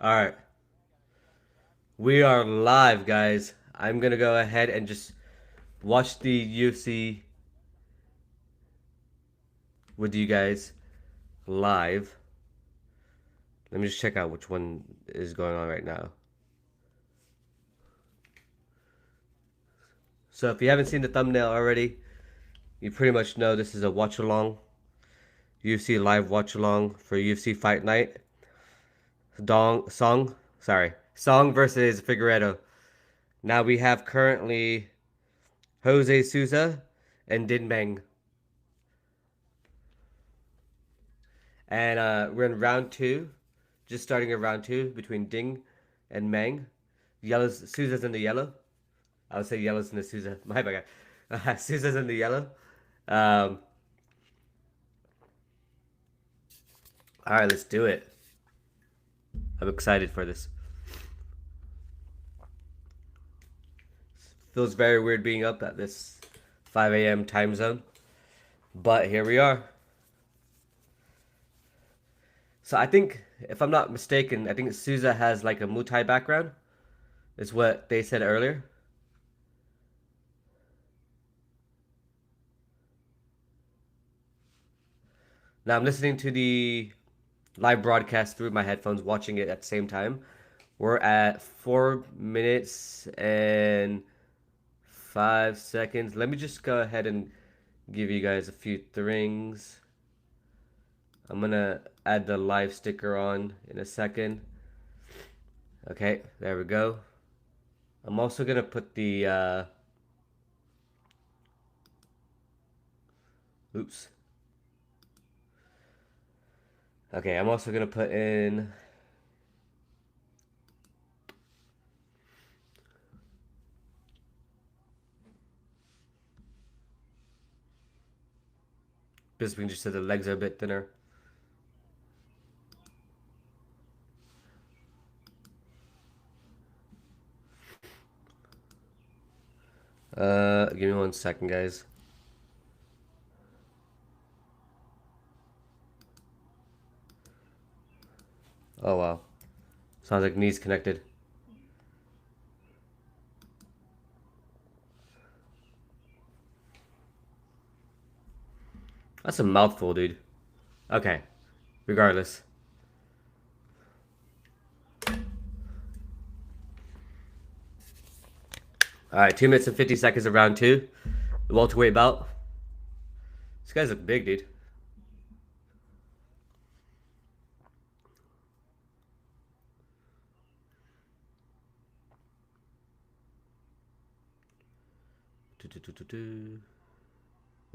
All right, we are live, guys. I'm gonna go ahead and just watch the UFC with you guys live. Let me just check out which one is going on right now. So if you haven't seen the thumbnail already, you pretty much know this is a watch along, UFC live watch along for UFC Fight Night. Song versus Figueiredo. Now we have currently Jose Souza and Din Meng. And we're in round two, just starting in round two between Ding and Meng. Yellow's Souza's in the yellow. I would say yellow's in the Souza. My bad guy. Souza's in the yellow. Um, all right, let's do it. I'm excited for this. Feels very weird being up at this 5 a.m. time zone, but here we are. So I think, if I'm not mistaken, I think Souza has like a Muay Thai background. Is what they said earlier. Now I'm listening to the live broadcast through my headphones, watching it at the same time. We're at 4 minutes and 5 seconds. Let me just go ahead and give you guys a few things. I'm gonna add the live sticker on in a second. Okay, there we go. I'm also gonna put the oops. Okay, I'm also gonna put in Bisping just said the legs are a bit thinner. Give me 1 second, guys. Oh wow. Sounds like knees connected. That's a mouthful, dude. Okay. Regardless. All right, 2 minutes and 50 seconds of round two. The welterweight bout. These guys look big, dude.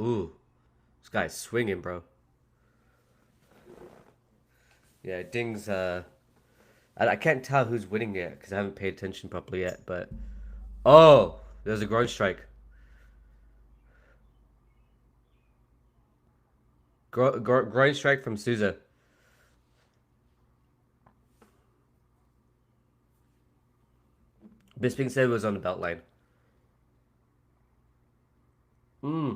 Ooh, this guy's swinging, bro. Yeah, Ding's. I can't tell who's winning yet because I haven't paid attention properly yet. But oh, there's a groin strike. Groin strike from Souza. Bisping said it was on the belt line. Hmm.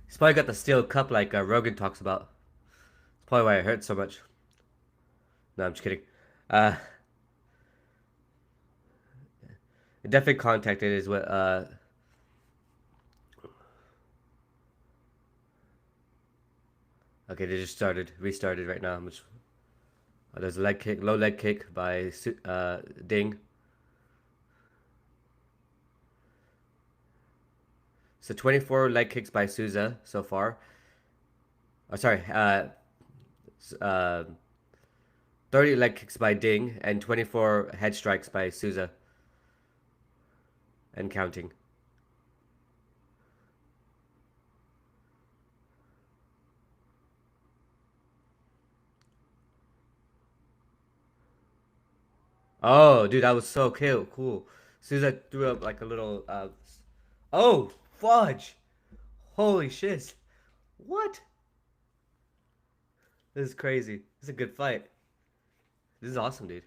He's probably got the steel cup like Rogan talks about. That's probably why it hurts so much. No, I'm just kidding. Uh, definitely contacted is what. Okay, they just restarted right now. There's a leg kick, low leg kick by Ding. So 24 leg kicks by Souza so far. Oh, sorry, uh, 30 leg kicks by Ding and 24 head strikes by Souza and counting. Oh, dude, that was so cool. Souza threw up like a little. Oh, fudge! Holy shit! What? This is crazy. This is a good fight. This is awesome, dude.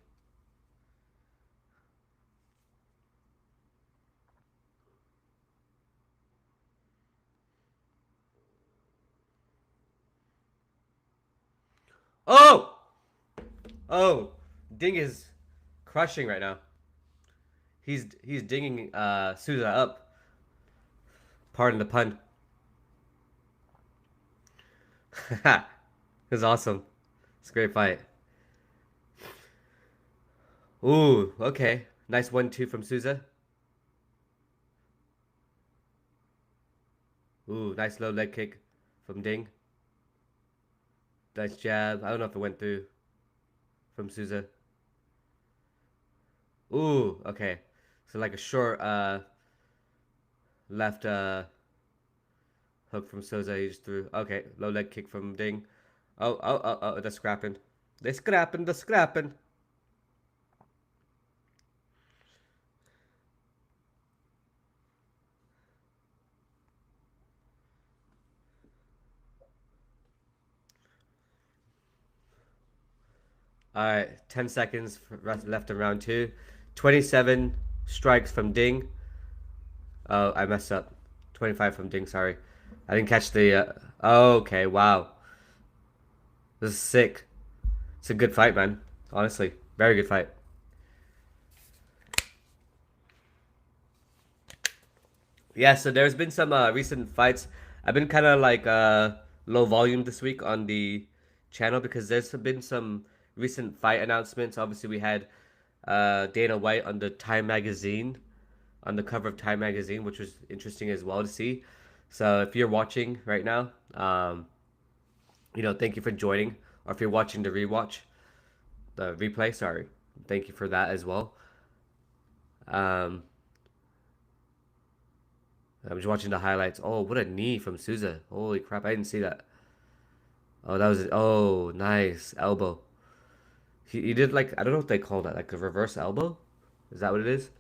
Oh! Oh! Ding is crushing right now. He's dinging Souza up. Pardon the pun. It was awesome. It's a great fight. Ooh, okay. Nice 1-2 from Souza. Ooh, nice low leg kick from Ding. Nice jab. I don't know if it went through from Souza. Ooh, okay. So like a short left hook from Souza. He just threw. Okay, low leg kick from Ding. Oh, they're scrapping. They're scrapping. All right, 10 seconds left in round two. 27 strikes from Ding. Oh, I messed up. 25 from Ding, sorry. I didn't catch the. Okay, wow. This is sick. It's a good fight, man. Honestly, very good fight. Yeah, so there's been some recent fights. I've been kind of like low volume this week on the channel because there's been some recent fight announcements. Obviously, we had Dana White on the Time magazine, on the cover of Time magazine, which was interesting as well to see. So if you're watching right now, thank you for joining. Or if you're watching the replay, sorry, thank you for that as well. Um, I was watching the highlights. Oh, what a knee from Souza. Holy crap, I didn't see that. Oh, that was, oh, nice. Elbow. He did like, I don't know what they call that, like a reverse elbow? Is that what it is?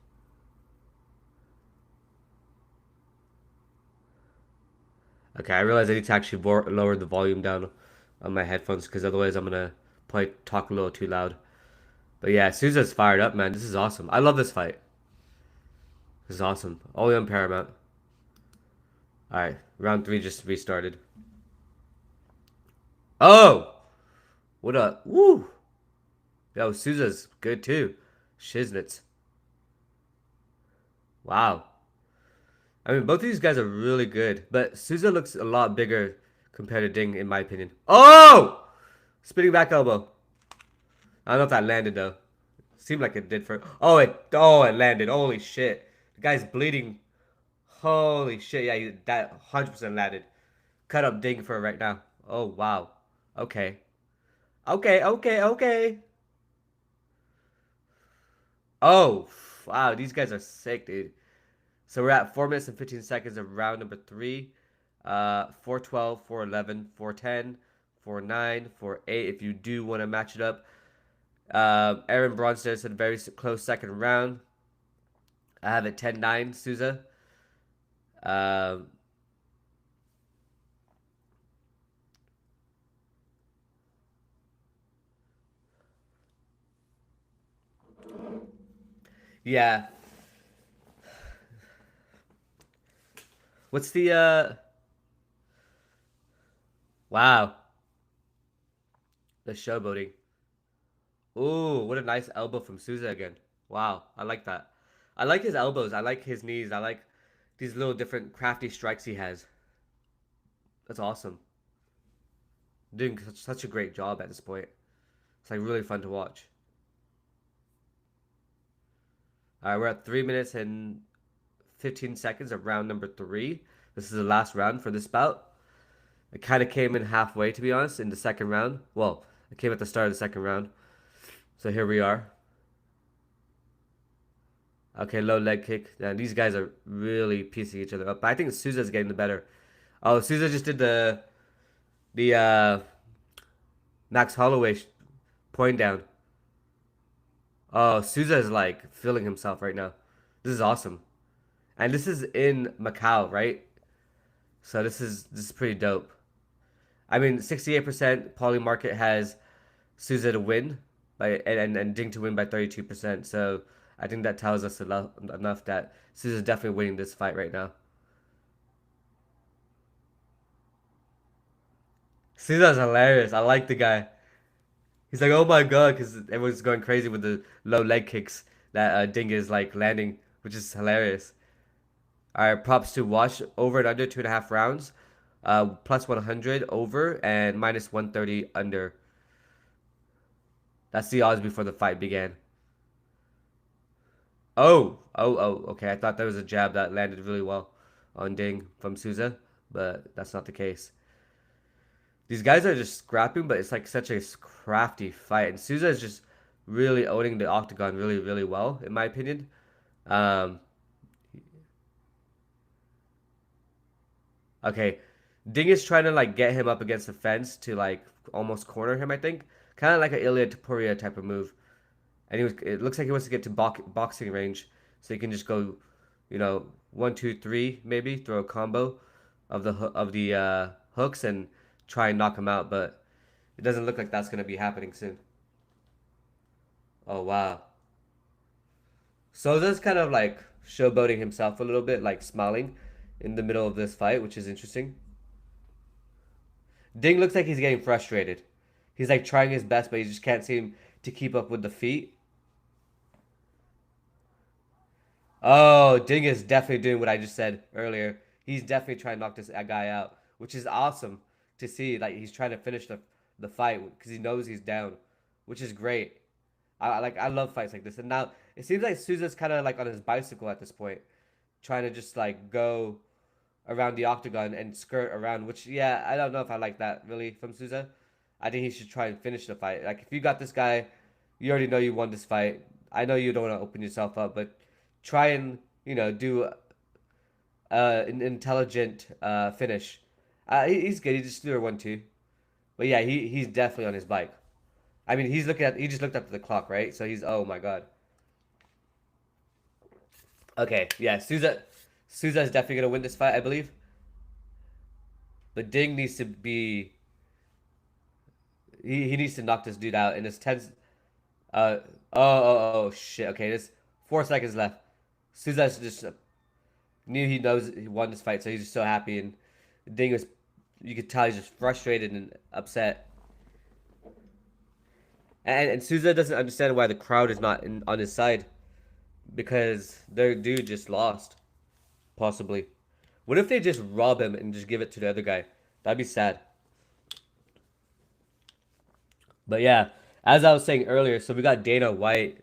Okay, I realize I need to actually lower the volume down on my headphones because otherwise I'm gonna probably talk a little too loud. But yeah, Souza's fired up, man. This is awesome. I love this fight. This is awesome. Only on Paramount. Alright, round three just restarted. Oh! What a, woo! Yo, Souza's good too. Shiznitz. Wow. I mean, both of these guys are really good, but Souza looks a lot bigger compared to Ding, in my opinion. Oh! Spinning back elbow. I don't know if that landed though. Seemed like it did for. Oh, it landed. Holy shit! The guy's bleeding. Holy shit! Yeah, that 100% landed. Cut up Ding for right now. Oh wow. Okay. Okay. Oh wow, these guys are sick, dude. So we're at 4 minutes and 15 seconds of round number three. 4:12, 4:11, 4:10, 4:9, 4:8. If you do want to match it up, Aaron Bronstead said very close second round. I have it 10-9, Souza. Um, yeah. What's the wow, the showboating. Ooh, what a nice elbow from Souza again. Wow, I like that. I like his elbows. I like his knees. I like these little different crafty strikes he has. That's awesome. Doing such a great job at this point. It's like really fun to watch. All right, we're at 3 minutes and 15 seconds of round number three. This is the last round for this bout. It kind of came in halfway, to be honest, in the second round. Well, it came at the start of the second round. So here we are. Okay, low leg kick. And these guys are really piecing each other up. But I think Souza's getting the better. Oh, Souza just did the Max Holloway point down. Oh, Souza is like feeling himself right now. This is awesome. And this is in Macau, right? So this is pretty dope. I mean, 68% Polymarket has Souza to win and Ding to win by 32%. So I think that tells us enough that Souza's definitely winning this fight right now. Souza's hilarious. I like the guy. He's like, oh my god, because everyone's going crazy with the low leg kicks that Ding is like landing, which is hilarious. All right, props to watch over and under 2.5 rounds, plus 100 over and minus 130 under. That's the odds before the fight began. Okay. I thought there was a jab that landed really well on Ding from Souza, but that's not the case. These guys are just scrapping, but it's like such a crafty fight. And Souza is just really owning the octagon really, really well, in my opinion. Um, okay. Ding is trying to like get him up against the fence to like almost corner him, I think. Kind of like an Ilya Topuria type of move. And it looks like he wants to get to boxing range, so he can just go, 1, 2, 3, maybe throw a combo of the hooks and try and knock him out. But it doesn't look like that's gonna be happening soon. Oh wow. Souza's kind of like showboating himself a little bit, like smiling in the middle of this fight, which is interesting. Ding looks like he's getting frustrated. He's like trying his best, but he just can't seem to keep up with the feet. Oh, Ding is definitely doing what I just said earlier. He's definitely trying to knock this guy out, which is awesome to see. Like he's trying to finish the fight because he knows he's down, which is great. I love fights like this. And now it seems like Souza's kind of like on his bicycle at this point, trying to just like go around the octagon and skirt around. Which yeah, I don't know if I like that really from Souza. I think he should try and finish the fight. Like if you got this guy, you already know you won this fight. I know you don't want to open yourself up, but try and do an intelligent finish. He's good. He just threw a 1-2. But yeah, he's definitely on his bike. I mean, he just looked up at the clock, right? So he's oh my god. Okay, yeah, Souza is definitely gonna win this fight, I believe. But Ding needs to be he needs to knock this dude out in his 10. Oh shit. Okay, there's 4 seconds left. Souza just knew he knows he won this fight, so he's just so happy. And Ding was, you could tell he's just frustrated and upset. And Souza doesn't understand why the crowd is not on his side because their dude just lost, possibly. What if they just rob him and just give it to the other guy? That'd be sad. But yeah, as I was saying earlier, so we got Dana White,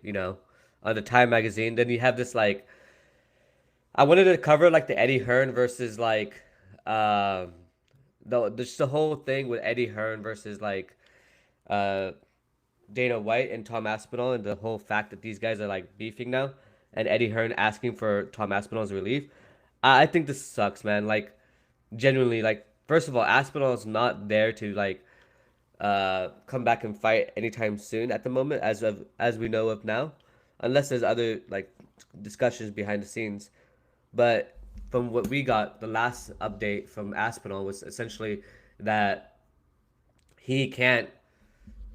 on the Time magazine. Then you have this like I wanted to cover like the Eddie Hearn versus like um just the whole thing with Eddie Hearn versus like uh Dana White and Tom Aspinall and the whole fact that these guys are like beefing now and Eddie Hearn asking for Tom Aspinall's relief. I think this sucks, man. Like genuinely, like first of all, Aspinall's not there to like come back and fight anytime soon at the moment as we know of now, unless there's other like discussions behind the scenes. But from what we got, the last update from Aspinall was essentially that he can't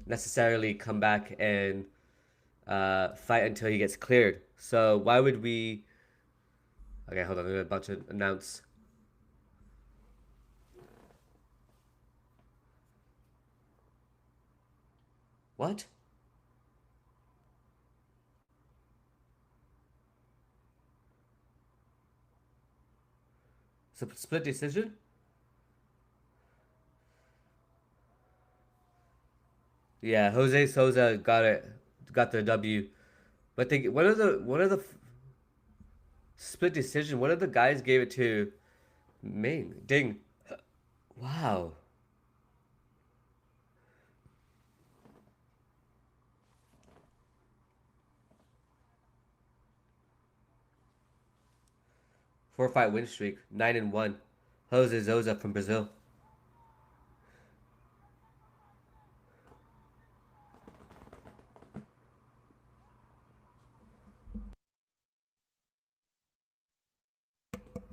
necessarily come back and fight until he gets cleared. So why would we? Okay, hold on. I'm about to announce. What? Split decision? Yeah, Jose Souza got the W. But they one of the split decision. One of the guys gave it to Ming Ding. Wow. 4-fight win streak, 9-1. Jose Souza from Brazil.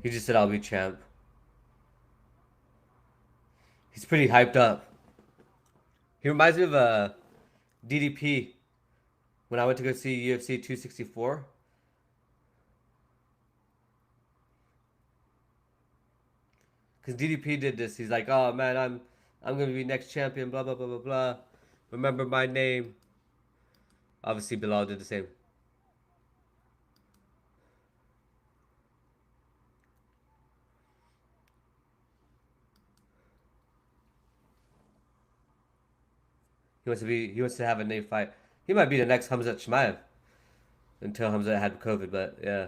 He just said I'll be champ. He's pretty hyped up. He reminds me of DDP when I went to go see UFC 264. Because DDP did this. He's like, oh man, I'm gonna be next champion. Blah blah blah blah blah. Remember my name. Obviously, Bilal did the same. He wants to be. He wants to have a name fight. He might be the next Hamzat Shmaev until Hamzat had COVID. But yeah,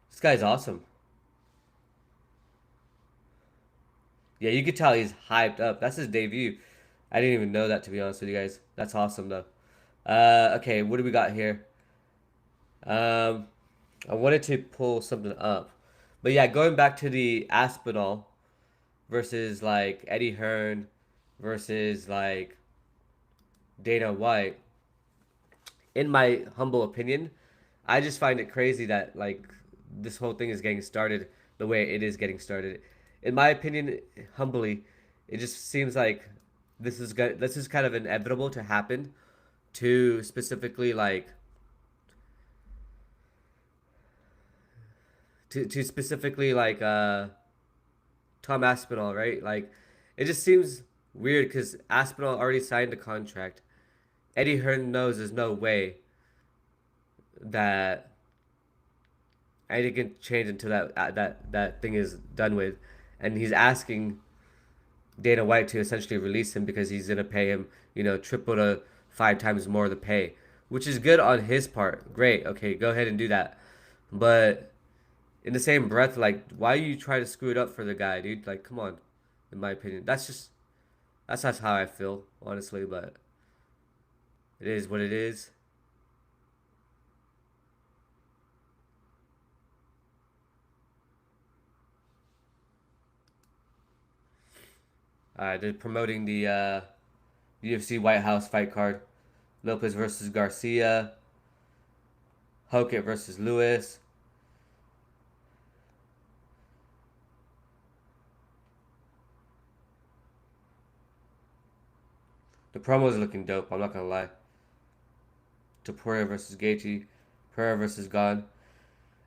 this guy's awesome. Yeah, you could tell he's hyped up. That's his debut. I didn't even know that, to be honest with you guys. That's awesome though. Okay, what do we got here? Um, I wanted to pull something up, but yeah, going back to the Aspinall versus like Eddie Hearn versus like Dana White. In my humble opinion, I just find it crazy that like this whole thing is getting started the way it is getting started. In my opinion, humbly, it just seems like this is kind of inevitable to happen to specifically like to specifically like Tom Aspinall, right? Like it just seems weird because Aspinall already signed a contract. Eddie Hearn knows there's no way that anything can change until that thing is done with, and he's asking Dana White to essentially release him because he's gonna pay him, triple to five times more the pay, which is good on his part. Great, okay, go ahead and do that. But in the same breath, like, why you try to screw it up for the guy, dude? Like, come on. In my opinion, that's how I feel, honestly. But it is what it is. They're promoting the UFC White House fight card: Lopez versus Garcia, Hokett versus Lewis. The promo is looking dope. I'm not gonna lie. Topuria versus Gaethje, Pereira versus Gon.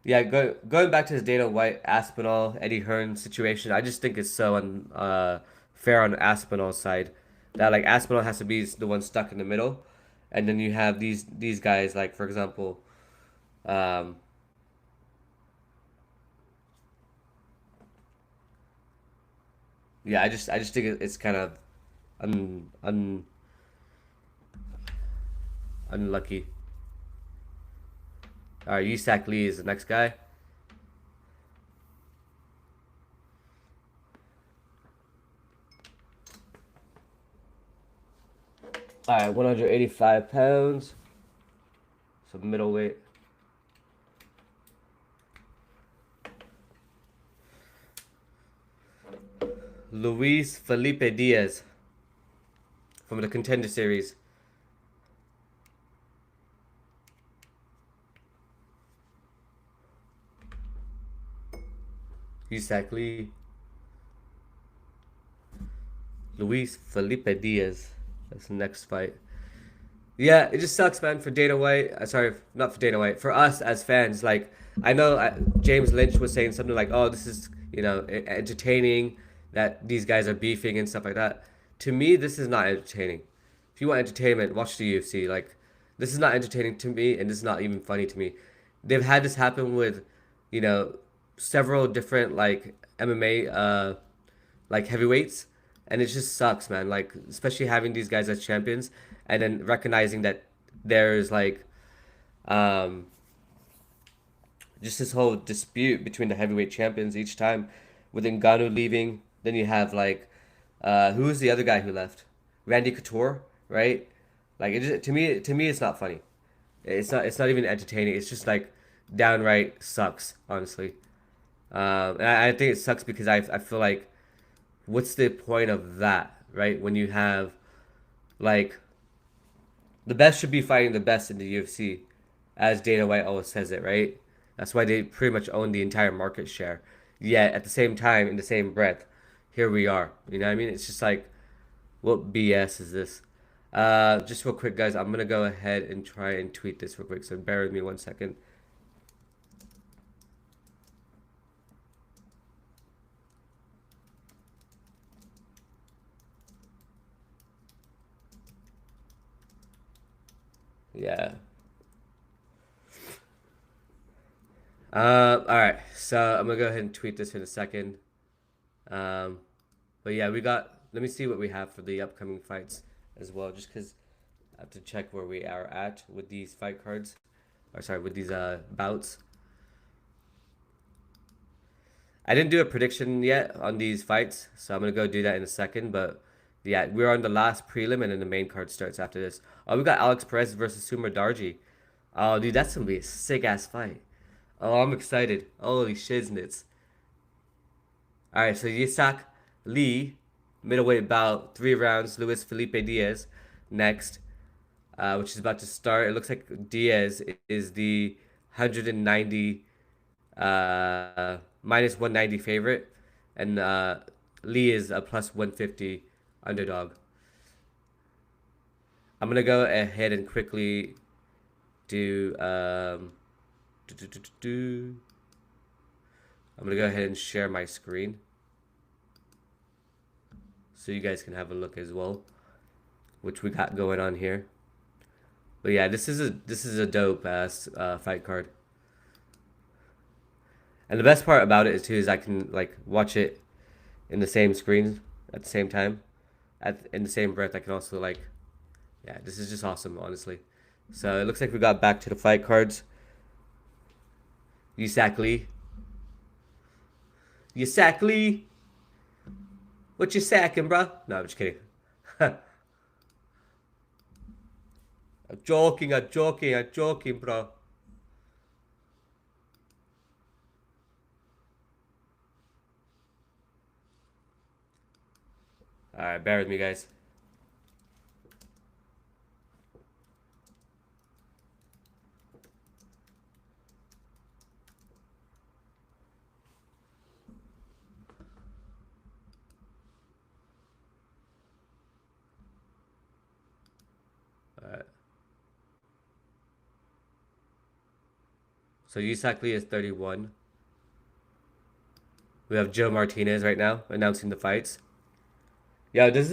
Yeah, going back to his Dana White, Aspinall, Eddie Hearn situation, I just think it's so fair on Aspinall's side that like Aspinall has to be the one stuck in the middle, and then you have these guys like for example, um, yeah, I just think it's kind of un unlucky. All right, Yusak Lee is the next guy. All right, 185 pounds, so middleweight. Luis Felipe Diaz from the Contender Series. Yusak Lee. Luis Felipe Diaz. That's the next fight. Yeah, it just sucks, man, for Dana White. Sorry, not for Dana White. For us as fans, like I know James Lynch was saying something like, "Oh, this is entertaining that these guys are beefing and stuff like that." To me, this is not entertaining. If you want entertainment, watch the UFC. Like, this is not entertaining to me, and this is not even funny to me. They've had this happen with, you know, several different like MMA like heavyweights, and it just sucks, man. Like especially having these guys as champions, and then recognizing that there's like um, just this whole dispute between the heavyweight champions each time, with Ngannou leaving. Then you have like who was the other guy who left? Randy Couture, right? Like it just, to me it's not funny. It's not even entertaining. It's just like downright sucks, honestly. And I think it sucks because I feel like what's the point of that, right? When you have like the best should be fighting the best in the UFC, as Dana White always says it, right? That's why they pretty much own the entire market share. Yet at the same time, in the same breath, here we are. You know what I mean? It's just like, what BS is this? Just real quick, guys. I'm gonna go ahead and try and tweet this real quick. So bear with me 1 second. Yeah. All right. So I'm gonna go ahead and tweet this in a second. Um, but yeah, we got. Let me see what we have for the upcoming fights as well, just because I have to check where we are at with these fight cards. Or sorry, with these bouts. I didn't do a prediction yet on these fights, so I'm gonna go do that in a second. But yeah, we're on the last prelim, and then the main card starts after this. Oh, we got Alex Perez versus Mudaerji. Oh, dude, that's gonna be a sick ass fight. Oh, I'm excited. Holy shiznits. All right, so Yisak Lee, middleweight bout, 3 rounds. Luis Felipe Diaz next, which is about to start. It looks like Diaz is the 190 minus 190 favorite, and Lee is a plus 150 underdog. I'm gonna go ahead and quickly do I'm gonna go ahead and share my screen so you guys can have a look as well, which we got going on here. But yeah, this is a dope ass fight card. And the best part about it is too is I can like watch it in the same screen at the same time. In the same breath, I can also like, yeah, this is just awesome, honestly. So it looks like we got back to the fight cards. Yisak Lee. Yisak Lee. What you sacking, bro? No, I'm just kidding. I'm joking, bro. Alright, bear with me, guys. Alright. So Yisak Lee is 31. We have Joe Martinez right now announcing the fights. Yo, this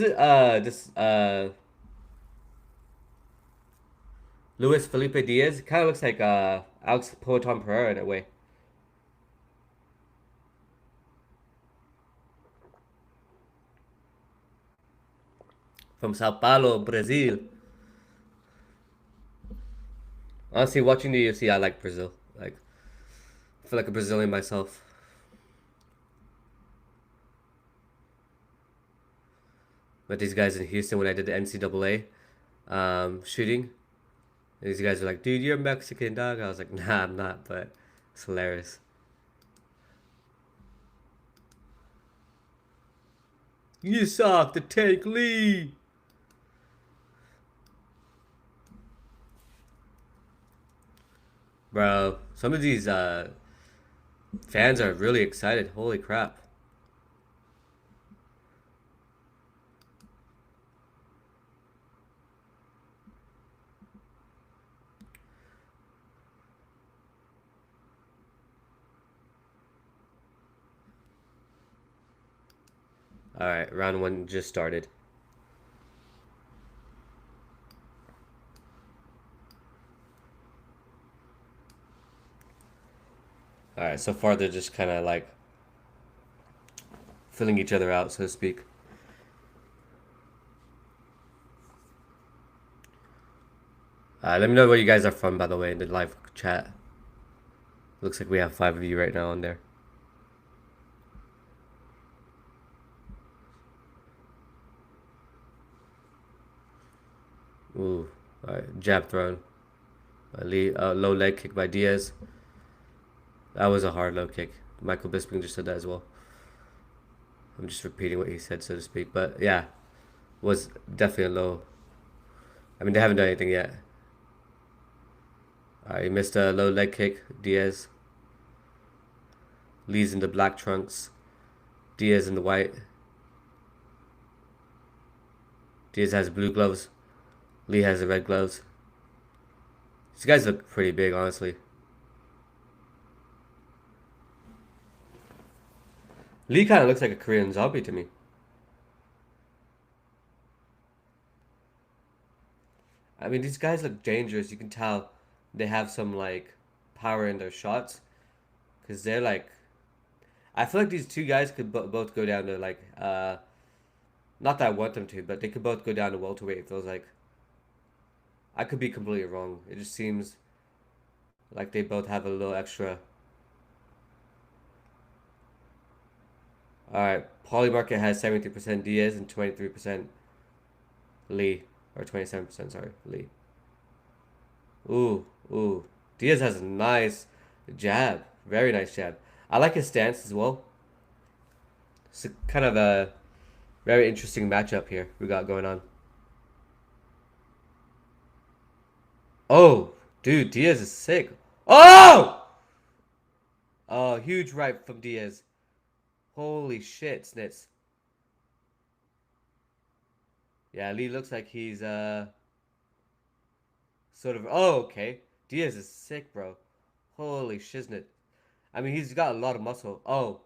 Luis Felipe Diaz kind of looks like Alex Poetan Pereira in a way. From Sao Paulo, Brazil. Honestly, watching the UFC, I like Brazil. Like, I feel like a Brazilian myself. Met these guys in Houston when I did the NCAA shooting. And these guys are like, dude, you're Mexican, dog. I was like, nah, I'm not, but it's hilarious. You suck, the Tank Lee. Bro, some of these fans are really excited. Holy crap. All right, round one just started. All right, so far they're just kind of like filling each other out, so to speak. Let me know where you guys are from, by the way, in the live chat. Looks like we have 5 of you right now on there. Ooh, all right, jab thrown. Low leg kick by Diaz. That was a hard low kick. Michael Bisping just said that as well. I'm just repeating what he said, so to speak. But yeah, was definitely a low. I mean, they haven't done anything yet. All right, he missed a low leg kick. Diaz. Lee's in the black trunks. Diaz in the white. Diaz has blue gloves. Lee has the red gloves. These guys look pretty big, honestly. Lee kind of looks like a Korean zombie to me. I mean, these guys look dangerous. You can tell they have some like power in their shots because they're like. I feel like these two guys could both go down to like not that I want them to, but they could both go down to welterweight. It feels like I could be completely wrong. It just seems like they both have a little extra. All right, Polymarket has 73% Diaz and 23% Lee, or 27%. Sorry, Lee. Ooh, ooh. Diaz has a nice jab, very nice jab. I like his stance as well. It's a kind of a very interesting matchup here we got going on. Oh, dude, Diaz is sick. Oh! Oh, huge right from Diaz. Holy shit, Snits. Yeah, Lee looks like he's sort of. Oh, okay. Diaz is sick, bro. Holy shiznit. I mean, he's got a lot of muscle. Oh,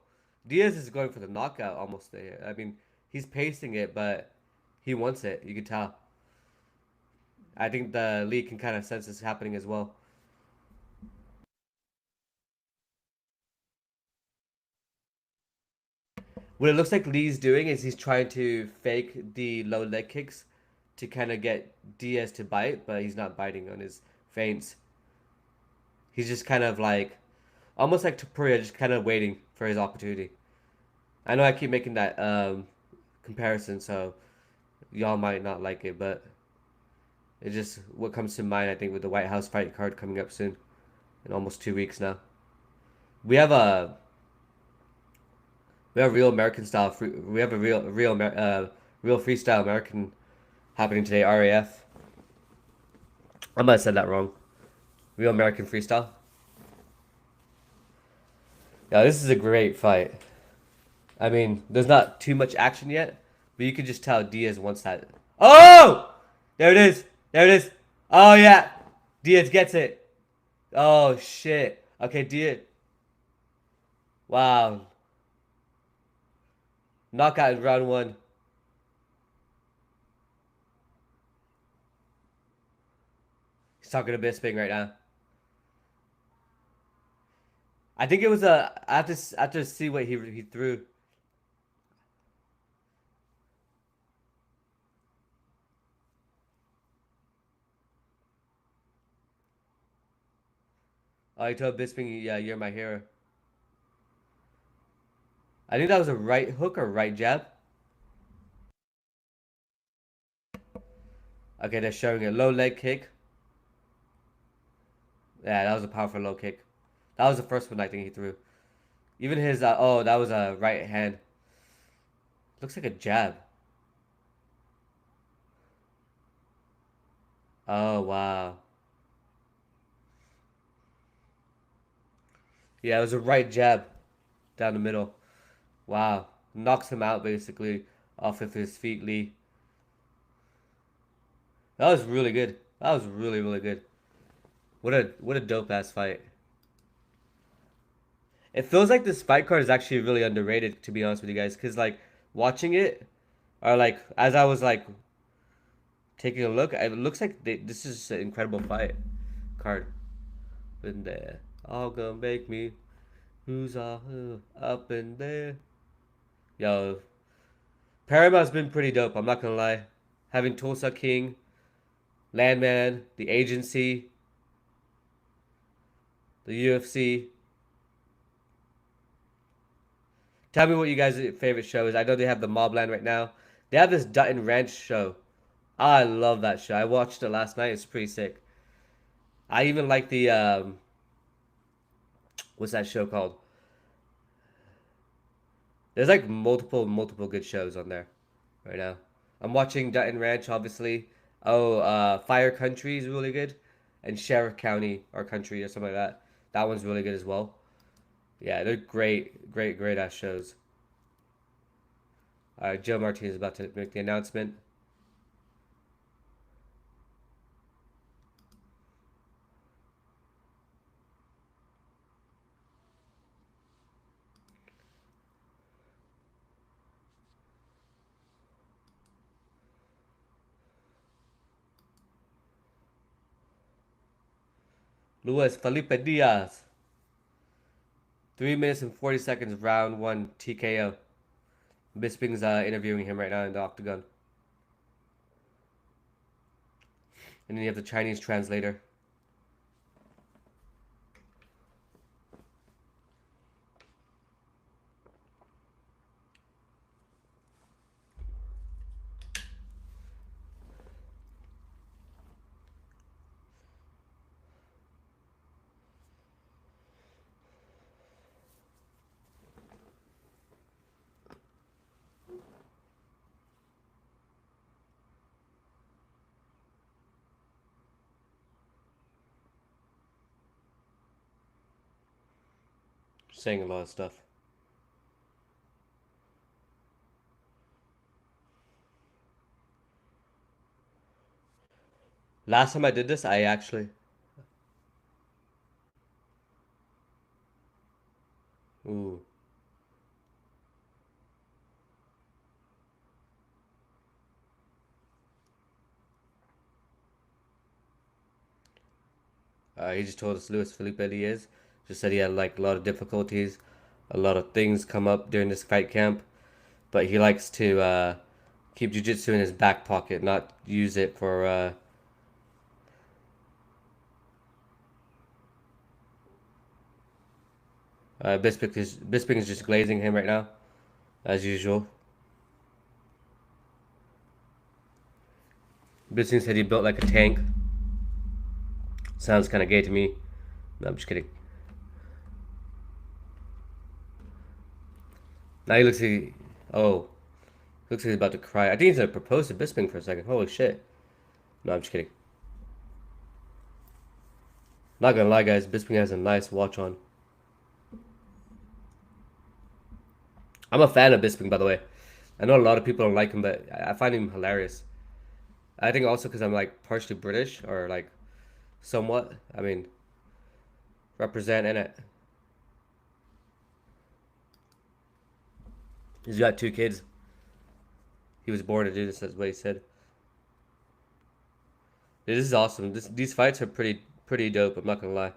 Diaz is going for the knockout almost there. I mean, he's pacing it, but he wants it. You can tell. I think the Lee can kind of sense this happening as well. What it looks like Lee's doing is he's trying to fake the low leg kicks to kind of get Diaz to bite, but he's not biting on his feints. He's just kind of like, almost like Tapuria, just kind of waiting for his opportunity. I know I keep making that comparison, so y'all might not like it, but it's just what comes to mind, I think, with the White House fight card coming up soon in almost 2 weeks now. We have a we have real American style. We have a real freestyle American happening today. RAF. I might have said that wrong. Real American freestyle. Yeah, this is a great fight. I mean, there's not too much action yet, but you can just tell Diaz wants that. Oh! There it is. There it is. Oh, yeah. Diaz gets it. Oh, shit. Okay, Diaz. Wow. Knockout in round one. He's talking to Bisping right now. I think it was a. I have to see what he threw. Oh, he told Bisping, yeah, you're my hero. I think that was a right hook or right jab. Okay, they're showing a low leg kick. Yeah, that was a powerful low kick. That was the first one I think he threw. Even his oh, that was a right hand. Looks like a jab. Oh wow. Yeah, it was a right jab down the middle. Wow. Knocks him out basically off of his feet, Lee. That was really good. That was really, really good. What a dope ass fight. It feels like this fight card is actually really underrated, to be honest with you guys, because like watching it, or like as I was like taking a look, it looks like this is an incredible fight card. In there, all gonna make me who's all up in there. Yo, Paramount's been pretty dope. I'm not gonna lie. Having Tulsa King, Landman, the Agency, the UFC. Tell me what you guys' favorite show is. I know they have the Mobland right now. They have this Dutton Ranch show. I love that show. I watched it last night. It's pretty sick. I even like the what's that show called? There's like multiple good shows on there right now. I'm watching Dutton Ranch, obviously. Oh, Fire Country is really good, and Sheriff County or Country or something like that. That one's really good as well. Yeah, they're great ass shows. Joe Martinez is about to make the announcement. Luis Felipe Diaz. 3 minutes and 40 seconds, round one TKO. Bisping's interviewing him right now in the octagon. And then you have the Chinese translator. Saying a lot of stuff. Last time I did this, I actually. Ooh. He just told us Luis Felipe Diaz. Just said he had like a lot of difficulties, a lot of things come up during this fight camp, but he likes to keep jiu-jitsu in his back pocket, not use it for. Bisping is just glazing him right now, as usual. Bisping said he built like a tank. Sounds kind of gay to me. No, I'm just kidding. Now he looks like looks like he's about to cry. I think he's gonna propose to Bisping for a second. Holy shit! No, I'm just kidding. Not gonna lie, guys. Bisping has a nice watch on. I'm a fan of Bisping, by the way. I know a lot of people don't like him, but I find him hilarious. I think also because I'm like partially British or like somewhat. I mean, represent in it. He's got 2 kids. He was born to do this. That's what he said. Dude, this is awesome. These fights are pretty dope. I'm not gonna lie.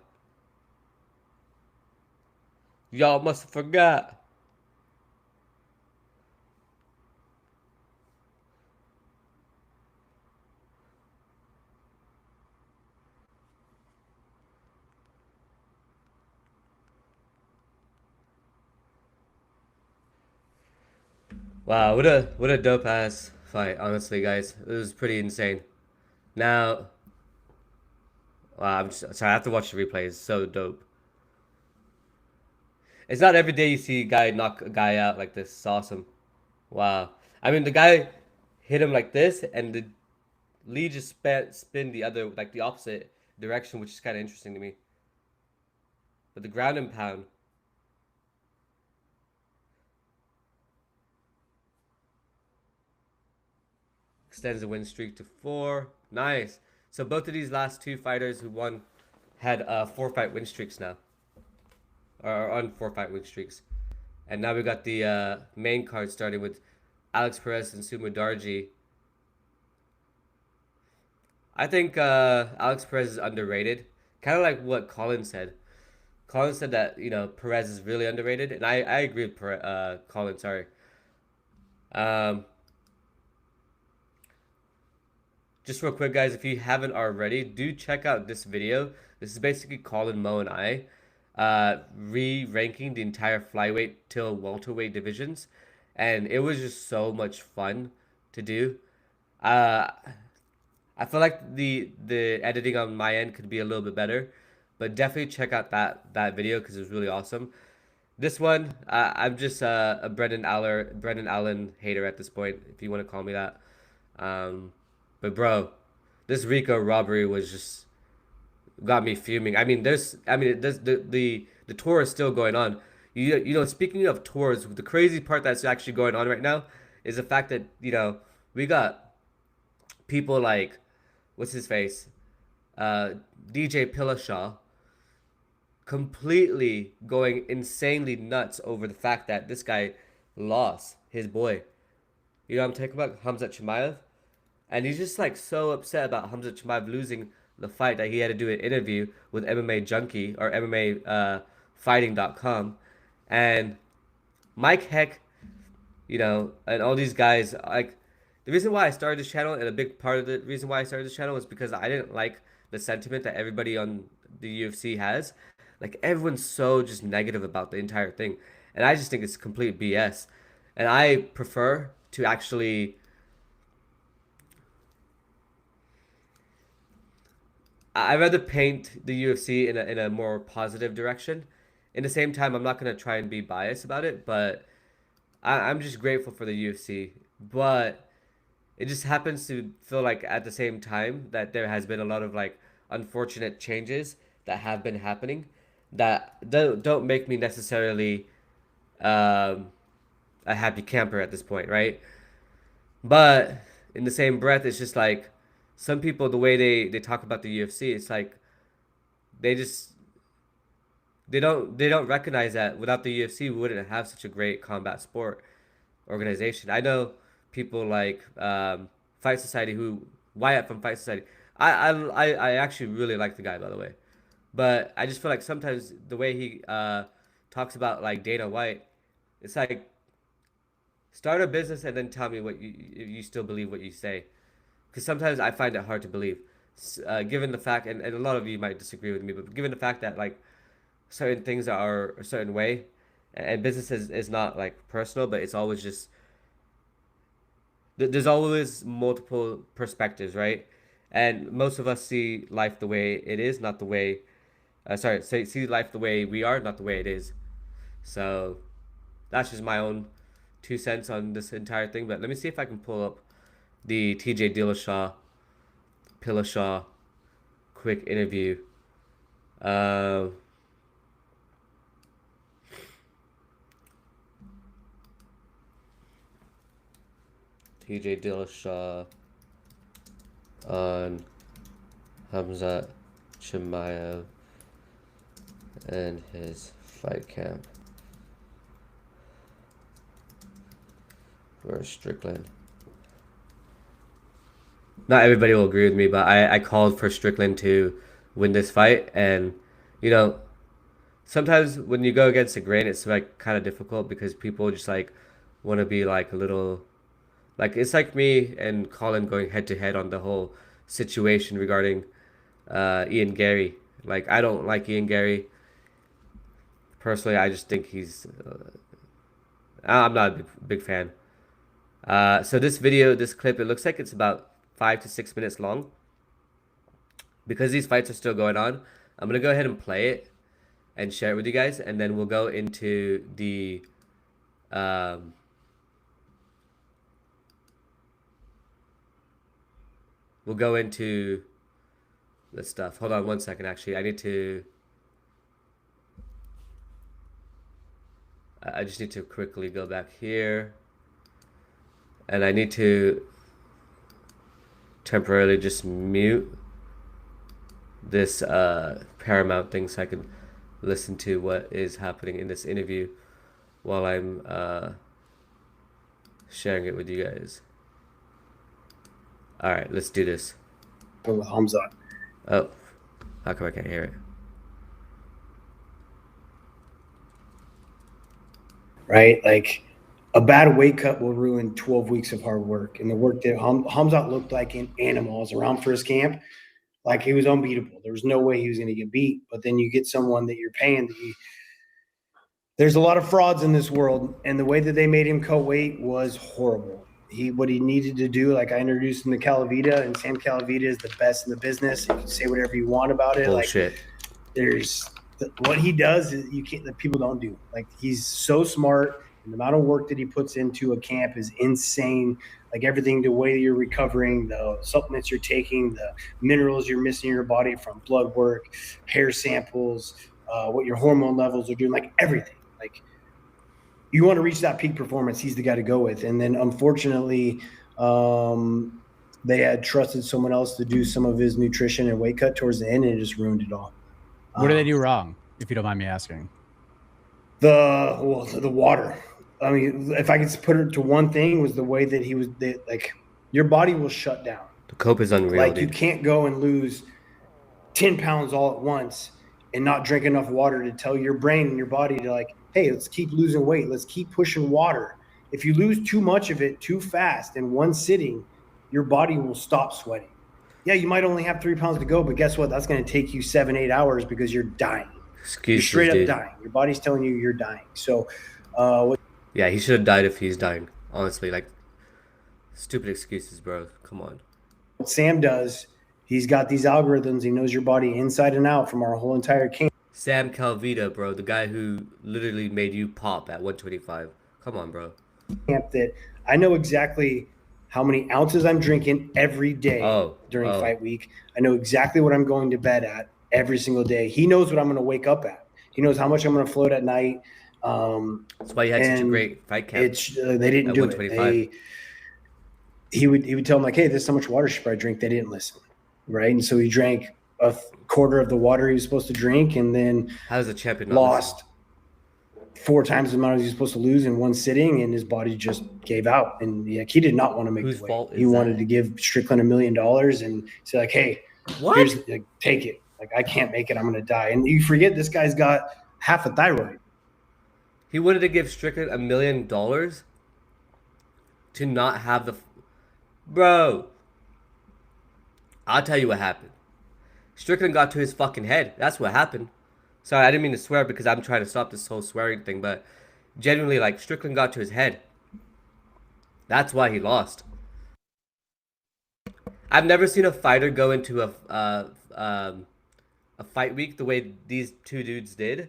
Y'all must have forgot. Wow, what a dope ass fight. Honestly, guys, it was pretty insane. Now, wow, I'm just sorry. I have to watch the replay. It's so dope. It's not every day you see a guy knock a guy out like this. It's awesome. Wow. I mean, the guy hit him like this, and the Lee just spin the other, like the opposite direction, which is kind of interesting to me. But the ground and pound. Extends the win streak to 4. Nice. So both of these last 2 fighters who won had 4 fight win streaks now. Or are on 4 fight win streaks. And now we got the main card starting with Alex Perez and Mudaerji. I think Alex Perez is underrated. Kind of like what Colin said. Colin said that, Perez is really underrated. And I agree with Colin, sorry. Um, just real quick, guys, if you haven't already, do check out this video. This is basically Colin, Mo, and I re-ranking the entire flyweight till welterweight divisions, and it was just so much fun to do. Uh, I feel like the editing on my end could be a little bit better, but definitely check out that video because it was really awesome. This one, I'm just a Brendan Allen hater at this point, if you want to call me that. Um, but bro, this Rico robbery was just got me fuming. There's the tour is still going on. Speaking of tours, the crazy part that's actually going on right now is the fact that we got people like what's his face, DJ Pillashaw, completely going insanely nuts over the fact that this guy lost his boy. You know what I'm talking about? Hamzat Chimaev. And he's just like so upset about Hamza Chimaev losing the fight that he had to do an interview with MMA Junkie or MMA Fighting.com, and Mike Heck, and all these guys, like, the reason why I started this channel, and a big part of the reason why I started this channel was because I didn't like the sentiment that everybody on the UFC has. Like, everyone's so just negative about the entire thing, and I just think it's complete BS. And I prefer to actually, I'd rather paint the UFC in a more positive direction. In the same time, I'm not gonna try and be biased about it, but I'm just grateful for the UFC. But it just happens to feel like at the same time that there has been a lot of like unfortunate changes that have been happening that don't make me necessarily um, a happy camper at this point, right? But in the same breath, it's just like some people, the way they talk about the UFC, it's like they just they don't recognize that without the UFC, we wouldn't have such a great combat sport organization. I know people like Fight Society, who Wyatt from Fight Society. I actually really like the guy, by the way, but I just feel like sometimes the way he talks about like Dana White, it's like start a business and then tell me what you still believe what you say, because sometimes I find it hard to believe, given the fact, and a lot of you might disagree with me, but given the fact that like certain things are a certain way, and business is not like personal, but it's always just there's always multiple perspectives, right? And most of us see life the way it is, not the way, see life the way we are, not the way it is. So that's just my own 2 cents on this entire thing. But let me see if I can pull up the TJ Dillashaw quick interview. TJ Dillashaw on Hamzat Chimaev and his fight camp for Strickland. Not everybody will agree with me, but I called for Strickland to win this fight, and sometimes when you go against the grain, it's like kind of difficult because people just like want to be like a little. Like, it's like me and Colin going head to head on the whole situation regarding Ian Garry. Like, I don't like Ian Garry. Personally, I just think he's... I'm not a big fan. So this video, this clip, it looks like it's about 5 to 6 minutes long. Because these fights are still going on, I'm going to go ahead and play it and share it with you guys. And then we'll go into the... we'll go into the stuff. Hold on one second, actually. I just need to quickly go back here. And I need to temporarily just mute this Paramount thing so I can listen to what is happening in this interview while I'm sharing it with you guys. All right, let's do this. Hamzat. Oh, how come I can't hear it? Right? Like, a bad weight cut will ruin 12 weeks of hard work. And the work that Hamzat looked like an animal. I was around for his camp. Like, he was unbeatable. There was no way he was going to get beat. But then you get someone that you're paying there's a lot of frauds in this world. And the way that they made him cut weight was horrible. What he needed to do, like I introduced him to Calavita, and Sam Calavita is the best in the business. You can say whatever you want about it. Bullshit. Like, what he does is that people don't do. Like, he's so smart, and the amount of work that he puts into a camp is insane. Like, everything, the way you're recovering, the supplements you're taking, the minerals you're missing in your body from blood work, hair samples, what your hormone levels are doing, like everything. Like, you want to reach that peak performance, he's the guy to go with. And then, unfortunately, they had trusted someone else to do some of his nutrition and weight cut towards the end, and it just ruined it all. What did they do wrong, if you don't mind me asking? The water. I mean, if I could put it to one thing, was the way that like, your body will shut down. The cope is unreal. Like, you can't go and lose 10 pounds all at once and not drink enough water to tell your brain and your body to like, hey, let's keep losing weight. Let's keep pushing water. If you lose too much of it too fast in one sitting, your body will stop sweating. Yeah, you might only have 3 pounds to go, but guess what? That's going to take you 7-8 hours because you're dying. Excuses, you're straight up dude. dying. Your body's telling you you're dying. So, yeah, he should have died if he's dying. Honestly, like, stupid excuses, bro. Come on. What Sam does, he's got these algorithms. He knows your body inside and out from our whole entire camp. Sam Calvita, bro, the guy who literally made you pop at 125. Come on, bro. That I know exactly how many ounces I'm drinking every day during fight week. I know exactly what I'm going to bed at every single day. He knows what I'm going to wake up at. He knows how much I'm going to float at night. That's why you had such a great fight camp. They didn't do it. He would tell him like, hey, this is how much water should I drink. They didn't listen, right? And so he drank a quarter of the water he was supposed to drink, and then how does a champion lost 4 times the amount he was supposed to lose in one sitting, and his body just gave out. And he did not want to make the weight. He wanted to give Strickland $1 million and say like, hey, here's, like, take it. Like, I can't make it. I'm going to die. And you forget this guy's got half a thyroid. He wanted to give Strickland $1 million to not have the... Bro, I'll tell you what happened. Strickland got to his fucking head. That's what happened. Sorry, I didn't mean to swear because I'm trying to stop this whole swearing thing, but genuinely, like, Strickland got to his head. That's why he lost. I've never seen a fighter go into a fight week the way these two dudes did,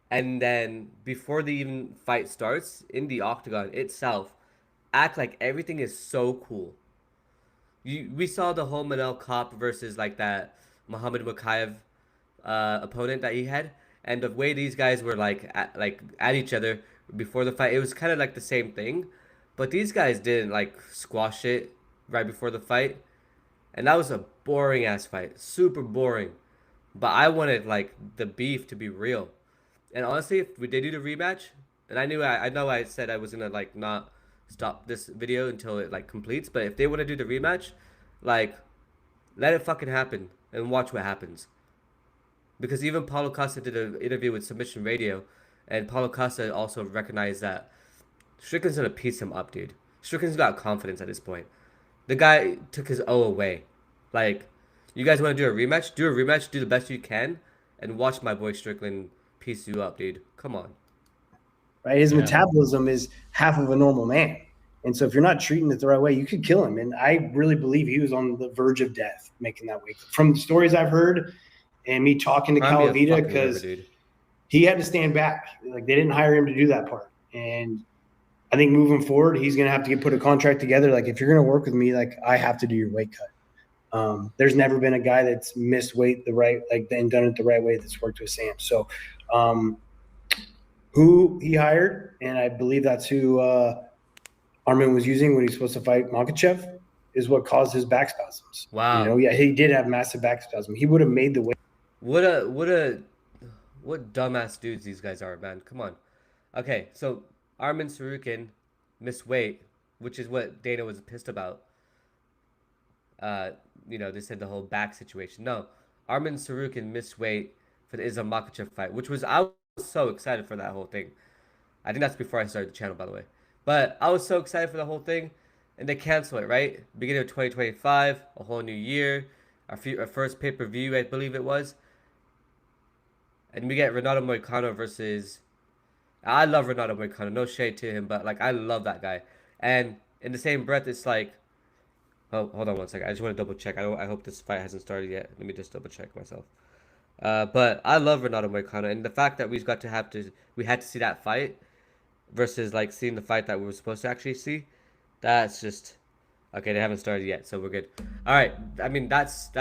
and then before the even fight starts in the octagon itself, act like everything is so cool. We saw the whole Manel Kopp versus like that Muhammad Mukayev opponent that he had, and the way these guys were like at each other before the fight, it was kind of like the same thing, but these guys didn't like squash it right before the fight, and that was a boring ass fight, super boring. But I wanted like the beef to be real, and honestly, if they do the rematch, and I know I said I was gonna like not stop this video until it like completes, but if they want to do the rematch, like, let it fucking happen and watch what happens. Because even Paulo Costa did an interview with Submission Radio, and Paulo Costa also recognized that Strickland's gonna piece him up, dude. Strickland's got confidence at this point. The guy took his O away. Like, you guys want to do a rematch? Do a rematch, do the best you can, and watch my boy Strickland piece you up, dude. Come on. Right? His metabolism is half of a normal man. And so if you're not treating it the right way, you could kill him. And I really believe he was on the verge of death making that weight. From the stories I've heard and me talking to Calavita, because he had to stand back. Like, they didn't hire him to do that part. And I think moving forward, he's going to have to put a contract together. Like, if you're going to work with me, like, I have to do your weight cut. There's never been a guy that's missed weight and done it the right way that's worked with Sam. So who he hired, and I believe that's who Armin was using when he was supposed to fight Makhachev, is what caused his back spasms. Wow. He did have massive back spasms. He would have made the weight. What dumbass dudes these guys are, man. Come on. Okay, so Armin Sarukin missed weight, which is what Dana was pissed about. They said the whole back situation. No, Armin Sarukin missed weight for the Islam Makhachev fight, I was so excited for that whole thing. I think that's before I started the channel, by the way. But I was so excited for the whole thing, and they cancel it, right? Beginning of 2025, a whole new year, our first pay-per-view, I believe it was. And we get Renato Moicano versus... I love Renato Moicano, no shade to him, but like, I love that guy. And in the same breath, it's like... Oh, hold on one second. I just want to double check. I hope this fight hasn't started yet. Let me just double check myself. But I love Renato Moicano, and the fact that we had to see that fight versus like seeing the fight that we were supposed to actually see, that's just okay. They haven't started yet, so we're good. All right. I mean, that's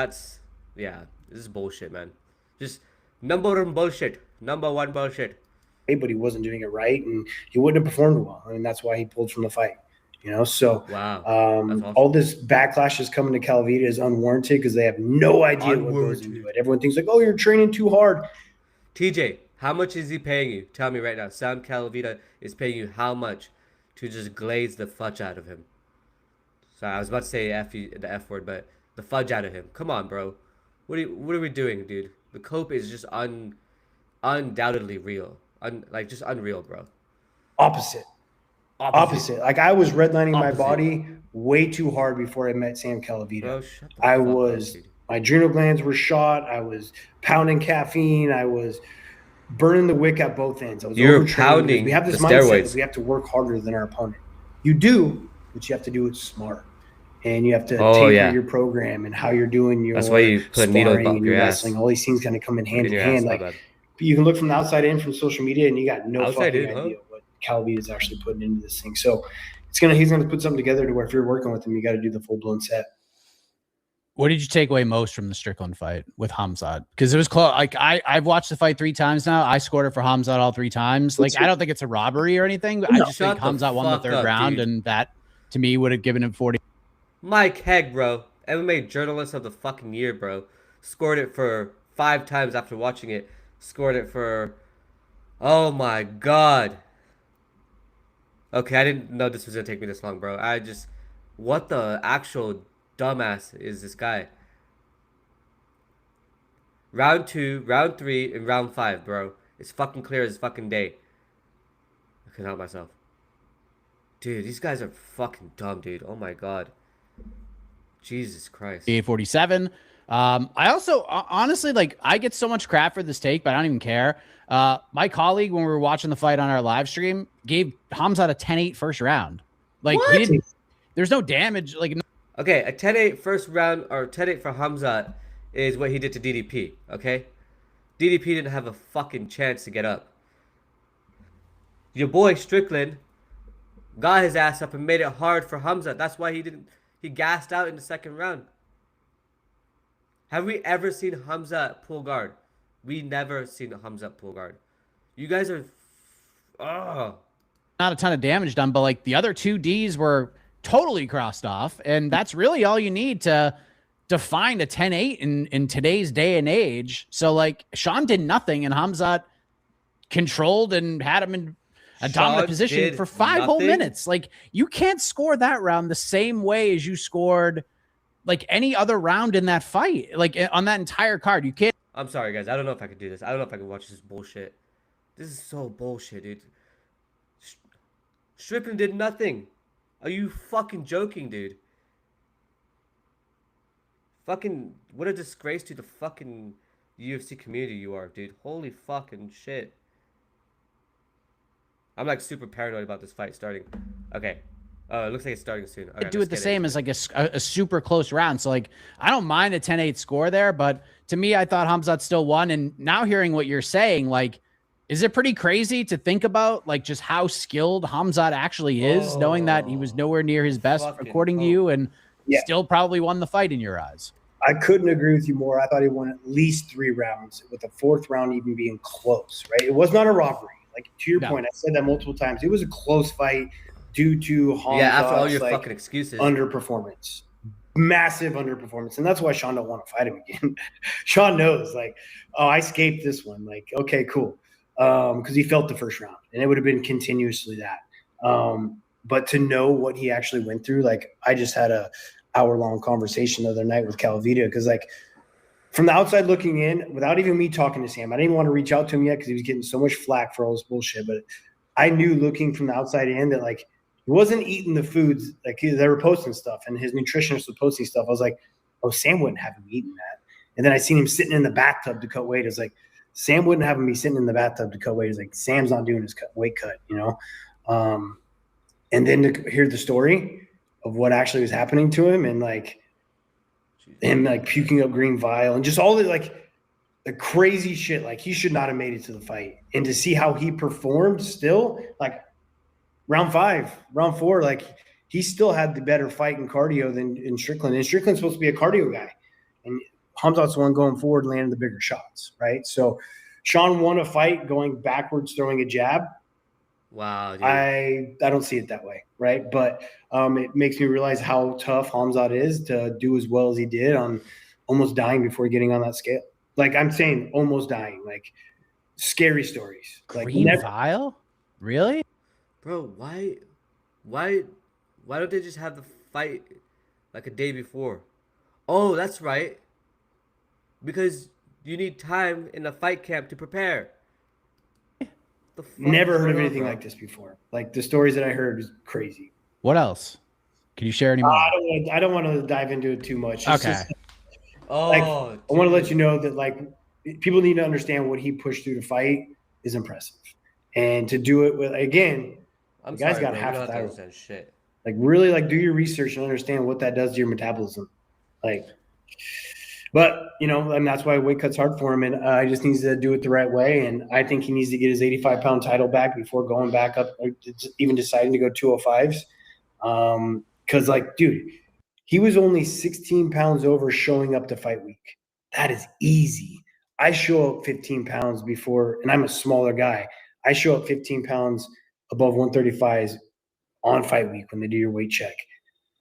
yeah. This is bullshit, man. Just number one bullshit. But he wasn't doing it right, and he wouldn't have performed well. I mean, that's why he pulled from the fight. So wow. Awesome. All this backlash is coming to Calavita is unwarranted because they have no idea what goes into it. Everyone thinks like, oh, you're training too hard. TJ, how much is he paying you? Tell me right now. Sam Calavita is paying you how much to just glaze the fudge out of him? Sorry, I was about to say the F word, but the fudge out of him. Come on, bro. what are we doing, dude? The cope is just undoubtedly real. Just unreal, bro. Opposite. Like I was redlining my body way too hard before I met Sam Calavita. Bro, shut the fuck up, dude. My adrenal glands were shot. I was pounding caffeine. I was burning the wick at both ends. I was You're overtraining. pounding We have this the mindset steroids. that we have to work harder than our opponent. You do, but you have to do it smart. And you have to taper your program and how you're doing your That's why you put a needle up your wrestling. ass. All these things kind of come in hand in hand. Like you can look from the outside in from social media, and you got no fucking idea what Calavita is actually putting into this thing. So he's gonna put something together to where if you're working with him, you got to do the full blown set. What did you take away most from the Strickland fight with Khamzat? Because it was close. Like I've watched the fight 3 times now. I scored it for Khamzat all 3 times. Like I don't think it's a robbery or anything. But I just think Khamzat won the 3rd round, and that to me would have given him 40. Mike Hegg, bro, MMA journalist of the fucking year, bro, scored it for 5 times after watching it. Scored it for, oh my god. Okay, I didn't know this was gonna take me this long, bro. What the actual dumbass is this guy? Round 2, round 3, and round 5, bro. It's fucking clear as fucking day. I couldn't help myself. Dude, these guys are fucking dumb, dude. Oh my god. Jesus Christ. 847. I also honestly, like, I get so much crap for this take, but I don't even care. My colleague, when we were watching the fight on our live stream, gave Khamzat a 10-8 first round. Like, there's no damage. Like, okay, a 10-8 first round or 10-8 for Khamzat is what he did to DDP. Okay, DDP didn't have a fucking chance to get up. Your boy Strickland got his ass up and made it hard for Khamzat. That's why he gassed out in the 2nd round. Have we ever seen Khamzat pull guard? We never seen Khamzat pull guard. You guys are, not a ton of damage done, but like the other 2 Ds were totally crossed off, and that's really all you need to find a 10-8 in today's day and age. So like Sean did nothing, and Khamzat controlled and had him in a dominant position for 5 whole minutes. Like you can't score that round the same way as you scored like any other round in that fight, like on that entire card. You can't. I'm sorry, guys. I don't know if I could do this. I don't know if I can watch this bullshit. This is so bullshit, dude. Strickland did nothing. Are you fucking joking, dude? Fucking, what a disgrace to the fucking UFC community you are, dude. Holy fucking shit. I'm like super paranoid about this fight starting. Okay. It looks like it's starting soon. Okay, do it the same as like a super close round. So like, I don't mind a 10-8 score there, but to me, I thought Khamzat still won. And now hearing what you're saying, like, is it pretty crazy to think about like just how skilled Khamzat actually is, knowing that he was nowhere near his best according to you, and still probably won the fight in your eyes? I couldn't agree with you more. I thought he won at least 3 rounds, with the 4th round even being close, right? It was not a robbery. Like, to your point, I said that multiple times. It was a close fight due to Khamzat's, after all your fucking excuses. Underperformance. Massive underperformance. And that's why Sean don't want to fight him again. Sean knows, like, oh, I escaped this one. Like, okay, cool. Because he felt the first round, and it would have been continuously that. But to know what he actually went through, like, I just had a hour-long conversation the other night with Calavita, because, like, from the outside looking in, without even me talking to Sam, I didn't even want to reach out to him yet because he was getting so much flack for all this bullshit. But I knew, looking from the outside in, that, like, he wasn't eating the foods. Like, they were posting stuff, and his nutritionist was posting stuff. I was like, oh, Sam wouldn't have him eating that. And then I seen him sitting in the bathtub to cut weight. It's like, Sam wouldn't have him be sitting in the bathtub to cut weight. It's like, Sam's not doing his weight cut, you know? And then to hear the story of what actually was happening to him, and like him like puking up green vial and just all the like the crazy shit, like he should not have made it to the fight. And to see how he performed still, like round 5, round 4, like he still had the better fight in cardio than in Strickland. And Strickland's supposed to be a cardio guy. And Khamzat's the one going forward, landing the bigger shots, right? So Sean won a fight going backwards, throwing a jab. Wow, dude. I don't see it that way, right? But it makes me realize how tough Khamzat is to do as well as he did on almost dying before getting on that scale. Like, I'm saying almost dying, like scary stories. Like, green vial? Really? Bro, why don't they just have the fight like a day before? Oh, that's right. Because you need time in a fight camp to prepare. The fuck Never is heard of going on, anything bro? like this before. Like the stories that I heard is crazy. What else? Can you share any more? I don't want to dive into it too much. It's Okay. just like Oh, I want to let dude. you know that like people need to understand what he pushed through to fight is impressive, and to do it with again, I'm the guy's sorry, got bro. You don't half have to thyroid. understand shit. Like really, like do your research and understand what that does to your metabolism. Like, but you know, and that's why weight cut's hard for him, and he just needs to do it the right way. And I think he needs to get his 85-pound title back before going back up, or even deciding to go 205s. Because like, dude, he was only 16 pounds over showing up to fight week. That is easy. I show up 15 pounds before, and I'm a smaller guy. I show up 15 pounds above 135s on fight week when they do your weight check.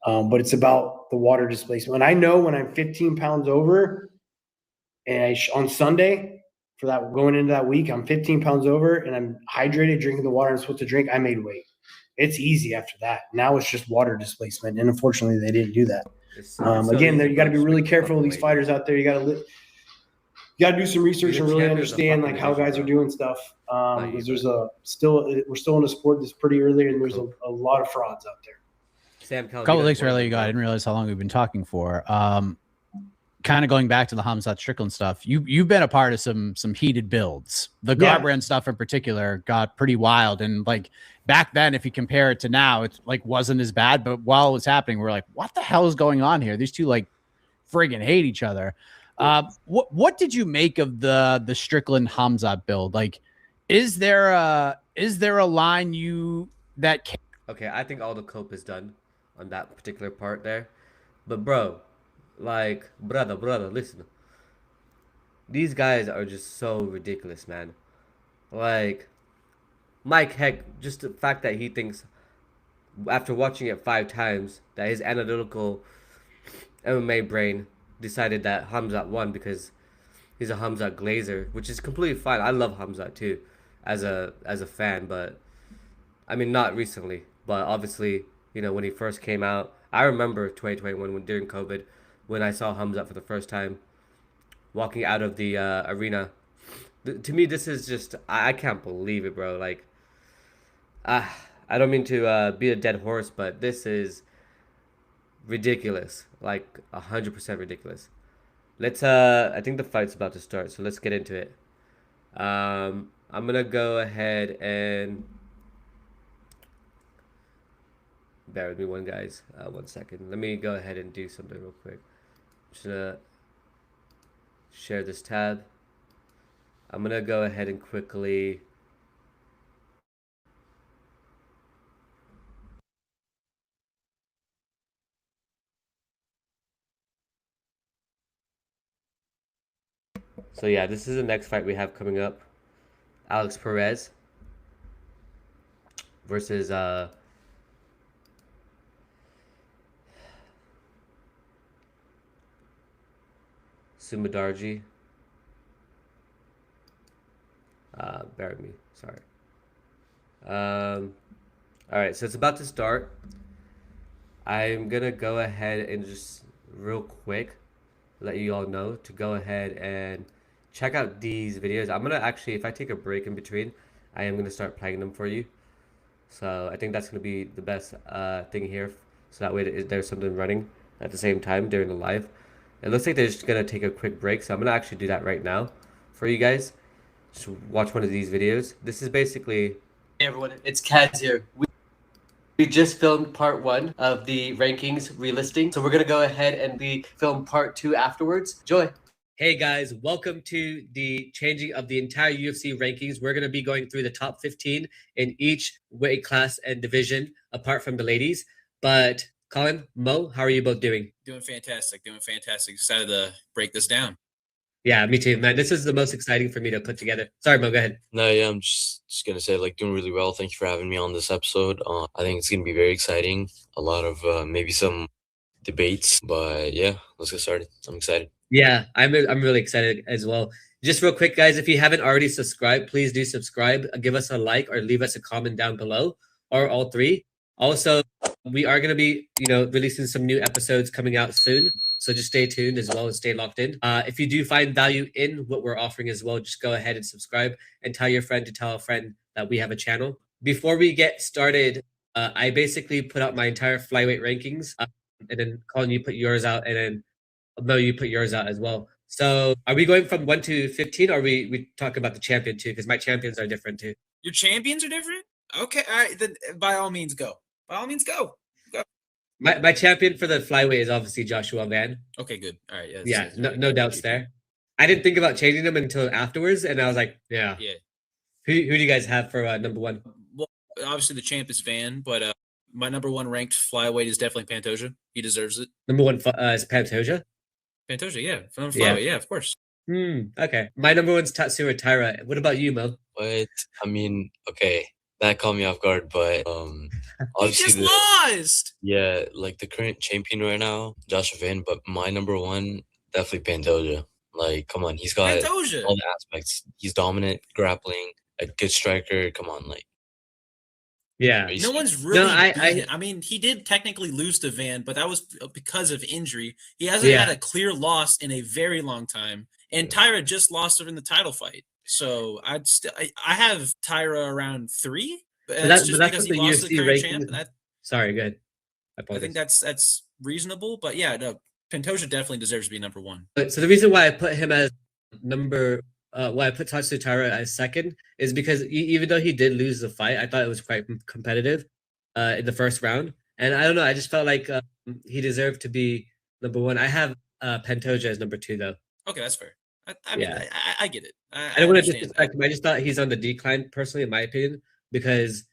But it's about the water displacement. And I know when I'm 15 pounds over, and on Sunday for that going into that week, I'm 15 pounds over, and I'm hydrated, drinking the water I'm supposed to drink. I made weight. It's easy after that. Now it's just water displacement, and unfortunately, they didn't do that. It's so Again, easy, you bro. got to be Just really make careful with fucking these weight, fighters dude. out there. You got to do some research You're and the really champion of the understand fucking like how division, guys are bro. doing stuff. Not you, Because there's but we're still in a sport that's pretty early, and there's cool. a lot of frauds out there. Sam Cal, Couple thanks for letting you go. I didn't realize how long we've been talking for. Kind of going back to the Khamzat Strickland stuff. You've been a part of some heated builds. The Garbrandt stuff in particular got pretty wild, and like back then, if you compare it to now, it like wasn't as bad. But while it was happening, we're like, what the hell is going on here? These two like friggin' hate each other. What did you make of the Strickland Khamzat build? Like, is there a line you that can Okay, I think all the cope is done on that particular part there. But bro, like brother, listen. These guys are just so ridiculous, man. Like Mike Heck, just the fact that he thinks after watching it 5 times that his analytical MMA brain decided that Hamzat won because he's a Hamzat glazer, which is completely fine. I love Hamzat too, as a fan, but I mean not recently, but obviously when he first came out, I remember 2021 when during COVID, when I saw Hamzat for the first time, walking out of the arena. To me, this is just I can't believe it, bro. Like, I don't mean to be a dead horse, but this is ridiculous, like 100% ridiculous. Let's I think the fight's about to start, so let's get into it. I'm gonna go ahead and bear with me, guys. 1 second. Let me go ahead and do something real quick. I'm just gonna share this tab. I'm gonna go ahead and quickly. So yeah, this is the next fight we have coming up. Alex Perez versus Mudaerji. Bear with me. Sorry. All right, so it's about to start. I'm gonna go ahead and just real quick let you all know to go ahead and check out these videos. I'm gonna actually, if I take a break in between, I am gonna start playing them for you. So I think that's gonna be the best thing here. So that way there's something running at the same time during the live. It looks like they're just gonna take a quick break, so I'm gonna actually do that right now for you guys. Just watch one of these videos. This is basically. Hey everyone, it's Kaz here. We just filmed part 1 of the rankings relisting, so we're gonna go ahead and film part 2 afterwards. Enjoy. Hey guys, welcome to the changing of the entire UFC rankings. We're gonna be going through the top 15 in each weight class and division, apart from the ladies. But Colin, Mo, how are you both doing? Doing fantastic. Excited to break this down. Yeah, me too, man. This is the most exciting for me to put together. Sorry, Mo, go ahead. No, yeah, I'm just gonna say, like, doing really well. Thank you for having me on this episode. I think it's gonna be very exciting. A lot of maybe some debates, but yeah, let's get started. I'm excited. Yeah, I'm really excited as well. Just real quick, guys, if you haven't already subscribed, please do subscribe. Give us a like or leave us a comment down below, or all three. Also, we are going to be, releasing some new episodes coming out soon. So just stay tuned as well and stay locked in. If you do find value in what we're offering as well, just go ahead and subscribe and tell your friend to tell a friend that we have a channel. Before we get started, I basically put out my entire flyweight rankings, and then Colin, you put yours out, and then Mo, you put yours out as well. So are we going from 1 to 15, or are we talk about the champion too? Because my champions are different too. Your champions are different? Okay, all right. Then by all means, go. By all means, go. My champion for the flyweight is obviously Joshua Van. Okay, good. All right. Yeah, no doubts there. I didn't think about changing them until afterwards, and I was like, yeah. Who do you guys have for number 1? Well, obviously the champ is Van, but my number 1 ranked flyweight is definitely Pantoja. He deserves it. Number 1 is Pantoja? Pantoja, yeah. From flyweight, yeah, of course. Okay. My number 1's Tatsuro Taira. What about you, Mo? What? I mean, okay, that caught me off guard, but He obviously just lost. Yeah, like the current champion right now, Joshua Van, but my number 1, definitely Pantoja. Like, come on, he's got Pantoja. all the aspects. He's dominant, grappling, a good striker. Come on, like. Yeah. No one's really. I mean, he did technically lose to Van, but that was because of injury. He hasn't had a clear loss in a very long time, and Taira just lost in the title fight. So I have Taira around 3. But that's just because he lost the current champ. Sorry, good. I think that's reasonable, but yeah, no, Pantoja definitely deserves to be number 1. So the reason why I put him as why I put Tatsuro Taira as second is because even though he did lose the fight, I thought it was quite competitive in the first round, and I don't know, I just felt like he deserved to be number 1. I have Pantoja as number 2 though. Okay, that's fair. I mean, I get it. I don't want to disrespect him. I just thought he's on the decline, personally, in my opinion, because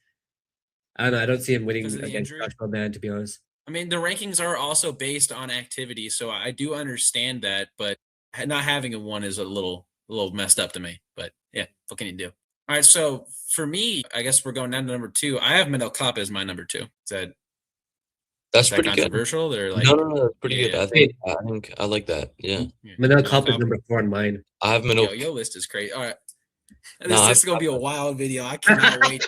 I don't know. I don't see him winning against Joshua Man, to be honest. I mean, the rankings are also based on activity, so I do understand that, but not having a 1 is a little messed up to me. But yeah, what can you do? All right, so for me, I guess we're going down to number 2. I have Manel Kape as my number 2. That's pretty controversial? Good. Or like, no, pretty good. I think I like that. Yeah. Manel Kape is number 4 in mine. I have Manel. Your list is crazy. All right, this is gonna be a wild video. I cannot wait.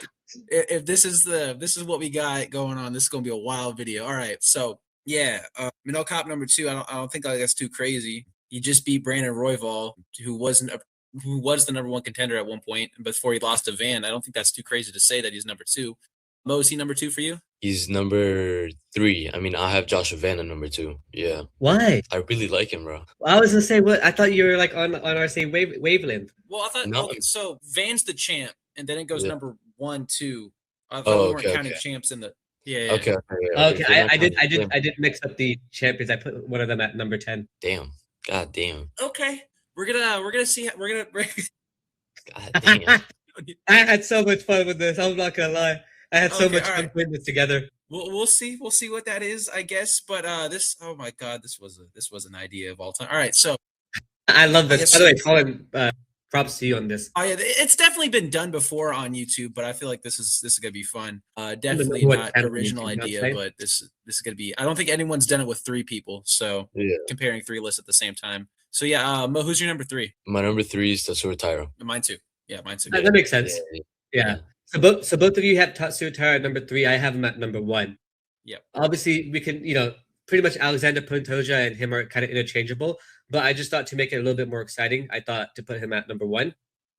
If this is what we got going on, this is gonna be a wild video. All right, so yeah, Manel Kape number 2. I don't think that's too crazy. He just beat Brandon Royval, who was the number 1 contender at one point before he lost to Van. I don't think that's too crazy to say that he's number 2. Mo, is he number 2 for you? He's number 3. I mean, I have Joshua Van at number 2. Yeah. Why? I really like him, bro. I was gonna say, what? I thought you were like on our same wavelength. Well, I thought okay, so Van's the champ, and then it goes number 1, 2. I thought we weren't counting champs in the. Yeah. Okay. I did mix up the champions. I put one of them at number 10. Damn. God damn. Okay. We're gonna see. God damn. I had so much fun with this. I'm not gonna lie. I had so much fun putting this together. We'll see what that is, I guess. But this, oh my god, this was an idea of all time. All right, so I love this. By the way, Colin, props to you on this. Oh yeah, it's definitely been done before on YouTube, but I feel like this is gonna be fun. Definitely not original idea, but this is gonna be. I don't think anyone's done it with 3 people, so comparing 3 lists at the same time. So yeah, Mo, who's your number 3? My number 3 is Tatsuro Taira. Mine too. Yeah, mine too. That makes sense. Yeah. So both of you have Tatsuro Taira at number 3. I have him at number 1. Yeah. Obviously, we can, pretty much Alexander Pantoja and him are kind of interchangeable. But I just thought to make it a little bit more exciting, I thought to put him at number 1,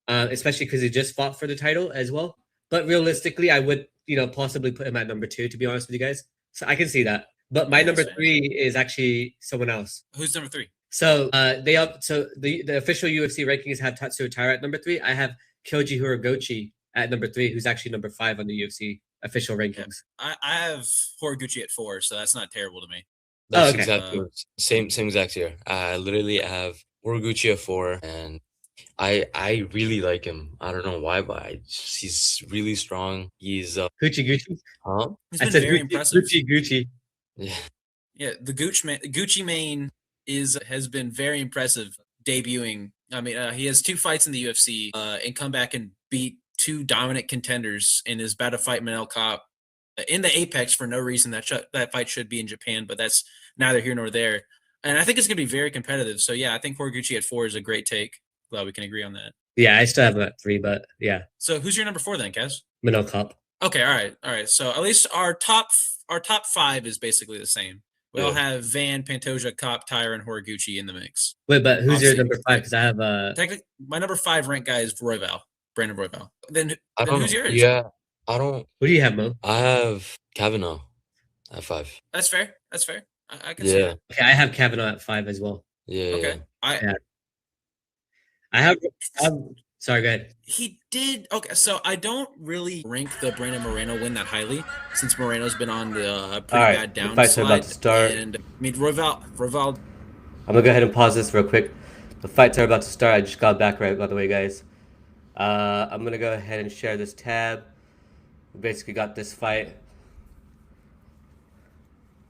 especially because he just fought for the title as well. But realistically, I would, possibly put him at number 2, to be honest with you guys. So I can see that. But my number 3 is actually someone else. Who's number 3? So the official UFC rankings have Tatsuro Taira at number 3. I have Kyoji Horiguchi at number 3, who's actually number 5 on the UFC official rankings. I have Horiguchi at 4, so that's not terrible to me. That's exactly same exact here. I literally have Horiguchi at 4, and I really like him. I don't know why, but he's really strong. He's Gucci. Huh? He's been very impressive. Gucci. Yeah, the Gucci main has been very impressive debuting. I mean, he has 2 fights in the UFC and come back and beat 2 dominant contenders, and is about to fight Manel Kape in the Apex for no reason. That fight should be in Japan, but that's neither here nor there. And I think it's going to be very competitive. So yeah, I think Horiguchi at 4 is a great take. Glad we can agree on that. Yeah, I still have him at 3, but yeah. So who's your number 4 then, Kez? Manel Kape. Okay, all right. So at least our top 5 is basically the same. We all Yeah. have Van, Pantoja, Kopp, Tyre, and Horiguchi in the mix. Wait, but who's your Obviously, number 5? Because I have Technically, my number 5 ranked guy is Royval, Brandon Royval. Then who's yours? Yeah, I don't. Who do you have, Mo? I have Kavanaugh at 5. That's fair. That's fair. I can see Yeah, that. Okay, I have Kavanaugh at 5 as well. yeah, Okay. yeah. I have. Sorry, go ahead. He did. Okay, so I don't really rank the Brandon Moreno win that highly since Moreno's been on the pretty All right, bad the downslide. fights are about to start. And I mean, Royval. I'm gonna go ahead and pause this real quick. The fights are about to start. I just got back right, by the way, guys. I'm gonna go ahead and share this tab. We basically got this fight.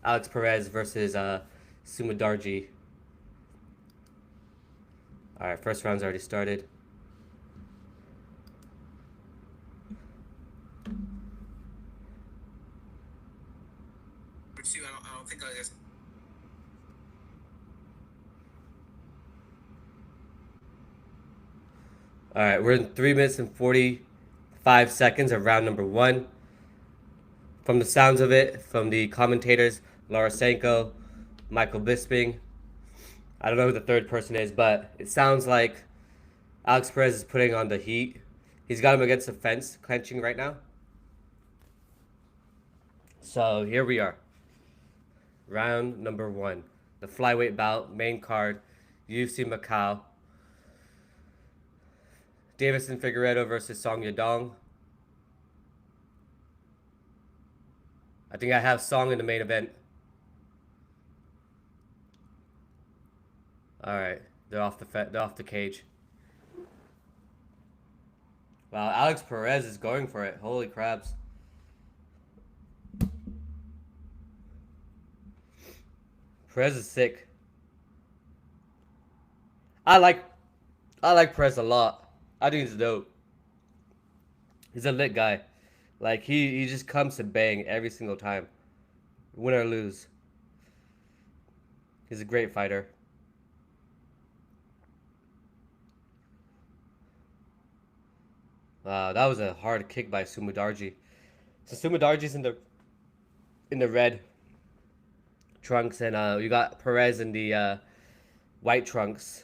Alex Perez versus Mudaerji. All right, first round's already started. I don't think I guess. All right, we're in 3 minutes and 45 seconds of round number 1. From the sounds of it, from the commentators, Laura Sanko, Michael Bisping. I don't know who the third person is, but it sounds like Alex Perez is putting on the heat. He's got him against the fence, clenching right now. So here we are. Round number 1. The flyweight bout, main card, UFC Macau. Deiveson Figueiredo versus Song Yadong. I think I have Song in the main event. All right, they're off the cage. Wow, Alex Perez is going for it. Holy crabs. Perez is sick. I like Perez a lot. I think he's dope. He's a lit guy. Like he just comes to bang every single time. Win or lose. He's a great fighter. Wow, that was a hard kick by Mudaerji. So Mudaerji's in the red trunks, and you got Perez in the white trunks.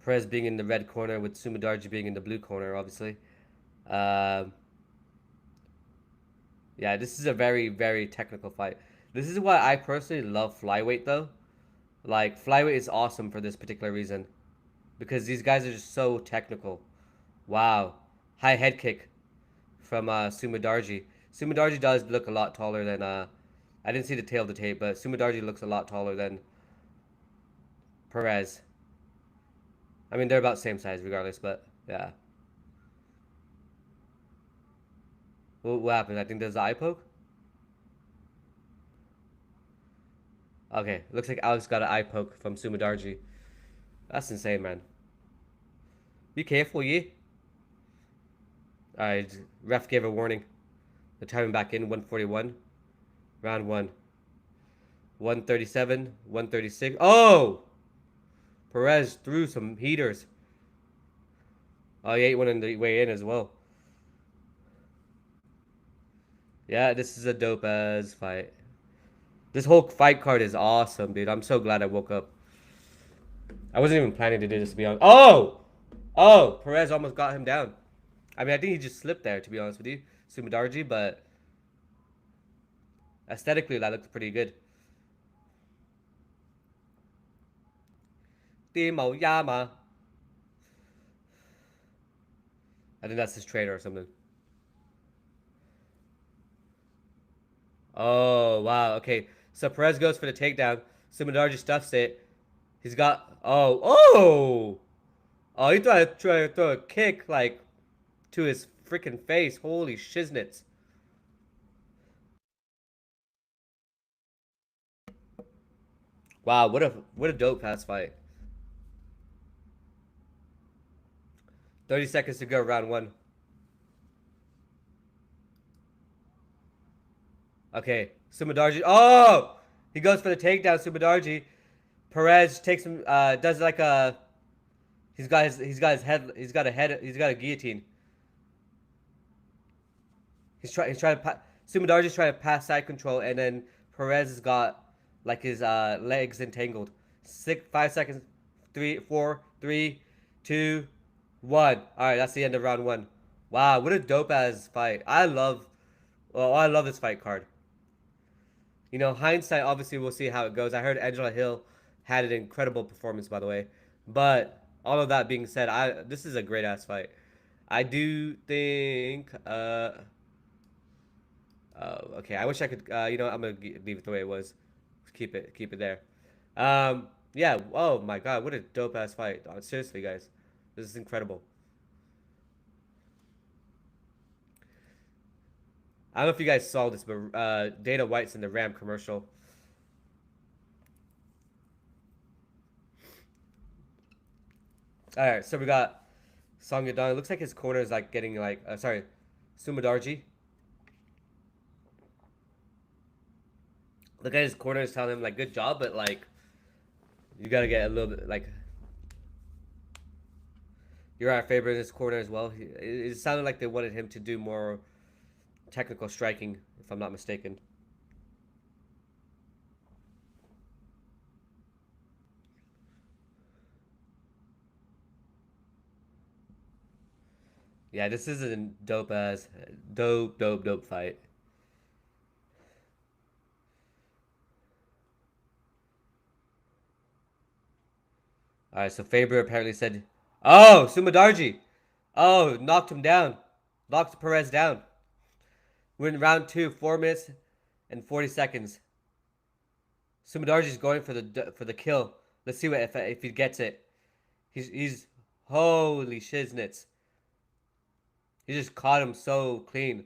Perez being in the red corner with Mudaerji being in the blue corner, obviously. Yeah, this is a very, very technical fight. This is why I personally love flyweight, though. Like, flyweight is awesome for this particular reason. Because these guys are just so technical. Wow. High head kick from Mudaerji. Mudaerji does look a lot taller than... I didn't see the tail of the tape, but Mudaerji looks a lot taller than Perez. I mean, they're about same size regardless, but yeah. What happened? I think there's an eye poke. Okay, looks like Alex got an eye poke from Mudaerji. That's insane, man. Be careful, yeah. Alright, ref gave a warning. They're timing back in, 141. Round 1. 137, 136. Oh! Perez threw some heaters. Oh, he ate one on the way in as well. Yeah, this is a dope ass fight. This whole fight card is awesome, dude. I'm so glad I woke up. I wasn't even planning to do this, to be honest. Oh! Oh! Perez almost got him down. I mean, I think he just slipped there, to be honest with you. Mudaerji, but... aesthetically, that looks pretty good. Timo Yama. I think that's his trainer or something. Oh, wow. Okay. So Perez goes for the takedown. Mudaerji stuffs it. He's got... Oh. Oh! Oh, he tried to throw a kick, like, to his freaking face. Holy shiznits. Wow, what a dope ass fight. 30 seconds to go, round 1. Okay, Mudaerji. Oh! He goes for the takedown, Mudaerji. Perez takes him, does like a... He's got a guillotine. Mudaerji's trying to pass side control, and then Perez has got like his legs entangled. 5 seconds. 3, 4, 3, 2, 1. All right, that's the end of round 1. Wow, what a dope ass fight. I love this fight card. You know, hindsight, obviously, we'll see how it goes. I heard Angela Hill had an incredible performance, by the way. But all of that being said, this is a great ass fight. I do think. Okay. I wish I could. You know, I'm gonna leave it the way it was. Keep it there. Yeah. Oh my God, what a dope ass fight. Seriously, guys, this is incredible. I don't know if you guys saw this, but Dana White's in the Ram commercial. All right, so we got Song Yadong. It looks like his corner is like getting like, sorry, Mudaerji. Look at his corner is telling him like, good job, but like, you gotta get a little bit like. You're our favorite in this corner as well. It sounded like they wanted him to do more technical striking, if I'm not mistaken. Yeah, this is a dope fight. All right, so Faber apparently said, "Oh, Sumadarji, oh, knocked him down, knocked Perez down. We're in round 2, 4 minutes and 40 seconds. Sumadarji's going for the kill. Let's see what if he gets it. He's holy shiznits. He just caught him so clean.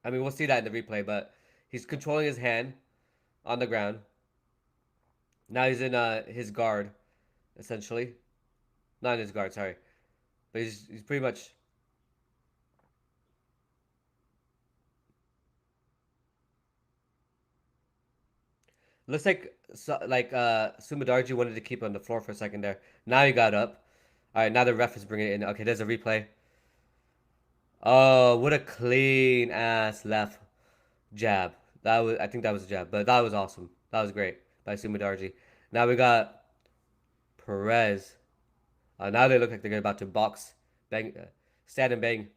I mean, we'll see that in the replay, but he's controlling his hand on the ground. Now he's in his guard, essentially. Not in his guard, sorry. But he's pretty much. Looks like Sumadarji wanted to keep on the floor for a second there. Now he got up. All right, now the ref is bringing it in. Okay, there's a replay. Oh, what a clean ass left jab. I think that was a jab, but that was awesome. That was great by Sumadarji. Now we got Perez. Now they look like they're about to box, bang, stand and bang.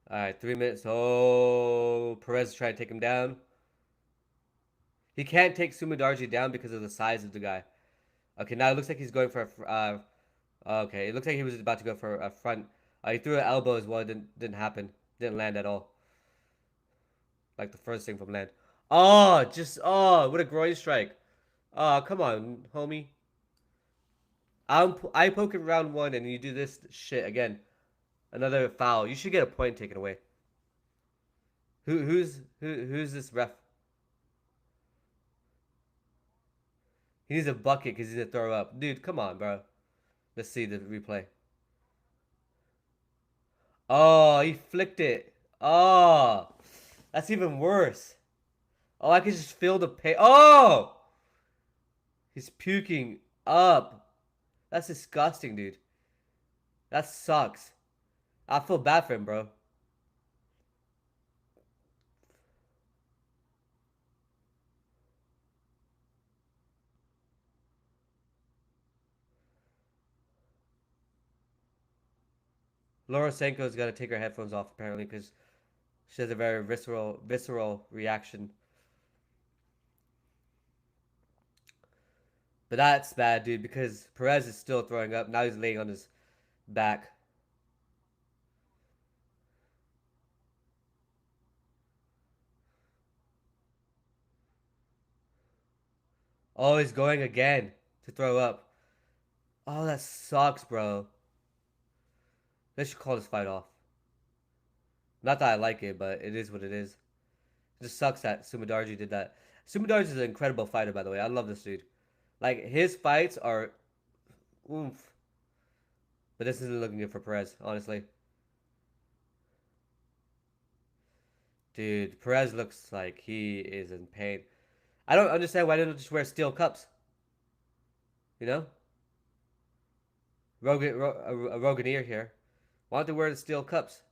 All right, 3 minutes. Oh, Perez is trying to take him down. He can't take Sumadarji down because of the size of the guy. Okay, now it looks like he's going for a. Okay, it looks like he was about to go for a front. He threw an elbow as well. It didn't happen. Didn't land at all. Like the first thing from land. Oh, what a groin strike. Oh, come on, homie. I poke in round 1 and you do this shit again. Another foul. You should get a point taken away. Who's this ref? He needs a bucket because he's gonna throw up. Dude, come on, bro. Let's see the replay. Oh, he flicked it. Oh, that's even worse. Oh, I can just feel the pain. Oh, he's puking up. That's disgusting, dude. That sucks. I feel bad for him, bro. Laura Senko's got to take her headphones off apparently because she has a very visceral reaction. But that's bad, dude, because Perez is still throwing up. Now he's laying on his back. Oh, he's going again to throw up. Oh, that sucks, bro. They should call this fight off. Not that I like it, but it is what it is. It just sucks that Sumadarji did that. Sumadarji is an incredible fighter, by the way. I love this dude. Like, his fights are oomph. But this isn't looking good for Perez, honestly. Dude, Perez looks like he is in pain. I don't understand why they don't just wear steel cups. You know? A Roganeer here. Why don't they wear the steel cups?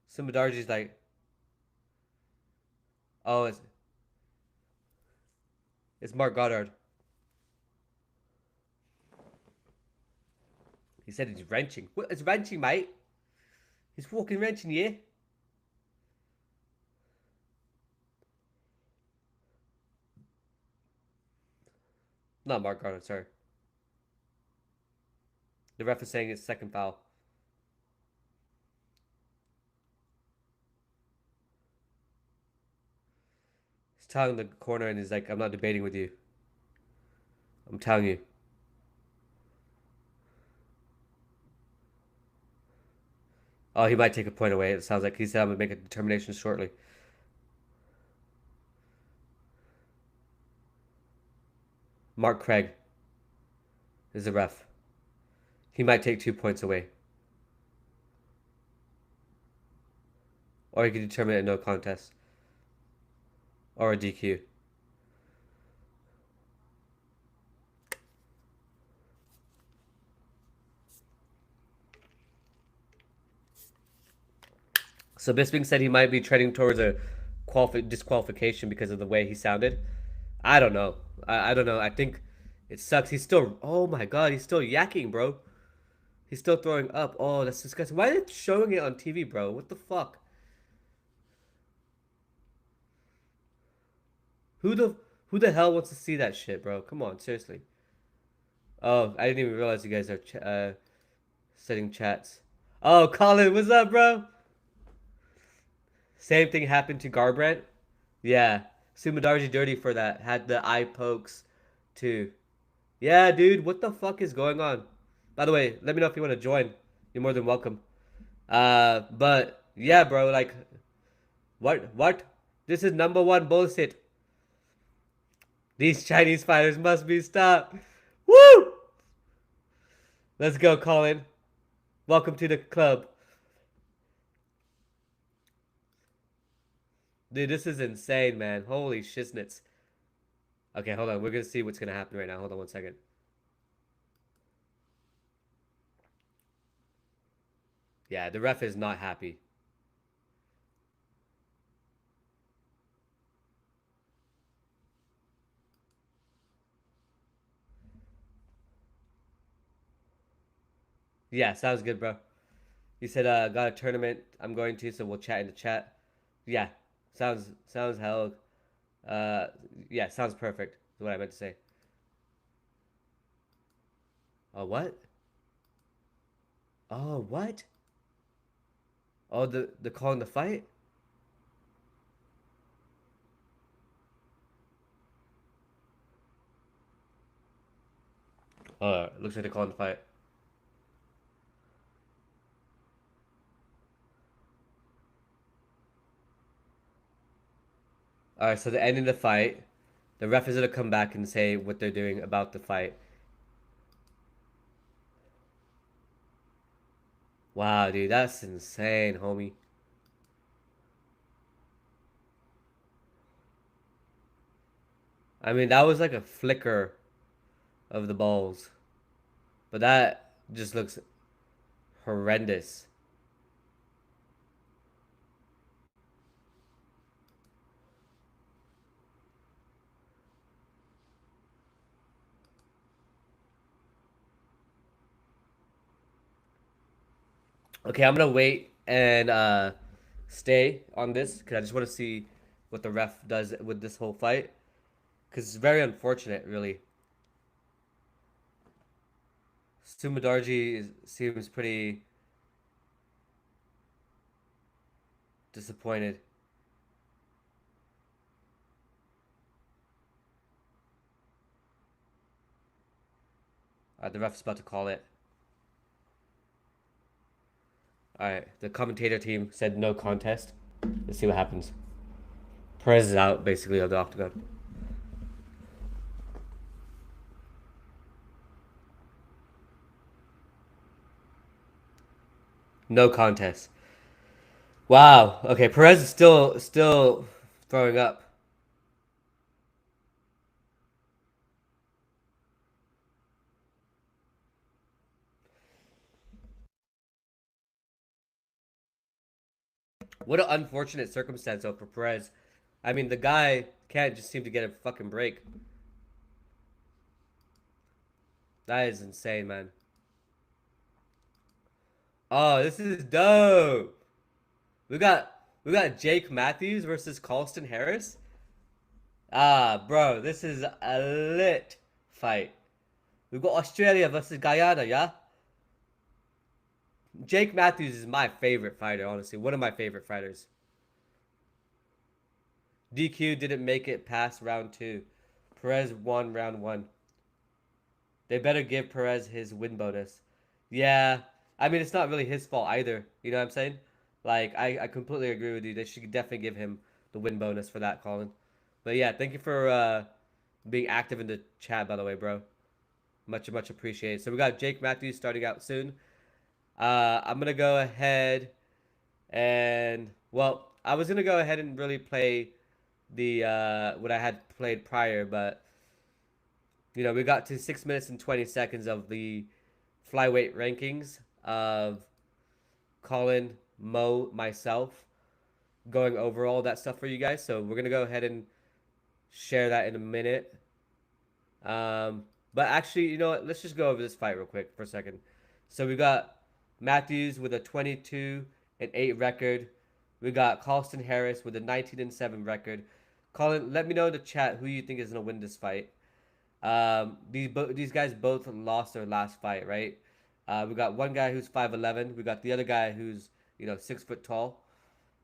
So Mudaerji's like, oh, it's Mark Goddard. He said he's wrenching. What? It's wrenching, mate. He's fucking wrenching, yeah? Not Mark Goddard, sorry. The ref is saying it's second foul. He's telling the corner and he's like, I'm not debating with you. I'm telling you. Oh, he might take a point away. It sounds like he said I'm going to make a determination shortly. Mark Craig is the ref. He might take 2 points away. Or he could determine a no contest. Or a DQ. So Bisping said he might be trending towards a disqualification because of the way he sounded. I don't know. I don't know. I think it sucks. He's still... Oh my god, he's still yakking, bro. He's still throwing up. Oh, that's disgusting. Why are they showing it on TV, bro? What the fuck? Who the hell wants to see that shit, bro? Come on, seriously. Oh, I didn't even realize you guys are setting chats. Oh, Colin, what's up, bro? Same thing happened to Garbrandt. Yeah, Mudaerji dirty for that. Had the eye pokes too. Yeah, dude, what the fuck is going on? By the way, let me know if you want to join. You're more than welcome. But yeah, bro, like, what? This is #1 bullshit. These Chinese fighters must be stopped. Woo! Let's go, Colin. Welcome to the club. Dude, this is insane, man. Holy shiznits. Okay, hold on. We're going to see what's going to happen right now. Hold on 1 second. Yeah, the ref is not happy. Yeah, sounds good, bro. You said got a tournament I'm going to, so we'll chat in the chat. Yeah, sounds hell. Yeah, sounds perfect. Is what I meant to say. Oh, what? Oh, what? Oh, the call in the fight? Looks like they're calling the fight. Alright, so the end of the fight, the ref is gonna come back and say what they're doing about the fight. Wow, dude, that's insane, homie. I mean, that was like a flicker of the balls. But that just looks horrendous. Okay, I'm gonna wait and stay on this because I just want to see what the ref does with this whole fight. Because it's very unfortunate, really. Mudaerji seems pretty disappointed. The ref's about to call it. Alright, the commentator team said no contest. Let's see what happens. Perez is out, basically, of the octagon. No contest. Wow. Okay, Perez is still throwing up. What an unfortunate circumstance though for Perez. I mean, the guy can't just seem to get a fucking break. That is insane, man. Oh, this is dope. We got Jake Matthews versus Colston Harris. Ah, bro, this is a lit fight. We've got Australia versus Guyana, yeah? Jake Matthews is my favorite fighter, honestly. One of my favorite fighters. DQ didn't make it past round 2. Perez won round 1. They better give Perez his win bonus. Yeah, I mean, it's not really his fault either. You know what I'm saying? Like, I completely agree with you. They should definitely give him the win bonus for that, Colin. But yeah, thank you for being active in the chat, by the way, bro. Much, much appreciated. So we got Jake Matthews starting out soon. I'm going to go ahead and, well, I was going to go ahead and really play the what I had played prior, but you know, we got to 6 minutes and 20 seconds of the flyweight rankings of Colin, Mo, myself, going over all that stuff for you guys. So we're gonna go ahead and share that in a minute. But actually, you know what? Let's just go over this fight real quick for a second. So we got Matthews with a 22-8 record. We got Colston Harris with a 19-7 record. Colin, let me know in the chat who you think is gonna win this fight. These guys both lost their last fight, right? We got one guy who's 5'11". We got the other guy who's 6 foot tall.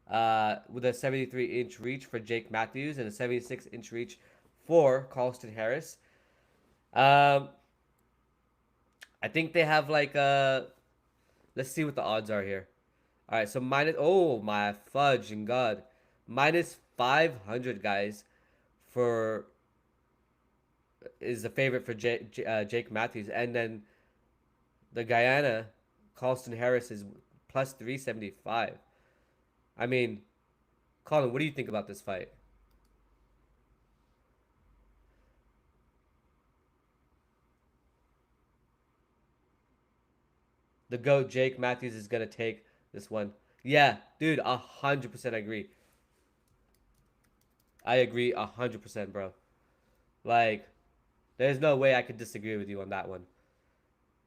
With a 73-inch reach for Jake Matthews and a 76-inch reach for Colston Harris. I think they have like let's see what the odds are here. All right, so minus, oh my fudge and god, minus 500 guys for is the favorite for Jake Matthews, and then the Guyana Colston Harris is plus 375. I mean, Colin, what do you think about this fight? The GOAT Jake Matthews is gonna take this one. Yeah, dude, 100% agree. I agree 100%, bro. Like, there's no way I could disagree with you on that one.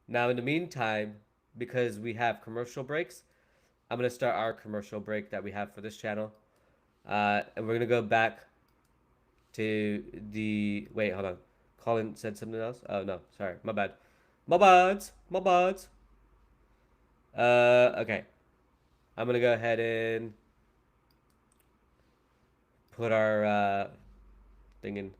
Now, in the meantime, because we have commercial breaks, I'm gonna start our commercial break that we have for this channel, and we're gonna go back to the. Wait, hold on. Colin said something else. Oh no, sorry, my bad. My bads, my bads. Okay. I'm gonna go ahead and put our thing in.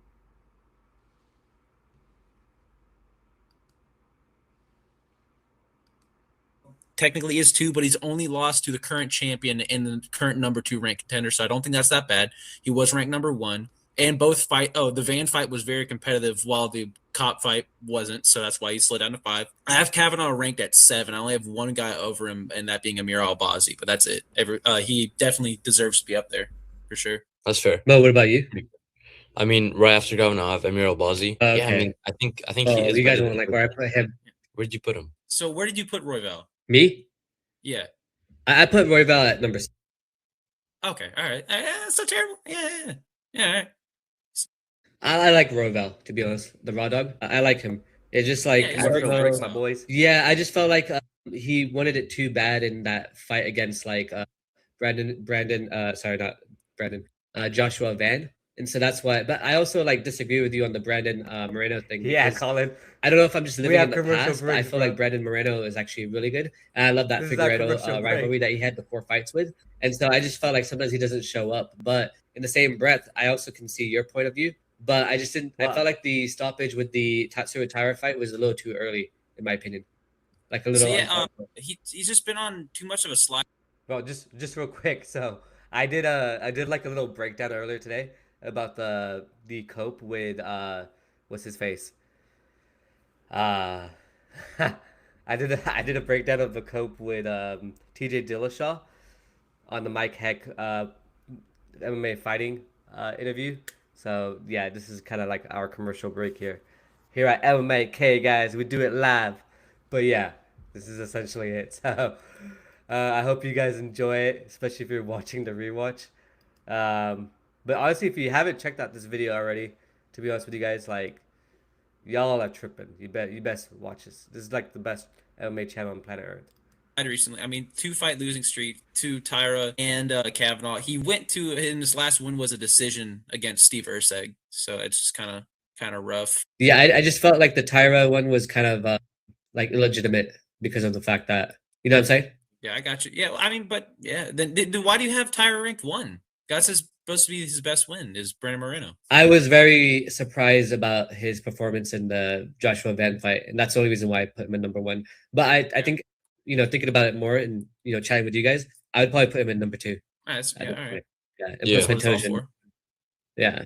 Technically is 2, but he's only lost to the current champion and the current number 2 ranked contender. So I don't think that's that bad. He was ranked number 1. And both fight. Oh, the Van fight was very competitive, while the Cop fight wasn't. So that's why he slid down to 5. I have Kavanaugh ranked at 7. I only have one guy over him, and that being Amir Albazi. But that's it. He definitely deserves to be up there for sure. That's fair. Mo, what about you? I mean, right after Kavanaugh, I have Amir Albazi. Okay. Yeah, I mean, I think he is. You guys want like where I put him? Where did you put him? So where did you put Royval? Me? Yeah. I put Royval at number 6. Okay. All right. That's so terrible. Yeah. All right. I like Royval, to be honest. The Raw Dog. I like him. It's just like Yeah, he's I real my boys. Yeah, I just felt like he wanted it too bad in that fight against like Joshua Van. And so that's why. But I also like disagree with you on the Brandon Moreno thing. Yeah, Colin. I don't know if I'm just living in the past, but I feel like Brandon Moreno is actually really good. And I love that Figueiredo rivalry that he had the 4 fights with. And so I just felt like sometimes he doesn't show up. But in the same breath, I also can see your point of view. But I just didn't. I felt like the stoppage with the Tatsuro Taira fight was a little too early, in my opinion. Like a little. So yeah, he's just been on too much of a slide. Bro, just real quick. So I did like a little breakdown earlier today about the cope with what's his face. I did a breakdown of the cope with TJ Dillashaw on the Mike Heck MMA fighting interview. So yeah, this is kind of like our commercial break here. Here at MMA K, guys, we do it live. But yeah, this is essentially it. So I hope you guys enjoy it, especially if you're watching the rewatch. But honestly, if you haven't checked out this video already, to be honest with you guys, like y'all are tripping. You best watch this. This is like the best MMA channel on planet Earth. Recently, I mean, 2-fight losing streak to Tyra and Kavanaugh. He went to, in his last win was a decision against Steve Urseg, so it's just kind of rough. Yeah, I just felt like the Tyra one was kind of like illegitimate because of the fact that, you know what I'm saying? Yeah, I got you. Yeah, I mean, but yeah, then why do you have Tyra ranked 1? That's supposed to be his best win is Brandon Moreno. I was very surprised about his performance in the Joshua Van fight, and that's the only reason why I put him in number 1. But I think, you know, thinking about it more and, you know, chatting with you guys, I would probably put him in number 2. All right, all right. Yeah, Yeah. Yeah.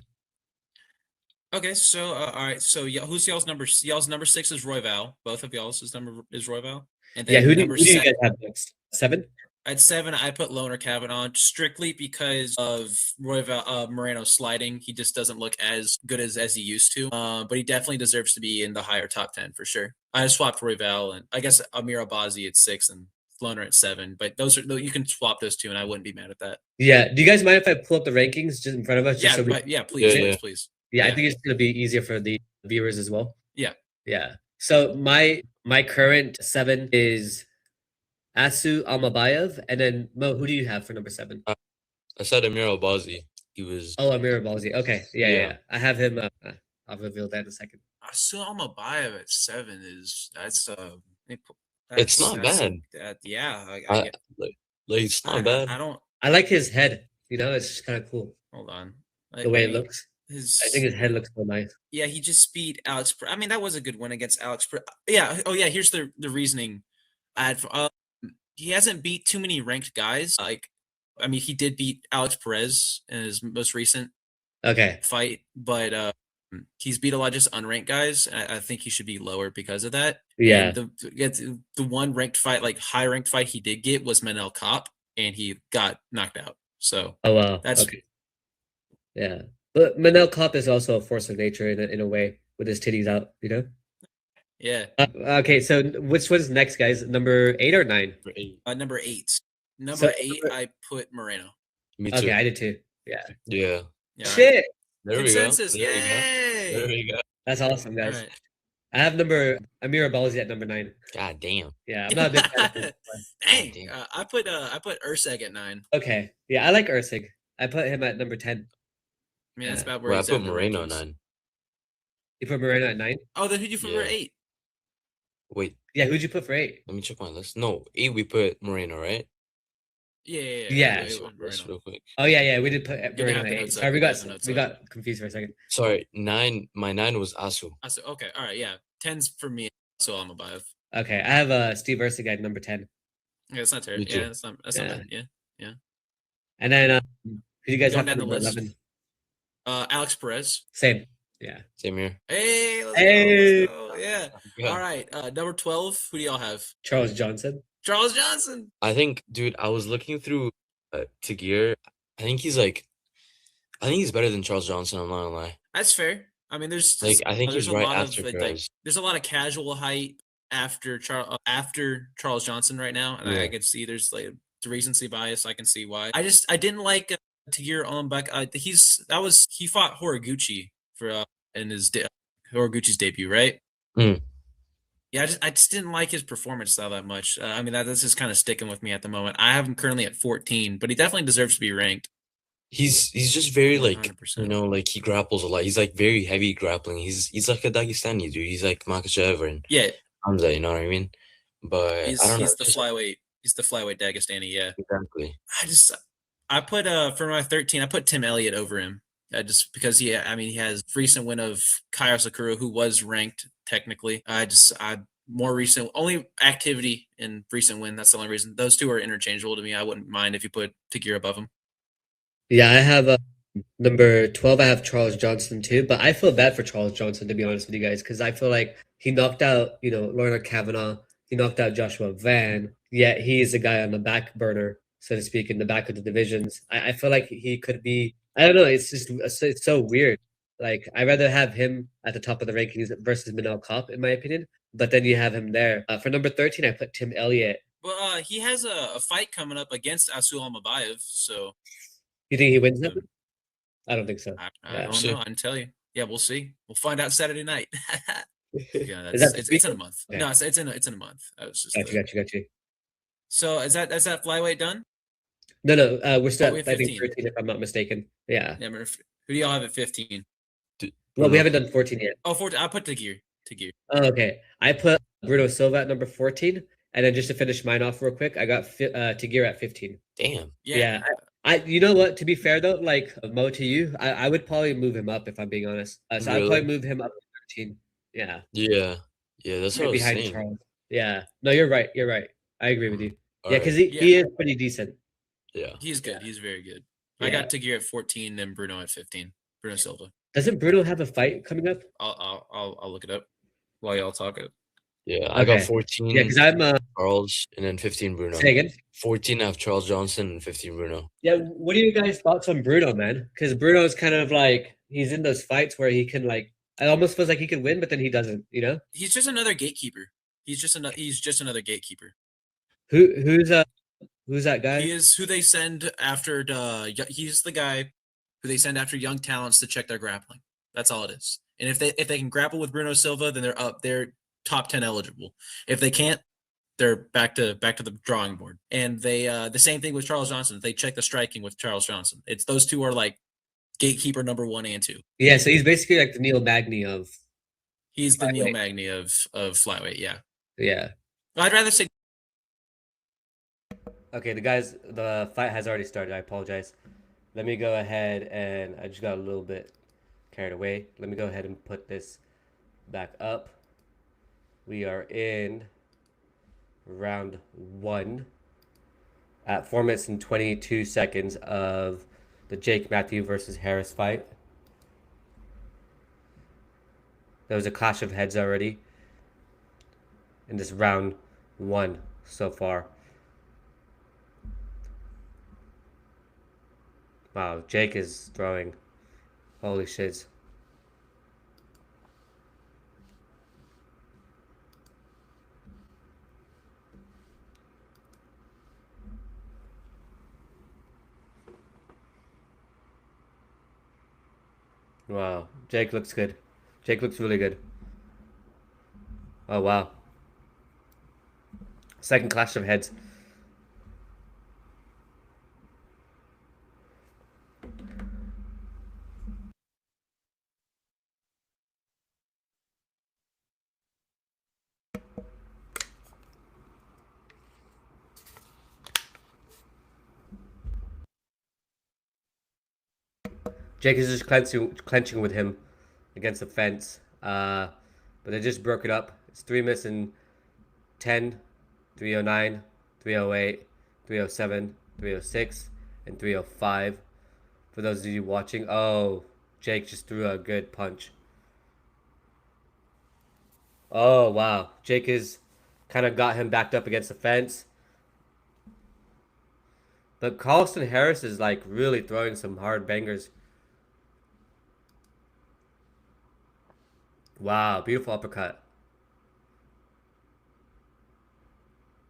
Okay, so all right, so who's y'all's number? Y'all's number 6 is Royval. Both of y'all's number is Royval. And then Yeah, who do number you guys have next? 7? At 7, I put Loner Kavanaugh strictly because of Royval Moreno sliding. He just doesn't look as good as he used to. But he definitely deserves to be in the higher top 10 for sure. I swapped Royval and I guess Amir Albazi at 6 and Loner at 7. But those are, you can swap those two, and I wouldn't be mad at that. Yeah. Do you guys mind if I pull up the rankings just in front of us? Yeah, please, please. Yeah, I think it's gonna be easier for the viewers as well. Yeah. Yeah. So my current 7 is Asu Almabayev, and then Mo, who do you have for number 7? I said Amir Albazi. He was. Oh, Amir Balzi. Okay, yeah. I have him. I'll reveal that in a second. Asu Almabayev at 7 It's not bad. Yeah, it's not bad. I like his head. You know, it's just kind of cool. Hold on. The way it looks. I think his head looks so nice. Yeah, he just beat Alex. I mean, that was a good win against Alex. Yeah. Oh, yeah. Here's the reasoning. He hasn't beat too many ranked guys. Like, I mean, he did beat Alex Perez in his most recent fight, but he's beat a lot of just unranked guys. I think he should be lower because of that. Yeah. And the one ranked fight, like high ranked fight he did get was Manel Kopp, and he got knocked out. So that's okay. Yeah. But Manel Kopp is also a force of nature in a way with his titties out, you know? Yeah. Okay, so which one's next, guys? Number 8 or 9? Number 8. Number 8, I put Moreno. Me too. Okay, I did too. Yeah. Yeah. Shit. There Consensus. we go. There we go. That's awesome, guys. Right. I have Amir Albazi at number 9. God damn. Yeah, I'm not a big fan of him. Dang. I put Urseg at 9. Okay. Yeah, I like Urseg. I put him at number 10. I mean, that's about where I put Moreno at 9. You put Moreno at 9? Oh, then who'd you put for 8? Wait. Yeah, who'd you put for 8? Let me check my list. No, 8 we put Moreno, right? Yeah. Real quick. Oh yeah, we did put Moreno at 8. Sorry, we got confused for a second. Sorry, 9. My 9 was Asu. Okay, all right, yeah. 10's for me. So I'm above. Okay, I have Steve Ursig at number 10. Yeah, it's not terrible. Yeah, that's not bad. Yeah. And then who do you guys have down for the list? 11? Alex Perez. Same. Yeah. Same here. Hey. Let's go. Yeah. All right. Number 12. Who do y'all have? Charles Johnson. I think, dude, I was looking through Tagir. I think he's better than Charles Johnson. I'm not gonna lie. That's fair. I mean, I think he's right after Perez. There's a lot of casual hype after Charles Johnson right now, and I can see there's like the recency bias. I can see why. I didn't like Tagir Ulanbek. He fought Horiguchi for in his Horiguchi's debut, right? Mm. Yeah, I just didn't like his performance style that much. I mean, that's just kind of sticking with me at the moment. I have him currently at 14, but he definitely deserves to be ranked. He's just very 100%. Like he grapples a lot. He's like very heavy grappling. He's like a Dagestani dude. He's like Makhachev and Hamza, you know what I mean? But he's the flyweight. He's the flyweight Dagestani. Yeah, exactly. I put for my 13. I put Tim Elliott over him. Just because he has recent win of Kai Asakura, who was ranked technically. More recent only activity in recent win. That's the only reason. Those two are interchangeable to me. I wouldn't mind if you put Tagir above him. Yeah, I have number 12. I have Charles Johnson too, but I feel bad for Charles Johnson, to be honest with you guys, because I feel like he knocked out, Lorna Kavanaugh. He knocked out Joshua Van. Yet he is a guy on the back burner, so to speak, in the back of the divisions. I feel like he could be. I don't know. It's so weird. Like, I'd rather have him at the top of the rankings versus Manel Kopp, in my opinion. But then you have him there. For number 13, I put Tim Elliott. Well, he has a fight coming up against Asul Almabayev, so You think he wins that? I don't think so. I don't know. I can tell you. Yeah, we'll see. We'll find out Saturday night. Yeah, Is that it's in a month. Okay. No, it's in a month. I was just Got you. So is that flyweight done? No, we're still we at, have I think 15. 13 if I'm not mistaken. Yeah. Yeah, who do y'all have at 15? Well, we haven't done 14 yet. Oh, 14. I put Tagir. Oh, okay. I put Bruno Silva at number 14, and then just to finish mine off real quick, I got Tagir at 15. Damn. Yeah. I you know what? To be fair though, like Mo to you, I would probably move him up if I'm being honest. So I'd probably move him up to 13. Yeah. Yeah. That's what I was behind saying. Charles. Yeah. No, you're right. I agree with you. All Yeah, because right. he is pretty decent. Yeah. He's good. He's very good. Yeah. I got Tagir at 14 and Bruno at 15. Bruno Silva. Doesn't Bruno have a fight coming up? I'll look it up while y'all talk it. Yeah, I got 14. Yeah, because I'm Charles, and then 15 Bruno. Say again? 14 I have Charles Johnson and 15 Bruno. Yeah, what are you guys' thoughts on Bruno, man? Because Bruno is kind of like he's in those fights where he can like it almost feels like he can win, but then he doesn't. You know? He's just another gatekeeper. He's just another gatekeeper. Who's that guy? He is who they send after he's the guy who they send after young talents to check their grappling. That's all it is. And if they can grapple with Bruno Silva, then they're top 10 eligible. If they can't, they're back to the drawing board. And they the same thing with Charles Johnson. They check the striking with Charles Johnson. It's those two are like gatekeeper number 1 and 2. Yeah, so he's basically like the Neil Magny of. He's the Neil Magny of flyweight. Yeah. Yeah. I'd rather say. Okay, the fight has already started. I apologize. Let me go ahead and I just got a little bit carried away. Let me go ahead and put this back up. We are in round 1 at 4 minutes and 22 seconds of the Jake Matthew versus Harris fight. There was a clash of heads already in this round 1 so far. Wow, Jake is throwing. Holy shit. Wow, Jake looks good. Jake looks really good. Oh, wow. Second clash of heads. Jake is just clenching with him against the fence. But they just broke it up. It's 3 minutes and 10, 309, 308, 307, 306, and 305. For those of you watching, oh, Jake just threw a good punch. Oh, wow. Jake is kind of got him backed up against the fence. But Carlston Harris is like really throwing some hard bangers. Wow, beautiful uppercut.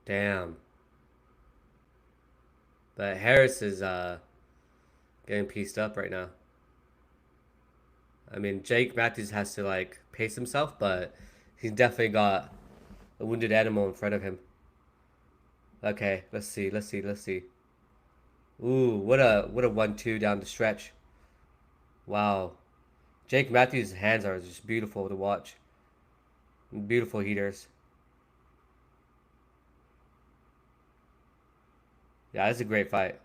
Damn. But Harris is getting pieced up right now. I mean, Jake Matthews has to like pace himself, but he's definitely got a wounded animal in front of him. Okay, let's see. Ooh, what a 1-2 down the stretch. Wow. Jake Matthews' hands are just beautiful to watch. Beautiful heaters. Yeah, that's a great fight.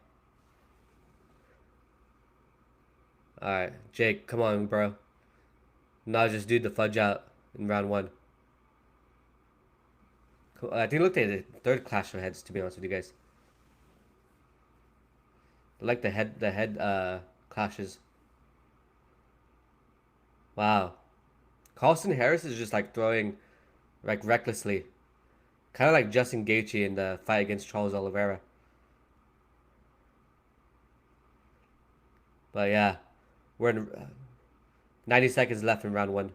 Alright, Jake, come on, bro. Now just do the fudge out in round 1. Cool. I think looked at the third clash of heads, to be honest with you guys. I like the head clashes. Wow. Carlston Harris is just like throwing like recklessly. Kind of like Justin Gaethje in the fight against Charles Oliveira. But yeah, we're in 90 seconds left in round 1.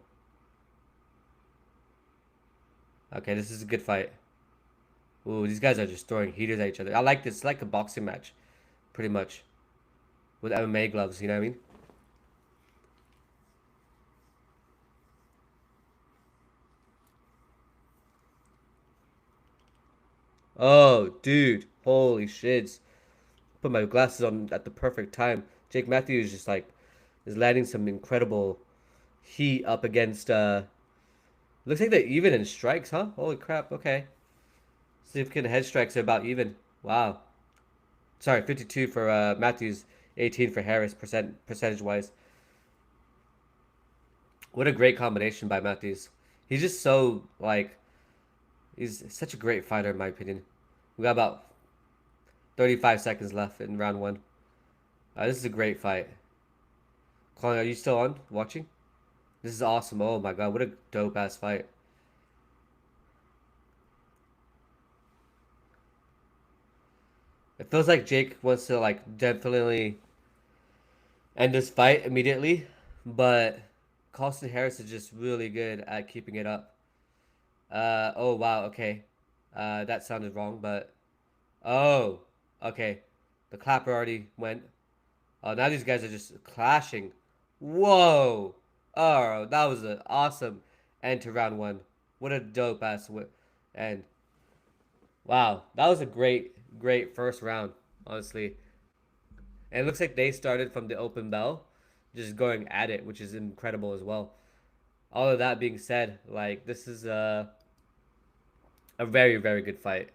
Okay, this is a good fight. Ooh, these guys are just throwing heaters at each other. I like this. It's like a boxing match, pretty much, with MMA gloves. You know what I mean? Oh, dude. Holy shits. Put my glasses on at the perfect time. Jake Matthews just like is landing some incredible heat up against looks like they're even in strikes, huh? Holy crap, okay. Significant head strikes are about even. Wow. Sorry, 52 for Matthews, 18 for Harris percentage wise. What a great combination by Matthews. He's just so like he's such a great fighter in my opinion. We got about 35 seconds left in round one. This is a great fight. Colin, are you still on watching? This is awesome. Oh my god, what a dope ass fight. It feels like Jake wants to like definitely end this fight immediately, but Carlston Harris is just really good at keeping it up. Oh wow, okay. That sounded wrong, but oh, okay. The clapper already went. Oh, now these guys are just clashing. Whoa! Oh, that was an awesome end to round one. What a dope ass end. Wow, that was a great first round, honestly. And it looks like they started from the open bell, just going at it, which is incredible as well. All of that being said, like this is a very good fight.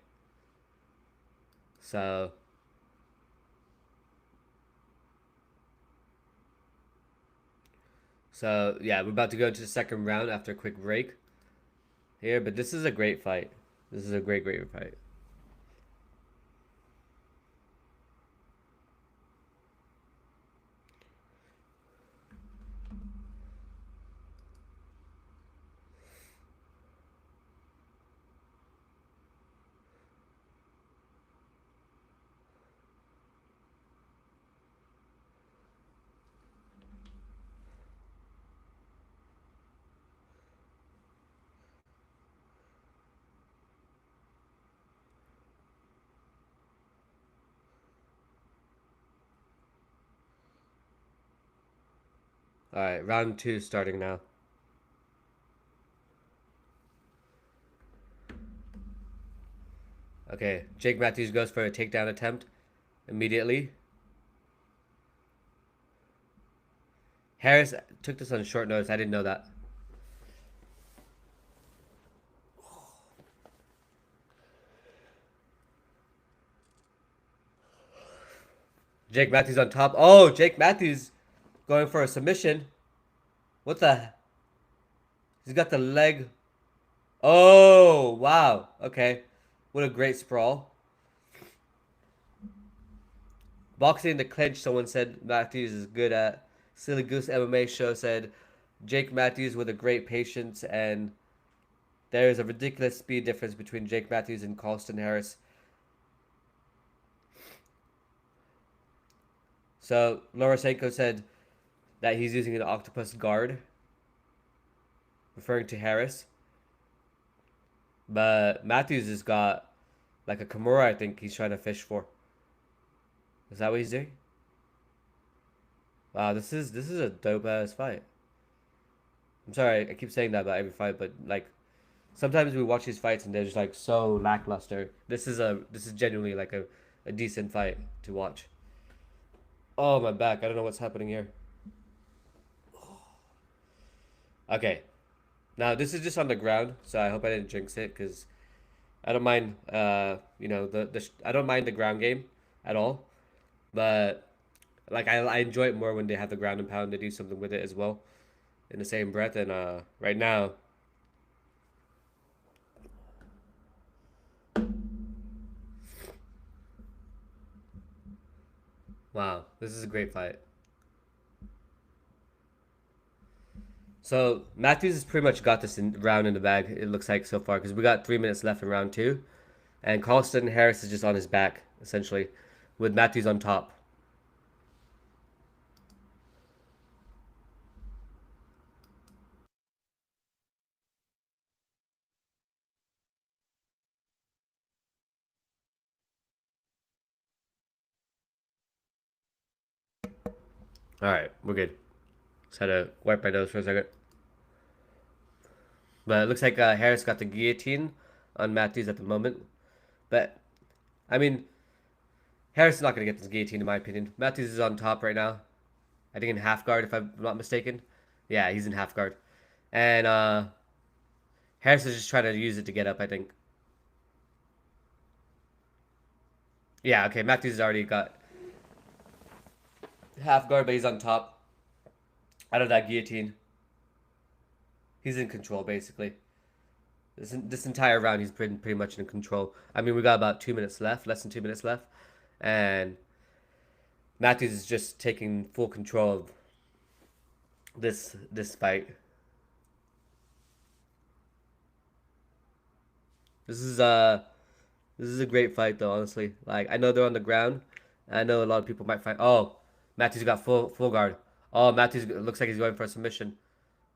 So yeah, we're about to go into the second round after a quick break here, but this is a great fight. This is a great fight. All right, round two starting now. Okay, Jake Matthews goes for a takedown attempt immediately. Harris took this on short notice. I didn't know that. Jake Matthews on top. Oh, Jake Matthews going for a submission. What the? He's got the leg. Oh, wow. Okay. What a great sprawl. Boxing in the clinch, someone said Matthews is good at. Silly Goose MMA show said Jake Matthews with a great patience, and there is a ridiculous speed difference between Jake Matthews and Carlston Harris. So Lorosenko said that he's using an octopus guard, referring to Harris. But Matthews has got like a Kimura, I think he's trying to fish for. Is that what he's doing? Wow, this is a dope ass fight. I'm sorry, I keep saying that about every fight, but like sometimes we watch these fights and they're just like so lackluster. This is genuinely like a decent fight to watch. Oh my back, I don't know what's happening here. Okay. Now this is just on the ground, so I hope I didn't jinx it because I don't mind I don't mind the ground game at all. But like I enjoy it more when they have the ground and pound to do something with it as well in the same breath. And right now, wow, this is a great fight. So Matthews has pretty much got this round in the bag. It looks like so far because we got 3 minutes left in round two, and Carlston Harris is just on his back essentially, with Matthews on top. All right, we're good. Just had to wipe my nose for a second. But it looks like Harris got the guillotine on Matthews at the moment. But, I mean, Harris is not going to get this guillotine, in my opinion. Matthews is on top right now. I think in half guard, if I'm not mistaken. Yeah, he's in half guard. And Harris is just trying to use it to get up, I think. Yeah, okay, Matthews has already got half guard, but he's on top. Out of that guillotine. He's in control, basically. This entire round, he's pretty much in control. I mean, we got about 2 minutes left, less than 2 minutes left. And Matthews is just taking full control of this fight. This is a great fight, though, honestly. Like, I know they're on the ground. I know a lot of people might fight. Oh, Matthews got full guard. Oh, Matthews looks like he's going for a submission.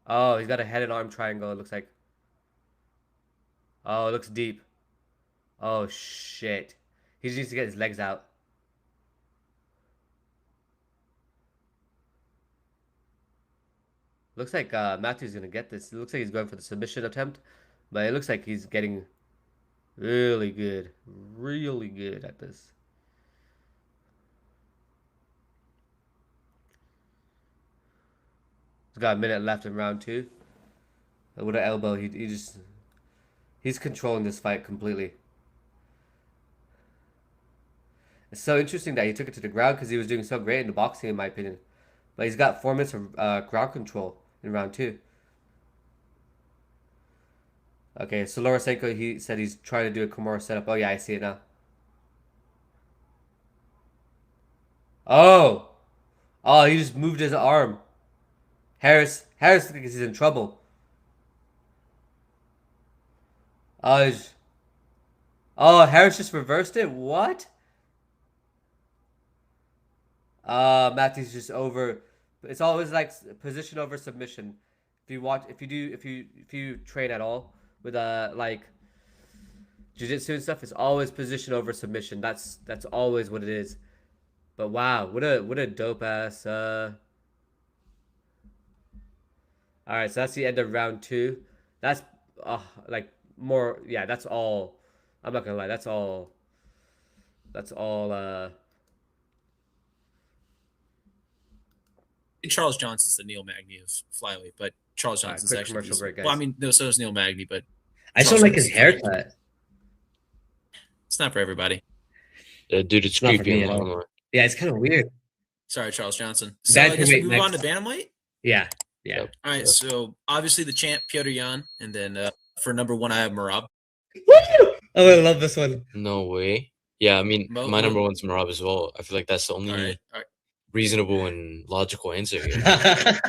Oh, he's got a head and arm triangle, it looks like. Oh, it looks deep. Oh, shit. He just needs to get his legs out. Looks like Matthews is going to get this. It looks like he's going for the submission attempt. But it looks like he's getting really good. Really good at this. He's got a minute left in round 2. With an elbow, he's controlling this fight completely. It's so interesting that he took it to the ground because he was doing so great in the boxing, in my opinion. But he's got 4 minutes of ground control in round 2. Okay, so Lorosenko, he said he's trying to do a Kimura setup. Oh, yeah, I see it now. Oh! Oh, he just moved his arm. Harris thinks he's in trouble. Oh, Harris just reversed it? What? Matthews just over. It's always like position over submission. If you train at all with like jiu-jitsu and stuff, it's always position over submission. That's always what it is. But wow, what a dope ass. All right, so that's the end of round 2. That's like more. Yeah, that's all. I'm not gonna lie. That's all. That's all. Charles Johnson's the Neil Magny of flyweight, but Charles Johnson's quick actually commercial break, guys. well, I mean, no, so is Neil Magny, but I just don't like his haircut. It's not for everybody. Dude, it's Not for creepy. me at all. Yeah, it's kind of weird. Sorry, Charles Johnson. So That I can guess we wait move on to next. bantamweight. Yeah. All right, so obviously the champ Piotr Jan, and then for number 1 I have Merab. Woo! Oh, I love this one. No way. Yeah, I mean, my number 1's Merab as well. I feel like that's the only All right. reasonable and logical answer here. Yeah.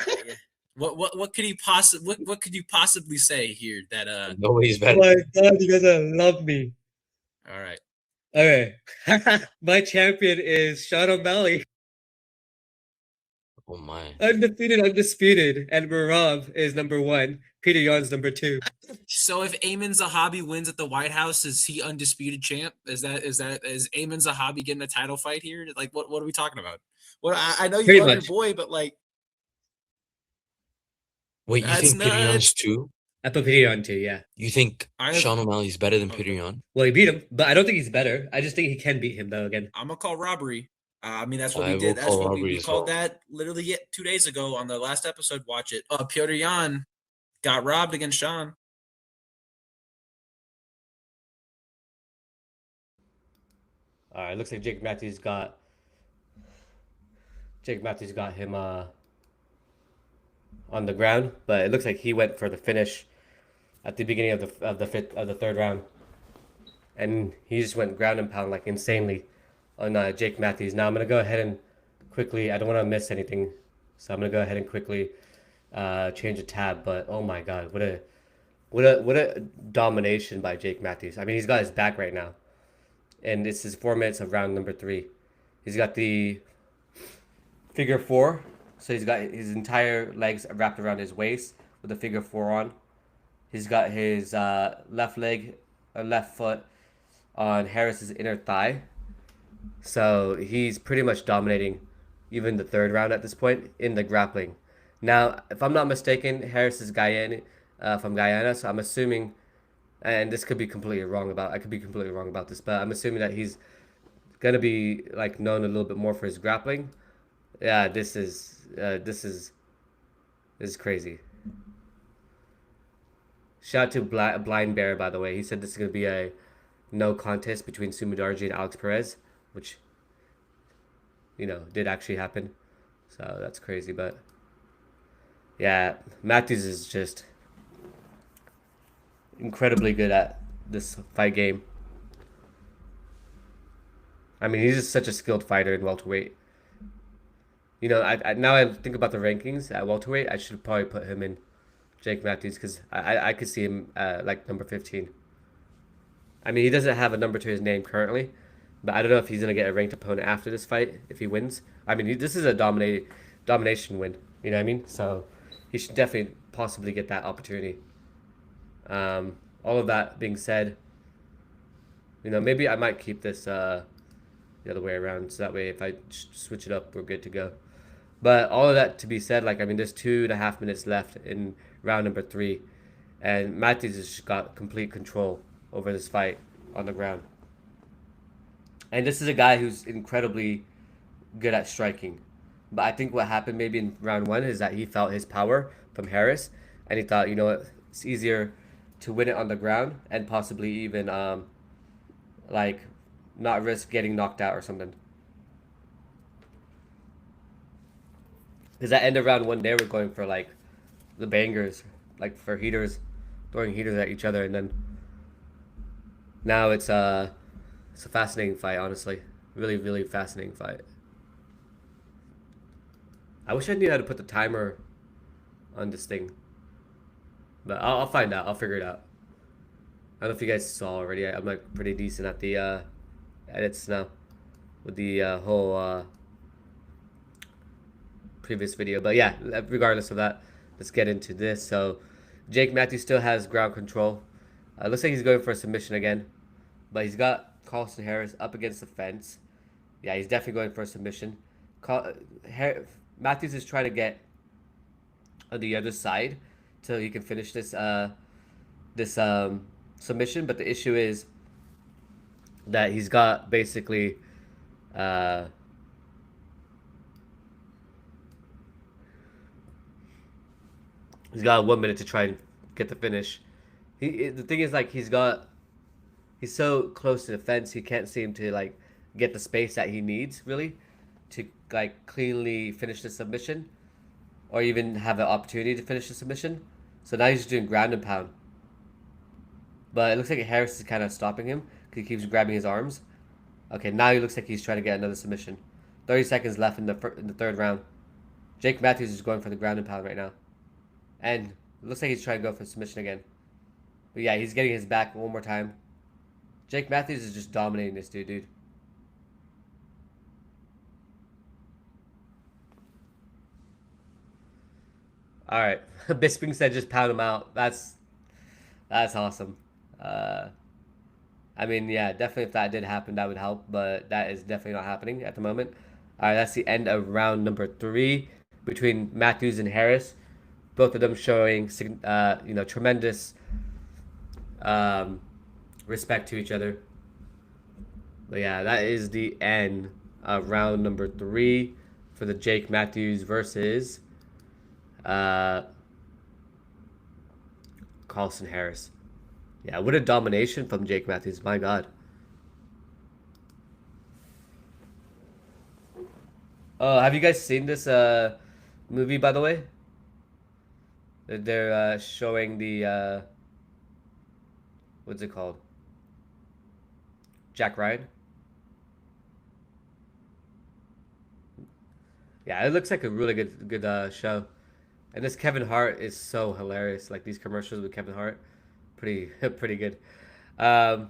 What could he possibly what could you possibly say here that Nobody's better. Oh my god, you guys love me. all right. Okay. My champion is Sean O'Malley. Oh my. Undefeated, undisputed. And Merab is number 1. Peter Yan's number 2. So if Ayman Zahabi wins at the White House, is he undisputed champ? Is Ayman Zahabi getting a title fight here? Like what are we talking about? Well, I know you Pretty love much. your boy, but like Wait, you That's think Peter nuts. Yan's 2? I put Peter Yan too, yeah. You think I have- Sean O'Malley's better than Okay. Peter Yan? Well, he beat him, but I don't think he's better. I just think he can beat him, though, again. I'm gonna call robbery. I mean, that's what I we will did. That's call what robbery we as called well. that literally 2 days ago on the last episode. Watch it. Piotr Jan got robbed against Sean. All right, looks like Jake Matthews got him on the ground, but it looks like he went for the finish at the beginning of the third round, and he just went ground and pound like insanely on Jake Matthews. Now I'm gonna go ahead and quickly. I don't want to miss anything, so I'm gonna go ahead and quickly change a tab. But oh my god, what a domination by Jake Matthews. I mean, he's got his back right now, and it's his 4 minutes of round number 3. He's got the figure 4, so he's got his entire legs wrapped around his waist with the figure 4 on. He's got his left leg, left foot on Harris's inner thigh. So he's pretty much dominating even the third round at this point in the grappling. Now, if I'm not mistaken, Harris is Guyana, from Guyana, so I'm assuming, and this could be completely wrong about, I could be completely wrong about this, but I'm assuming that he's gonna be like known a little bit more for his grappling. Yeah, this is crazy. Shout out to Blind Bear, by the way. He said this is gonna be a no contest between Mudaerji and Alex Perez, which, you know, did actually happen. So that's crazy, but yeah, Matthews is just incredibly good at this fight game. I mean, he's just such a skilled fighter in welterweight. You know, now I think about the rankings at welterweight, I should probably put him in Jake Matthews because I could see him like number 15. I mean, he doesn't have a number to his name currently, but I don't know if he's gonna get a ranked opponent after this fight if he wins. I mean, this is a domination win. You know what I mean? So he should definitely possibly get that opportunity. All of that being said, you know, maybe I might keep this the other way around, so that way if I switch it up, we're good to go. But all of that to be said, like, I mean, there's 2.5 minutes left in round number 3, and Matthews has just got complete control over this fight on the ground. And this is a guy who's incredibly good at striking. But I think what happened maybe in round 1 is that he felt his power from Harris, and he thought, you know what, it's easier to win it on the ground and possibly even like not risk getting knocked out or something. Because at end of round 1, they were going for like the bangers, like for heaters, throwing heaters at each other, and then now it's a fascinating fight, honestly. Really, really fascinating fight. I wish I knew how to put the timer on this thing, but I'll find out. I'll figure it out. I don't know if you guys saw already. I'm like pretty decent at the edits now with the whole previous video. But yeah, regardless of that, let's get into this. So Jake Matthews still has ground control. Looks like he's going for a submission again, but he's got Carlston Harris up against the fence. Yeah, he's definitely going for a submission. Matthews is trying to get on the other side till he can finish this submission, but the issue is that he's got basically he's got 1 minute to try and get the finish. The thing is, like, he's so close to the fence, he can't seem to like get the space that he needs really to like cleanly finish the submission or even have an opportunity to finish the submission. So now he's just doing ground and pound. But it looks like Harris is kind of stopping him because he keeps grabbing his arms. Okay, now he looks like he's trying to get another submission. 30 seconds left in the third round. Jake Matthews is going for the ground and pound right now. And it looks like he's trying to go for submission again. But yeah, he's getting his back one more time. Jake Matthews is just dominating this dude. All right, Bisping said just pound him out. That's awesome. I mean, yeah, definitely if that did happen, that would help, but that is definitely not happening at the moment. All right, that's the end of round number 3 between Matthews and Harris. Both of them showing, you know, tremendous respect to each other. But yeah, that is the end of round number 3 for the Jake Matthews versus Carlston Harris. Yeah, what a domination from Jake Matthews. My God. Have you guys seen this movie, by the way? They're showing the what's it called? Jack Ryan. Yeah, it looks like a really good show. And this Kevin Hart is so hilarious. Like these commercials with Kevin Hart, pretty good. Yeah,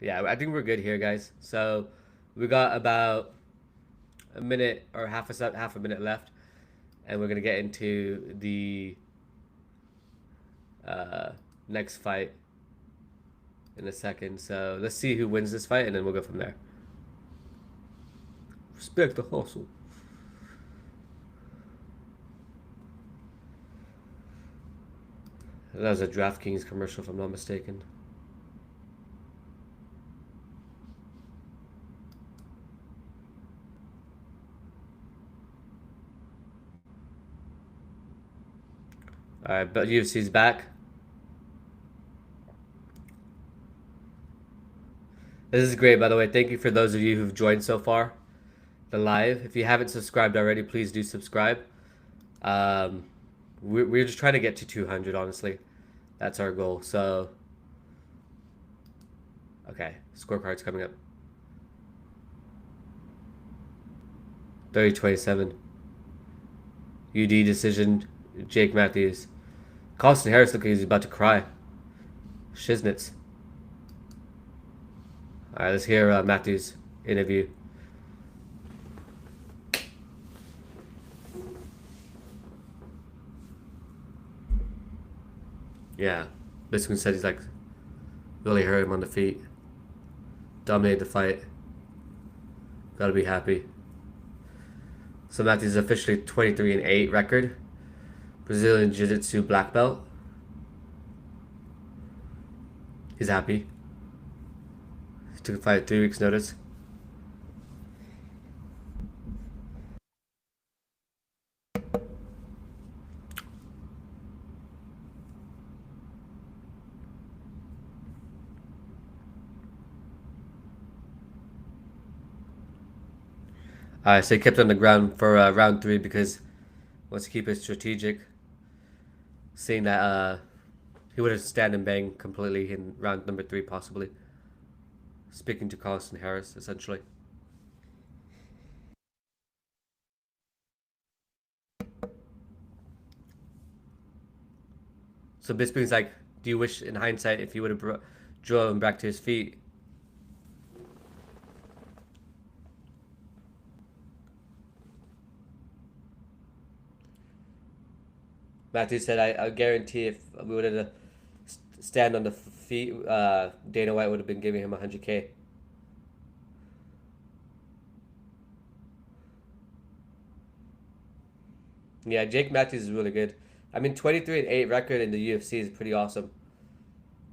I think we're good here, guys. So we got about a minute or half a minute left, and we're gonna get into the next fight in a second. So let's see who wins this fight, and then we'll go from there. Respect the hustle. That was a DraftKings commercial, if I'm not mistaken. All right, but UFC's back. This is great, by the way. Thank you for those of you who've joined so far. The live. If you haven't subscribed already, please do subscribe. We're just trying to get to 200, honestly. That's our goal. So, okay, scorecard's coming up. 30-27. UD decision, Jake Matthews. Carlson Harris looking like he's about to cry. Shiznitz. All right, let's hear Matthews' interview. Yeah, Bisping said he's like really hurt him on the feet. Dominated the fight. Gotta be happy. So Matthews is officially 23-8 record. Brazilian Jiu-Jitsu black belt. He's happy. He took the fight at 3 weeks' notice. Alright, so he kept on the ground for round 3 because he wants to keep it strategic. Seeing that he would have stand and bang completely in round number 3, possibly. Speaking to Carlson Harris, essentially. So Bisping's like, do you wish in hindsight if you would have drove him back to his feet? Matthew said, I guarantee if we would have stand on the feet, Dana White would have been giving him $100K. Yeah, Jake Matthews is really good. I mean, 23-8 record in the UFC is pretty awesome.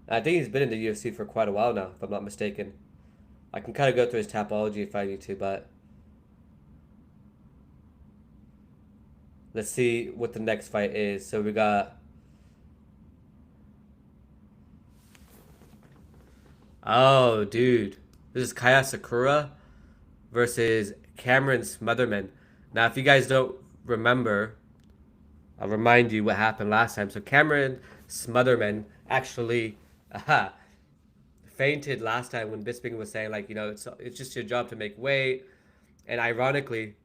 I think he's been in the UFC for quite a while now, if I'm not mistaken. I can kind of go through his Tapology if I need to, but let's see what the next fight is. So we got... Oh, dude. This is Kaya Asakura versus Cameron Smotherman. Now, if you guys don't remember, I'll remind you what happened last time. So Cameron Smotherman actually fainted last time when Bisping was saying, like, you know, it's just your job to make weight. And ironically,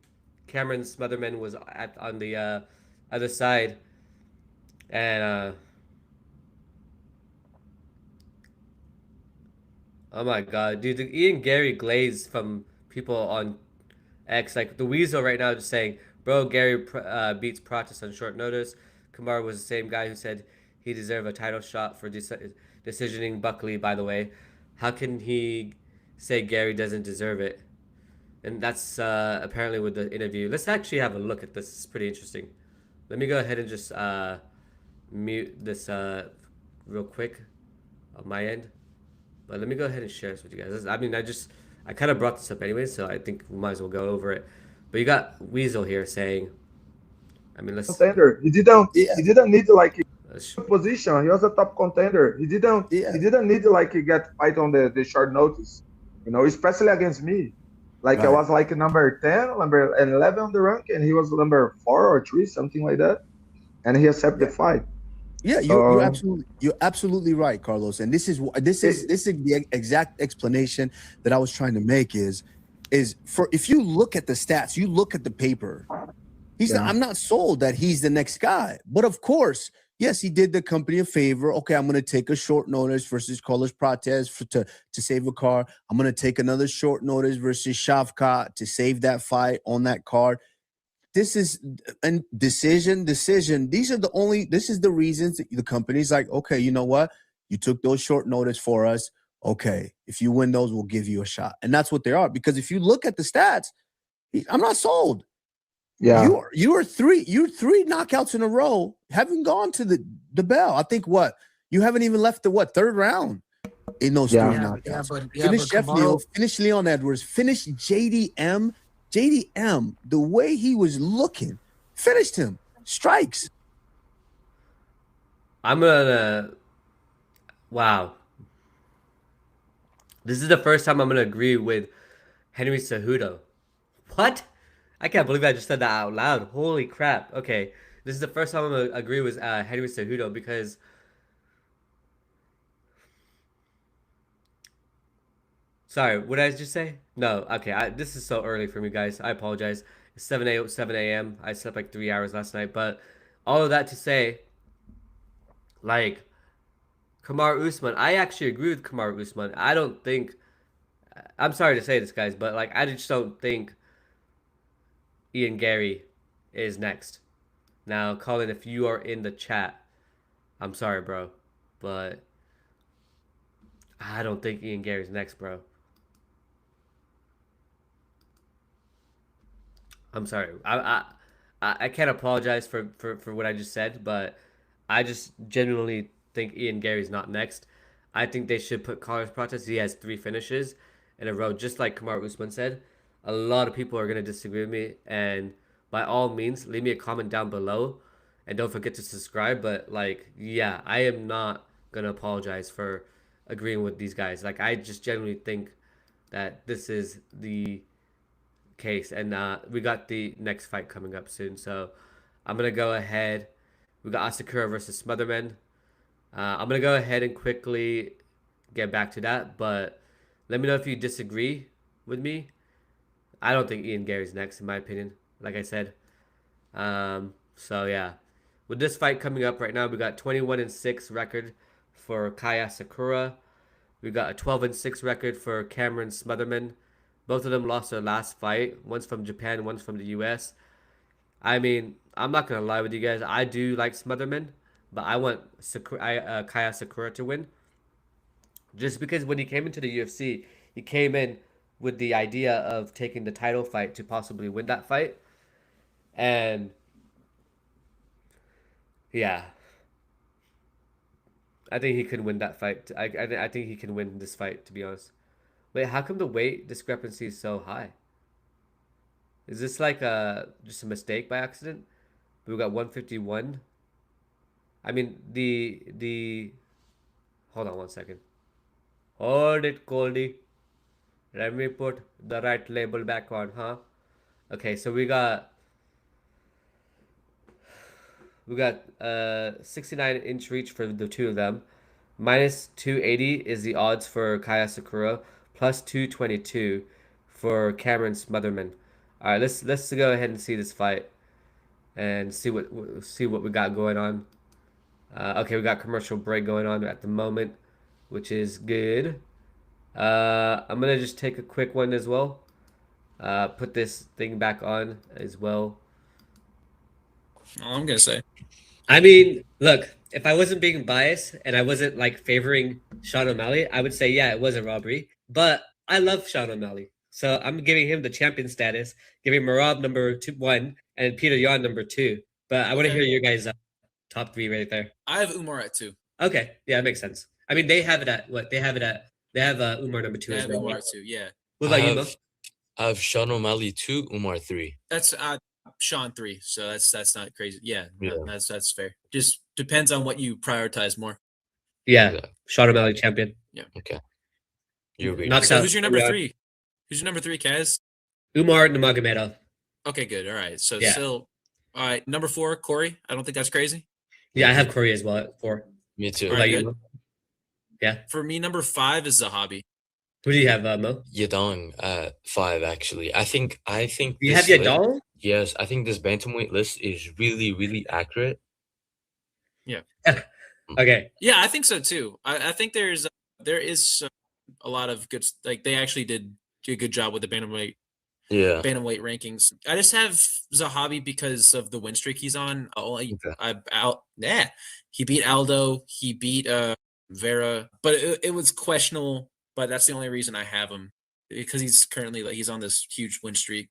Cameron Smotherman was on the other side. And, oh my god, dude, the Ian Garry glaze from people on X, like the Weasel right now just saying, bro, Garry beats Prates on short notice. Kumar was the same guy who said he deserved a title shot for decisioning Buckley, by the way. How can he say Garry doesn't deserve it? And that's apparently with the interview. Let's actually have a look at this. It's pretty interesting. Let me go ahead and just mute this real quick on my end. But let me go ahead and share this with you guys. I mean, I kind of brought this up anyway, so I think we might as well go over it. But you got Weasel here saying, I mean, let's... Contender. He didn't need like position. He was a top contender. He didn't need to like get fight on the short notice, you know, especially against me. Like right. I was like number 10, number 11 on the rank, and he was number 4 or 3, something like that. And he accepted the fight. Yeah, you're absolutely right, Carlos. And this is the exact explanation that I was trying to make is for if you look at the stats, you look at the paper. I'm not sold that he's the next guy. But of course, yes, he did the company a favor. Okay, I'm going to take a short notice versus Carlos Prates to save a car. I'm going to take another short notice versus Shavkat to save that fight on that card. This is a decision. This is the reasons that the company's like, okay, you know what? You took those short notice for us. Okay, if you win those, we'll give you a shot. And that's what they are. Because if you look at the stats, I'm not sold. Yeah. You're three knockouts in a row. Haven't gone to the bell. I think you haven't even left the third round in those 3 knockouts. Finish Jeff Neal, finish Leon Edwards, finish JDM. JDM, the way he was looking, finished him. Strikes. Wow. This is the first time I'm gonna agree with Henry Cejudo. What? I can't believe I just said that out loud. Holy crap. Okay. This is the first time I'm gonna agree with Henry Cejudo because sorry, what did I just say? No, okay. This is so early for me, guys. I apologize. It's 7 a.m. I slept like 3 hours last night, but all of that to say, like, Kamaru Usman, I actually agree with Kamaru Usman. I don't think, I'm sorry to say this, guys, but like, I just don't think Ian Garry is next. Now, Colin, if you are in the chat, I'm sorry, bro, but I don't think Ian Garry's next, bro. I'm sorry. I can't apologize for what I just said, but I just genuinely think Ian Garry's not next. I think they should put Carlos Prates. He has 3 finishes in a row, just like Kamaru Usman said. A lot of people are going to disagree with me, and by all means, leave me a comment down below, and don't forget to subscribe. But like, yeah, I am not going to apologize for agreeing with these guys. Like, I just genuinely think that this is the case, and we got the next fight coming up soon, so I'm gonna go ahead. We got Asakura versus Smotherman. I'm gonna go ahead and quickly get back to that, but let me know if you disagree with me. I don't think Ian Garry's next, in my opinion, like I said. So yeah, with this fight coming up right now, we got 21-6 record for Kai Asakura. We got a 12-6 record for Cameron Smotherman. Both of them lost their last fight. One's from Japan, one's from the US. I mean, I'm not going to lie with you guys. I do like Smotherman, but I want Kai Asakura to win. Just because when he came into the UFC, he came in with the idea of taking the title fight to possibly win that fight. And yeah, I think he can win that fight. I think he can win this fight, to be honest. Wait, how come the weight discrepancy is so high? Is this like just a mistake by accident? We got 151. I mean, hold on one second. Hold it, Goldie. Let me put the right label back on, huh? Okay, so we got 69-inch reach for the two of them. Minus 280 is the odds for Kai Asakura. Plus 222 for Cameron Smotherman. All right, let's go ahead and see this fight and see what we got going on. Okay, we got commercial break going on at the moment, which is good. I'm gonna just take a quick one as well. Put this thing back on as well. All I'm gonna say. I mean, look, if I wasn't being biased and I wasn't like favoring Sean O'Malley, I would say yeah, it was a robbery. But I love Sean O'Malley, so I'm giving him the champion status, giving Merab number 1 and Peter Yan number 2. But I want to hear your guys' top 3 right there. I have Umar at 2. Okay, yeah, that makes sense. I mean, they have it at what? They have Umar number 2 as well. Umar 2, yeah. What about you, Mo? I have Sean O'Malley 2, Umar 3. That's Sean 3, so that's not crazy. Yeah. That's fair. Just depends on what you prioritize more. Yeah, Sean O'Malley champion. Yeah. Okay. So who's your number 3? Who's your number 3, Kaz? Umar Nurmagomedov. Okay, good. All right. So still, all right. Number 4, Corey. I don't think that's crazy. Yeah, I have Corey as well at 4. Me too. What about you? Yeah. For me, number 5 is Zahabi. Who do you have, Mo? Yadong at 5, actually. I think. You have Yadong? Yes, I think this bantamweight list is really, really accurate. Yeah. Okay. Yeah, I think so too. I think there is a lot of good. Like they actually did a good job with the bantamweight rankings. I just have Zahabi because of the win streak he's on. He beat Aldo. He beat Vera, but it was questionable. But that's the only reason I have him, because he's currently he's on this huge win streak.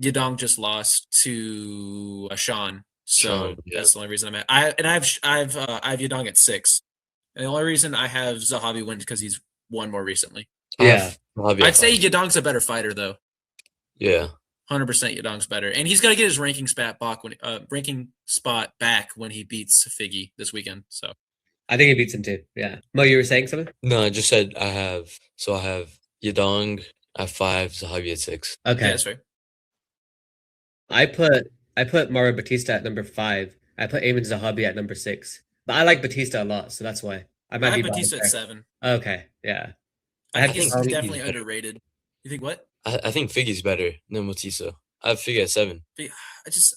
Yadong just lost to Sean, so Sean, yeah. that's the only reason I'm at. I have Yadong at 6, and the only reason I have Zahavi win because he's won more recently. Yeah. I'd say Yadong's a better fighter though. Yeah. 100% Yadong's better, and he's gonna get his ranking spot back when he beats Figgy this weekend. So I think he beats him too. Yeah. Mo, you were saying something? No, I just said I have Yadong at 5, Zahavi at 6. Okay. yeah, that's fair. I put Mario Batista at number 5. I put Eamon Zahabi at number 6. But I like Batista a lot, so that's why. I might I be have Batista at biased 7. there. Okay, yeah. I think he's Zahabi definitely better. underrated. You think what? I think Figgy's better than Batista. I have Figgy at 7. I just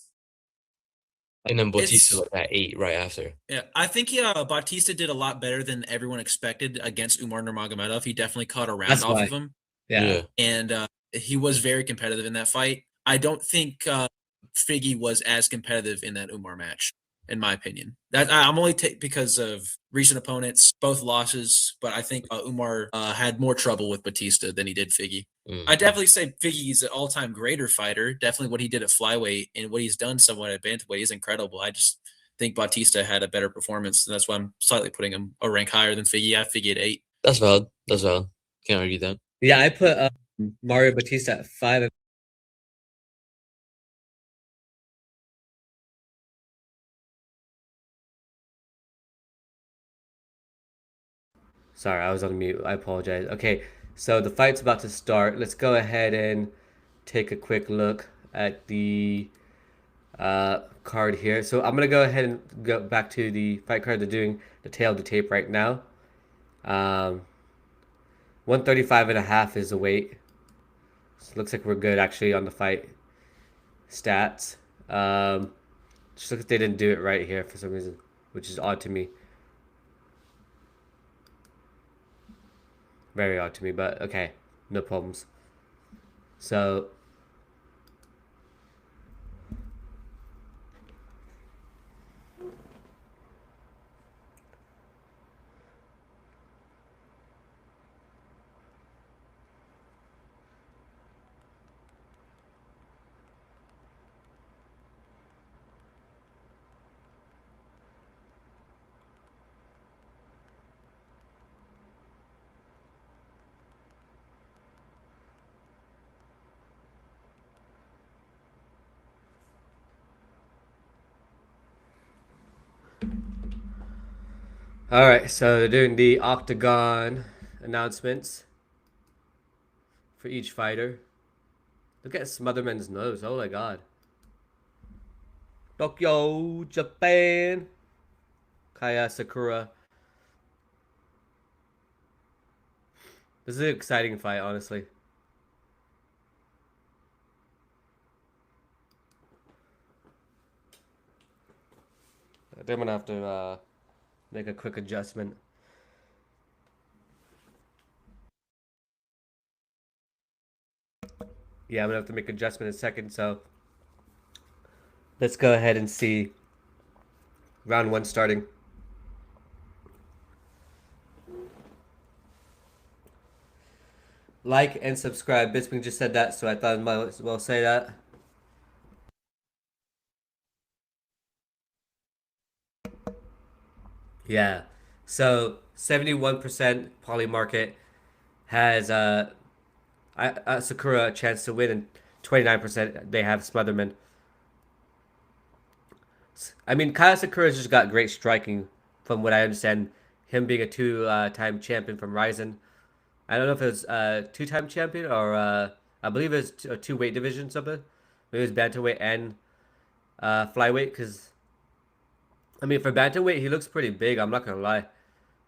And then Batista at 8 right after. Yeah, I think Bautista did a lot better than everyone expected against Umar Nurmagomedov. He definitely caught a round That's off why. of him, Yeah. and he was very competitive in that fight. I don't think Figgy was as competitive in that Umar match, in my opinion. That I'm only because of recent opponents, both losses, but I think Umar had more trouble with Batista than he did Figgy. I definitely say Figgy's an all-time greater fighter. Definitely what he did at flyweight and what he's done somewhat at bantamweight is incredible. I just think Bautista had a better performance, and that's why I'm slightly putting him a rank higher than Figgy. I have Figgy at 8. That's valid. Can't argue that. Yeah, I put Mario Batista at 5. Sorry, I was on mute. I apologize. Okay, so the fight's about to start. Let's go ahead and take a quick look at the card here. So I'm going to go ahead and go back to the fight card. They're doing the tail of the tape right now. 135.5 is the weight. So looks like we're good actually on the fight stats. Just looks like they didn't do it right here for some reason, which is odd to me. Very odd to me, but okay, no problems. So all right, so they're doing the octagon announcements for each fighter. Look at Smotherman's nose. Oh my god. Tokyo, Japan. Kaya Sakura. This is an exciting fight, honestly. I think I'm gonna have to make a quick adjustment. Yeah, I'm gonna have to make an adjustment in a second, so let's go ahead and see round 1 starting. Like and subscribe. Bisping just said that, so I thought I might as well say that. Yeah. So 71% Polymarket has Asakura a chance to win, and 29% they have Smotherman. I mean, Kaya Sakura's just got great striking, from what I understand. Him being a two-time champion from Ryzen. I don't know if it was two-time champion or I believe it was a two-weight division something. Maybe it was bantamweight and flyweight. Because I mean, for bantamweight, he looks pretty big. I'm not gonna lie.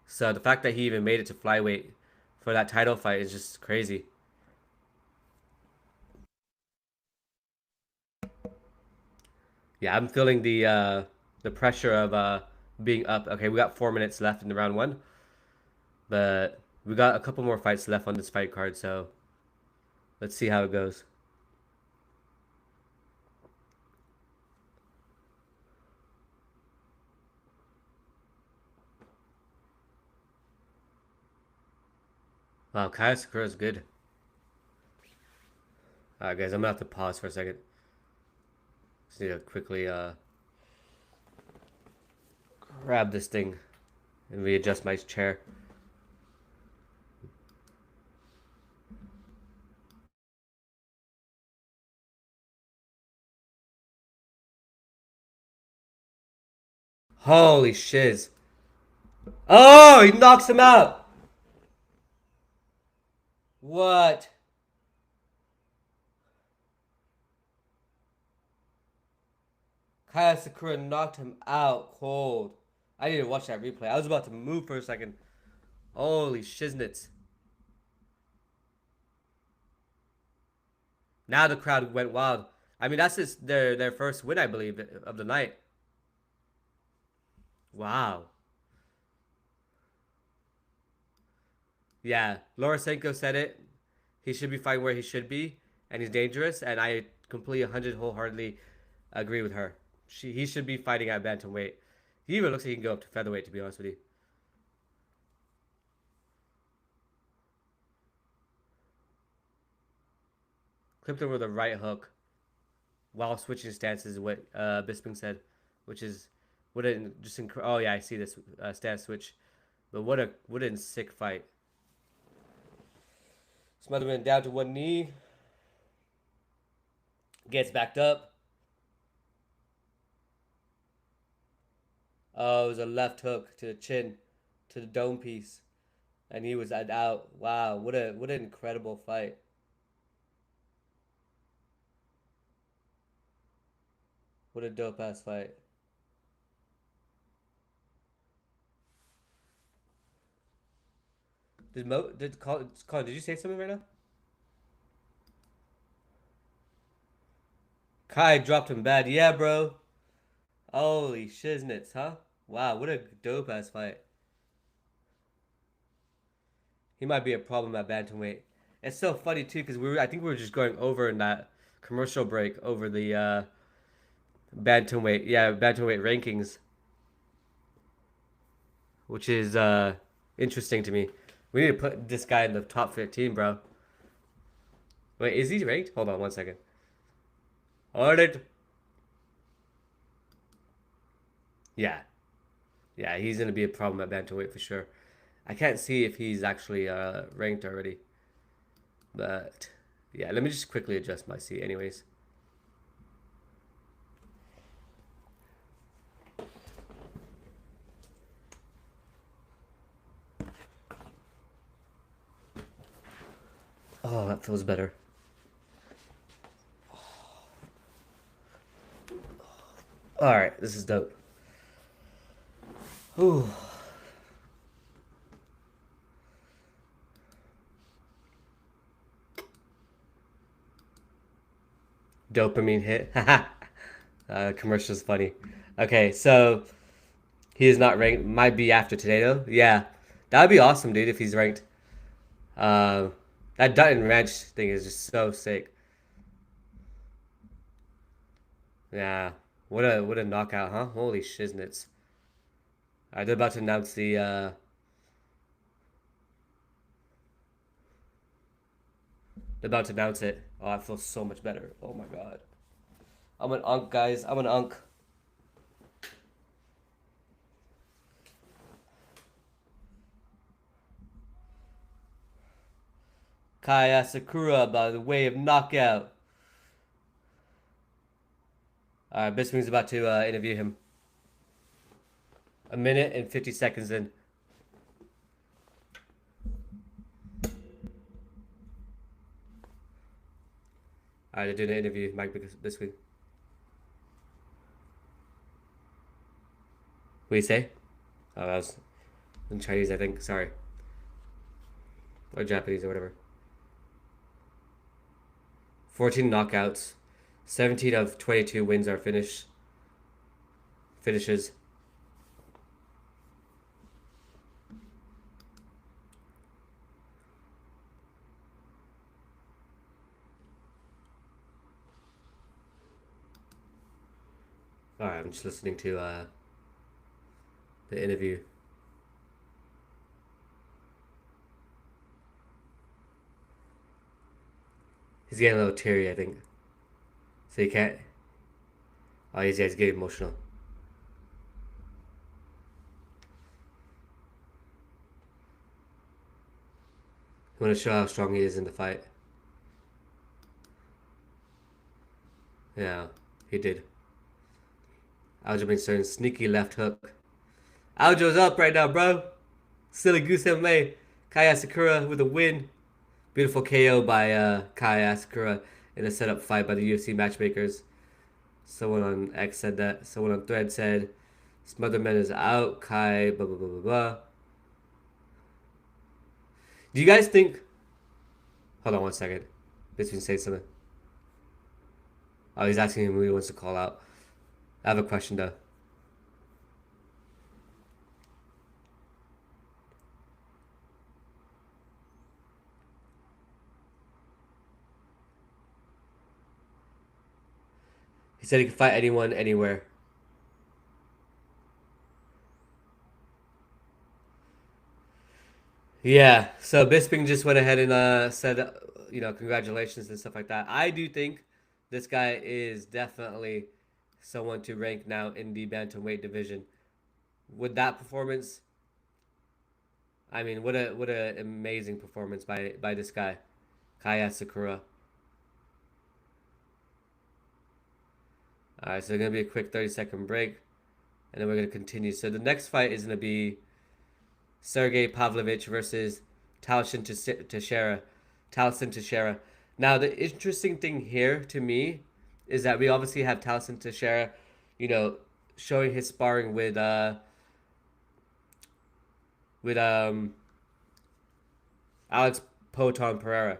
So the fact that he even made it to flyweight for that title fight is just crazy. Yeah, I'm feeling the pressure of being up. Okay, we got 4 minutes left in the round 1, but we got a couple more fights left on this fight card, so let's see how it goes. Wow, Kaya Sakura is good. Alright, guys, I'm gonna have to pause for a second. Just need to quickly grab this thing and readjust my chair. Holy shiz. Oh, he knocks him out. What? Asakura knocked him out cold. I need to watch that replay. I was about to move for a second. Holy shiznits. Now the crowd went wild. I mean, that's just their first win, I believe, of the night. Wow. Yeah, Lorosenko said it. He should be fighting where he should be, and he's dangerous, and I completely 100 wholeheartedly agree with her. He should be fighting at bantamweight. He even looks like he can go up to featherweight, to be honest with you. Clipped him with a right hook while switching stances, what Bisping said, which is what a just oh yeah, I see this stance switch, but what a sick fight. Smotherman down to one knee, gets backed up. Oh, it was a left hook to the chin, to the dome piece, and he was out. Wow, what an incredible fight. What a dope ass fight. Colin, did you say something right now? Kai dropped him bad. Yeah, bro. Holy shiznits, huh? Wow, what a dope ass fight. He might be a problem at bantamweight. It's so funny too, because I think we were just going over in that commercial break over the bantamweight rankings, which is interesting to me. We need to put this guy in the top 15, bro. Wait, is he ranked? Hold on one second. Alright. Yeah. Yeah, he's going to be a problem at bantamweight for sure. I can't see if he's actually ranked already. But, yeah, let me just quickly adjust my seat anyways. Oh, that feels better. Alright, this is dope. Ooh. Dopamine hit. Commercial's funny. Okay, so he is not ranked. Might be after today though. Yeah, that would be awesome, dude, if he's ranked. That Dutton Ranch thing is just so sick. Yeah, what a knockout, huh? Holy shiznits! Alright, they're about to announce the. They're about to announce it. Oh, I feel so much better. Oh my god. I'm an unk, guys. I'm an unk. Kai Asakura by the way of knockout. Alright, Bisping's about to interview him. 1 minute and 50 seconds in. Alright, they're doing an interview, Mike Bisping. What do you say? Oh, that was in Chinese, I think. Sorry. Or Japanese or whatever. 14 knockouts. 17 of 22 wins are finishes. Alright, I'm just listening to the interview. He's getting a little teary, I think. So he can't. Oh, he's getting emotional. He want to show how strong he is in the fight. Yeah, he did. Aljamain's sneaky left hook. Aljo's up right now, bro. Silly Goose MMA. Kai Asakura with a win. Beautiful KO by Kai Asakura in a setup fight by the UFC matchmakers. Someone on X said that. Someone on Thread said, Smotherman is out. Kai, blah, blah, blah, blah, blah. Do you guys think... Hold on one second. Between say something. Oh, he's asking him who he wants to call out. I have a question, though. He said he could fight anyone, anywhere. Yeah, so Bisping just went ahead and said, congratulations and stuff like that. I do think this guy is definitely someone to rank now in the bantamweight division. With that performance, I mean, what a amazing performance by this guy, Kai Asakura. All right, so going to be a quick 30-second break, and then we're going to continue. So the next fight is going to be Sergei Pavlovich versus Talison Teixeira. Now, the interesting thing here to me is that we obviously have Talison Teixeira, showing his sparring with Alex Poton Pereira.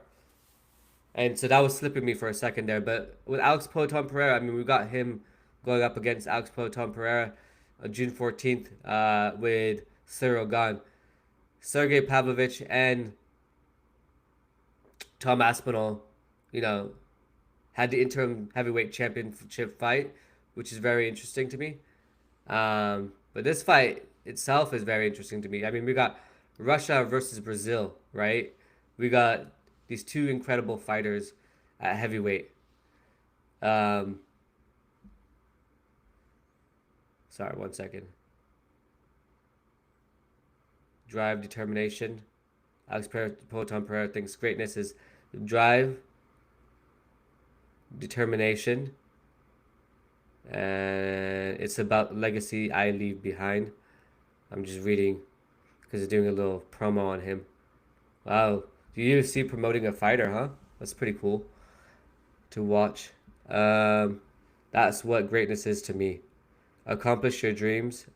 And so that was slipping me for a second there. But with Alex Poton Pereira, I mean, we got him going up against Alex Poton Pereira on June 14th with Cyril Gane. Sergei Pavlovich and Tom Aspinall, had the interim heavyweight championship fight, which is very interesting to me. But this fight itself is very interesting to me. I mean, we got Russia versus Brazil, right? We got these two incredible fighters at heavyweight. Sorry, 1 second. Drive, determination. Alex Poton Pereira thinks greatness is drive, determination, and it's about legacy I leave behind. I'm just reading because they're doing a little promo on him. Wow, the UFC promoting a fighter, huh? That's pretty cool to watch. That's what greatness is to me. Accomplish your dreams.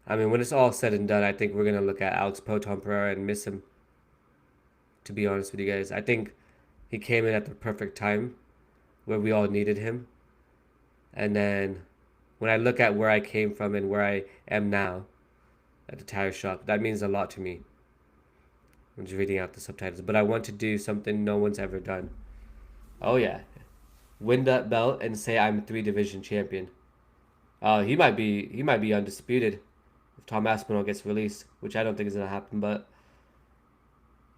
I mean, when it's all said and done, I think we're going to look at Alex Poton Pereira and miss him, to be honest with you guys. I think he came in at the perfect time where we all needed him. And then when I look at where I came from and where I am now at the tire shop, that means a lot to me. I'm just reading out the subtitles. But I want to do something no one's ever done. Oh, yeah. Win that belt and say I'm 3-division champion. He might be undisputed if Tom Aspinall gets released, which I don't think is going to happen. But,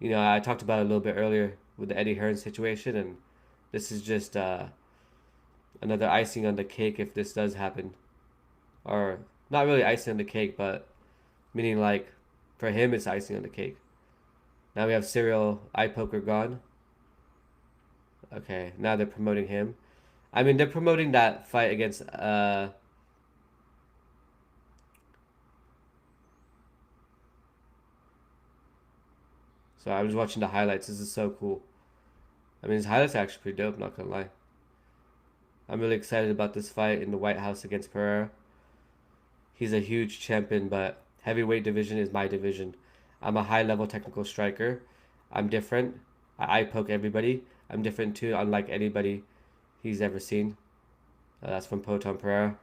I talked about it a little bit earlier with the Eddie Hearn situation, and this is just another icing on the cake if this does happen. Or, not really icing on the cake, but meaning like, for him, it's icing on the cake. Now we have Cyril Eye Poker gone. Okay, now they're promoting him. I mean, they're promoting that fight against... So I was watching the highlights. This is so cool. I mean, his highlights are actually pretty dope, not gonna lie. I'm really excited about this fight in the White House against Pereira. He's a huge champion, but heavyweight division is my division. I'm a high-level technical striker. I'm different. I poke everybody. I'm different too, unlike anybody he's ever seen. That's from Poton Pereira.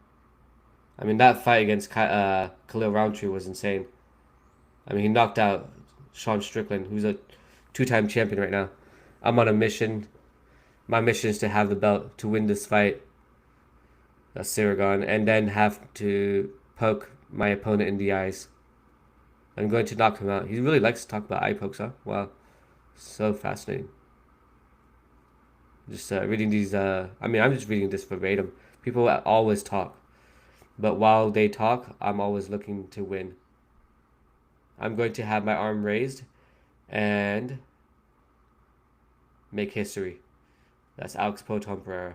I mean, that fight against Khalil Roundtree was insane. I mean, he knocked out Sean Strickland, who's a 2-time champion right now. I'm on a mission. My mission is to have the belt, to win this fight. That's Cyril Gane, and then have to poke my opponent in the eyes. I'm going to knock him out. He really likes to talk about eye pokes, huh? Wow. So fascinating. Just reading these, I mean, I'm just reading this verbatim. People always talk. But while they talk, I'm always looking to win. I'm going to have my arm raised and make history. That's Alex Poton Pereira.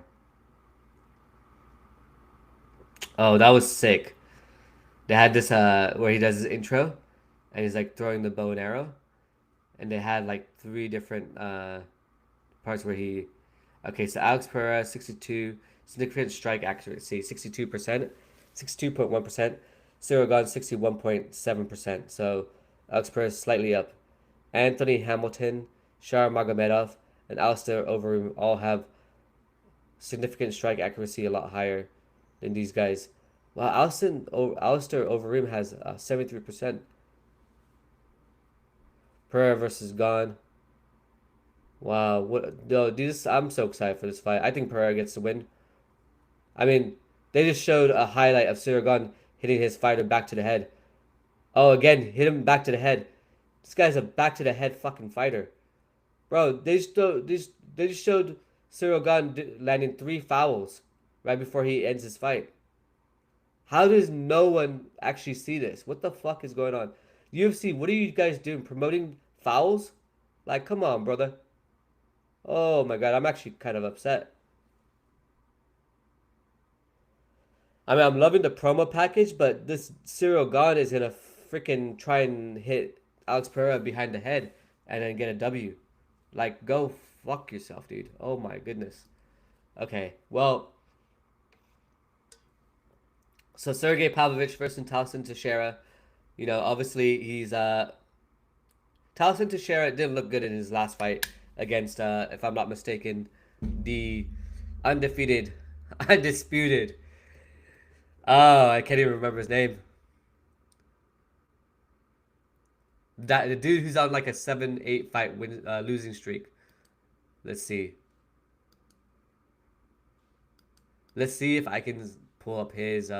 Oh, that was sick. They had this where he does his intro and he's like throwing the bow and arrow. And they had like 3 different parts where he okay, so Alex Pereira 62, significant strike accuracy 62%, 62.1%, Cyril Gahn 61.7%. So Alex Pereira slightly up. Anthony Hamilton, Shar Magomedov, and Alistair Overeem all have significant strike accuracy a lot higher than these guys. Wow, Alistair Overeem has 73%. Pereira versus Gahn. Wow, I'm so excited for this fight. I think Pereira gets the win. I mean, they just showed a highlight of Cyril Gahn hitting his fighter back to the head. Oh, again, hit him back to the head. This guy's a back to the head fucking fighter. Bro, they just showed Cyril Gahn landing 3 fouls right before he ends his fight. How does no one actually see this? What the fuck is going on? UFC, what are you guys doing? Promoting fouls? Like, come on, brother. Oh my god, I'm actually kind of upset. I mean, I'm loving the promo package, but this Cyril Gahn is gonna freaking try and hit Alex Pereira behind the head and then get a W. Like, go fuck yourself, dude. Oh my goodness. Okay, well. So Sergei Pavlovich versus Talison Teixeira. You know, obviously he's Talison Teixeira didn't look good in his last fight against, if I'm not mistaken, the undisputed. Oh, I can't even remember his name. The dude who's on like a 7-8 fight losing streak. Let's see. Let's see if I can pull up his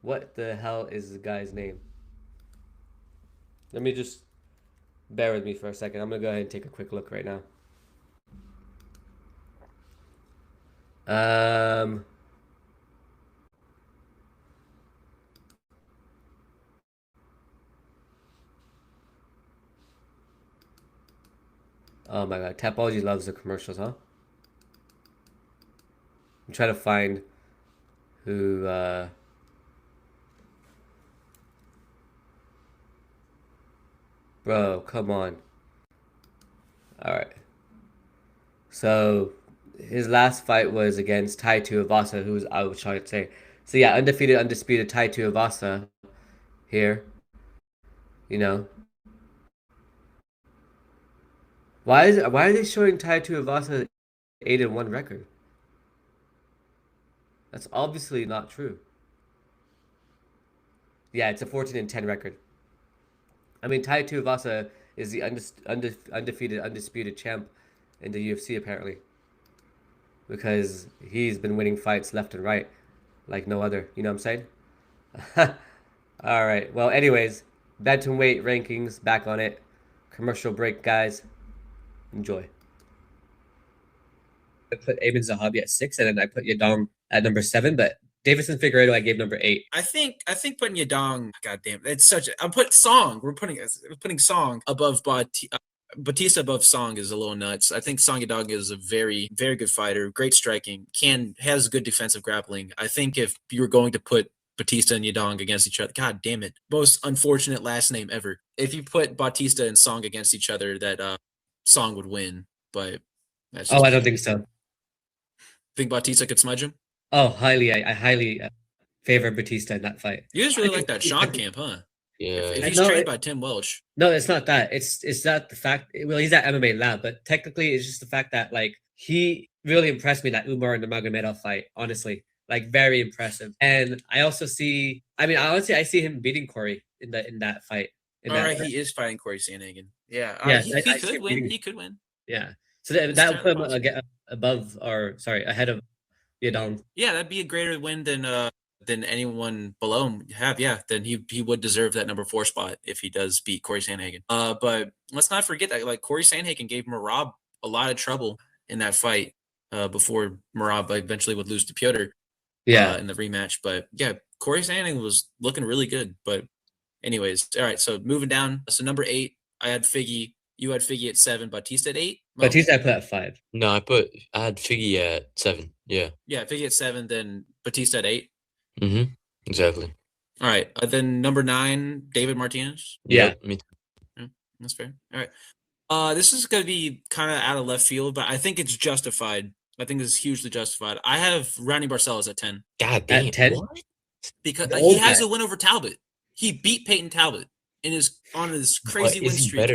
what the hell is the guy's name? Let me just bear with me for a second. I'm gonna go ahead and take a quick look right now. Oh my god, Tapology loves the commercials, huh? I'm trying to find who bro, come on. Alright. So his last fight was against Tai Tuivasa, who was I was trying to say. So yeah, undisputed Tai Tuivasa here. You know. Why are they showing Tai Tuivasa 8-1 record? That's obviously not true. Yeah, it's a 14-10 record. I mean, Tai Tuivasa is the undefeated, undisputed champ in the UFC apparently, because he's been winning fights left and right, like no other. You know what I'm saying? All right. Well, anyways, bantamweight rankings back on it. Commercial break, guys. Enjoy. I put Amin Zahabi at 6, and then I put Yadong at number 7, but Deiveson Figueiredo I gave number 8. I think putting Yadong, goddamn, it's such. I'm putting Song. We're putting Song above Batista above Song is a little nuts. I think Song Yadong is a very, very good fighter, great striking, has good defensive grappling. I think if you were going to put Batista and Yadong against each other, god damn it, most unfortunate last name ever. If you put Batista and Song against each other, that Song would win. But that's just, I don't think so. Think Batista could smudge him? Oh, highly. I highly favor Batista in that fight. You just really like that Sean camp, huh? Yeah. If he's trained by Tim Welch. No, it's not that. It's not the fact. Well, he's at MMA Lab, but technically, it's just the fact that like he really impressed me that Umar and the Magomedov fight. Honestly, like very impressive. And I also see. I mean, honestly, I see him beating Corey in that fight. All right, he is fighting Corey Sandhagen. Yeah, he could win. He could win. Yeah, so that would put him above, or sorry, ahead of Yadong. Yeah, that'd be a greater win than than anyone below him have, then he would deserve that number 4 spot if he does beat Corey Sandhagen. But let's not forget that like Corey Sandhagen gave Merab a lot of trouble in that fight before Merab eventually would lose to Piotr in the rematch. But yeah, Corey Sandhagen was looking really good. But anyways, all right, so moving down. So number 8, I had Figgy. You had Figgy at 7, Batista at 8. Mo? Batista I put at 5. No, I had Figgy at 7. Yeah. Yeah, Figgy at 7, then Batista at 8. Mm-hmm. Exactly. All right. Then number 9, David Martinez. Yeah. Me too. Yeah, that's fair. All right. This is going to be kind of out of left field, but I think it's justified. I think this is hugely justified. I have Randy Barcelos at 10. God damn. At 10? What? Because he has a win over Talbot. He beat Peyton Talbot on his crazy win streak.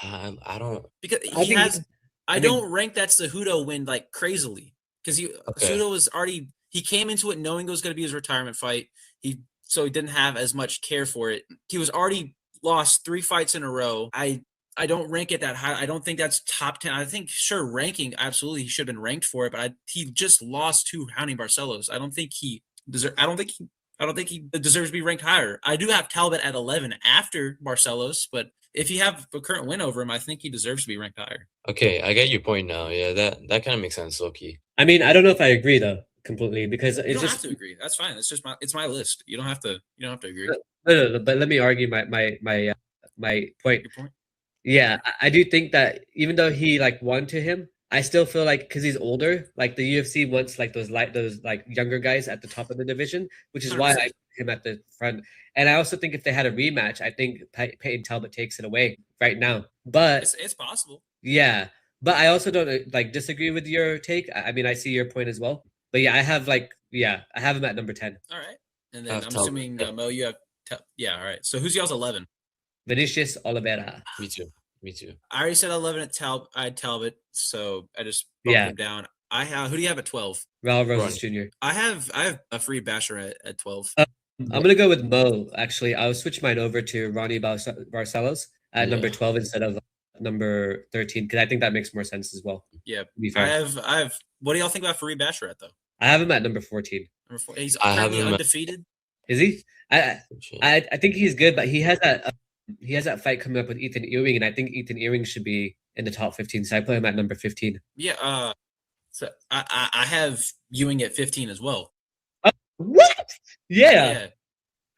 I don't. Because he has. I don't rank that Cejudo win like crazily because Cejudo was already. He came into it knowing it was going to be his retirement fight. So he didn't have as much care for it. He was already lost 3 fights in a row. I don't rank it that high. I don't think that's top 10. I think ranking absolutely he should have been ranked for it, but he just lost to Randy Barcelos. I don't think he deserves to be ranked higher. I do have Talbot at 11 after Barcelos, but if you have a current win over him, I think he deserves to be ranked higher. Okay, I get your point now. Yeah, that kind of makes sense, low-key. I mean, I don't know if I agree though completely because you don't have to agree. That's fine. It's just my list. You don't have to agree. No, but let me argue my point. Your point? Yeah, I do think that even though he like won to him, I still feel like because he's older, like the UFC wants like those younger guys at the top of the division, which is 100%. Why I put him at the front. And I also think if they had a rematch, I think Peyton Talbot takes it away right now. But it's possible. Yeah, but I also don't like disagree with your take. I mean, I see your point as well. But yeah, I have him at number 10. All right, and then I'm assuming Mo, you have all right. So who's y'all's 11? Vinicius Oliveira. Me too. I already said 11 at I had Talbot, so I just bumped him down. Who do you have at 12? Raul Rosas Jr. I have a free Basher at 12. I'm gonna go with Mo. Actually, I'll switch mine over to Ronnie Barcelos at number 12 instead of number 13 because I think that makes more sense as well. Yeah, I have. What do y'all think about Fareed Basharat though? I have him at number 14. Number 4. He's currently undefeated. Is he? I think he's good, but he has that fight coming up with Ethan Ewing, and I think Ethan Ewing should be in the top 15. So I put him at number 15. Yeah. So I have Ewing at 15 as well. What? Yeah.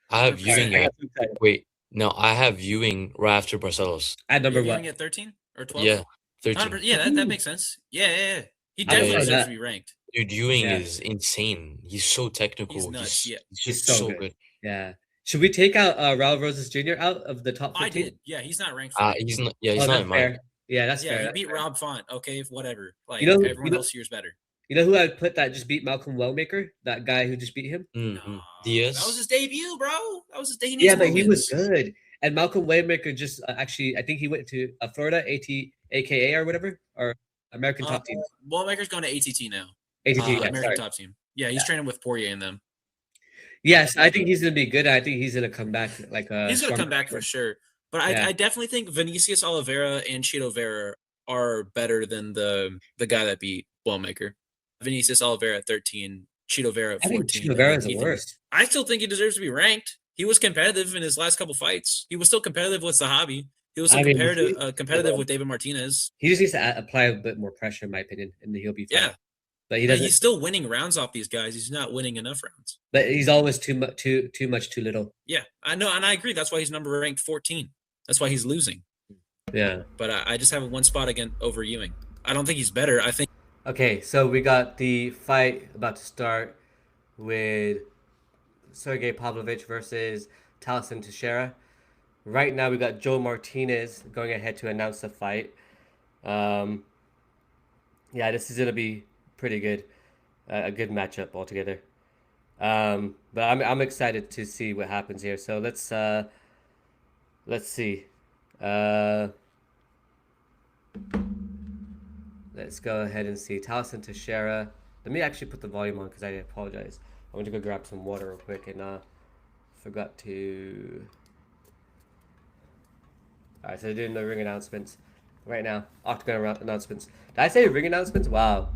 I have Ewing at. Wait. No, I have Ewing right after Barcelos. At number Ewing at 13 or 12? Yeah, 13. Yeah, that makes sense. Yeah. He definitely deserves to be ranked. Dude, Ewing is insane. He's so technical. He's nuts. He's so good. Yeah. Should we take out Raul Rosas Jr. out of the top 15? I did. Yeah, he's not ranked. He's not. Yeah, he's not in mine. Yeah, that's fair. Yeah, he beat Rob Font. Okay, whatever. Like everyone else here's better. You know who I put that just beat Malcolm Wellmaker? That guy who just beat him? Mm-hmm. That was his debut, bro. That was his debut. Yeah, but he was good. And Malcolm Wellmaker just actually, I think he went to Florida, AKA or whatever, or American Top Team. Wellmaker's going to ATT now. American Top Team. Yeah, he's training with Poirier and them. Yes, I think he's going to be good. I think he's going to come back. He's going to come back for sure. But I definitely think Vinicius Oliveira and Chito Vera are better than the guy that beat Wellmaker. Vinicius Oliveira at 13, Chito Vera at 14. I think Chito Vera is the worst. I still think he deserves to be ranked. He was competitive in his last couple fights. He was still competitive with Zahabi. He was competitive with David Martinez. He just needs to apply a bit more pressure, in my opinion, and he'll be fine. Yeah. But he doesn't. He's still winning rounds off these guys. He's not winning enough rounds. But he's always too much, too little. Yeah, I know, and I agree. That's why he's number ranked 14. That's why he's losing. Yeah. But I just have one spot again over Ewing. I don't think he's better. I think. Okay, so we got the fight about to start with Sergei Pavlovich versus Talison Teixeira. Right now, we got Joe Martinez going ahead to announce the fight. Yeah, this is gonna be pretty good, a good matchup altogether. But I'm excited to see what happens here. So let's see. Let's go ahead and see Talison Teixeira. Let me actually put the volume on because I apologize. I went to go grab some water real quick and forgot to. All right, so they're doing the ring announcements right now. Octagon announcements. Did I say ring announcements? Wow,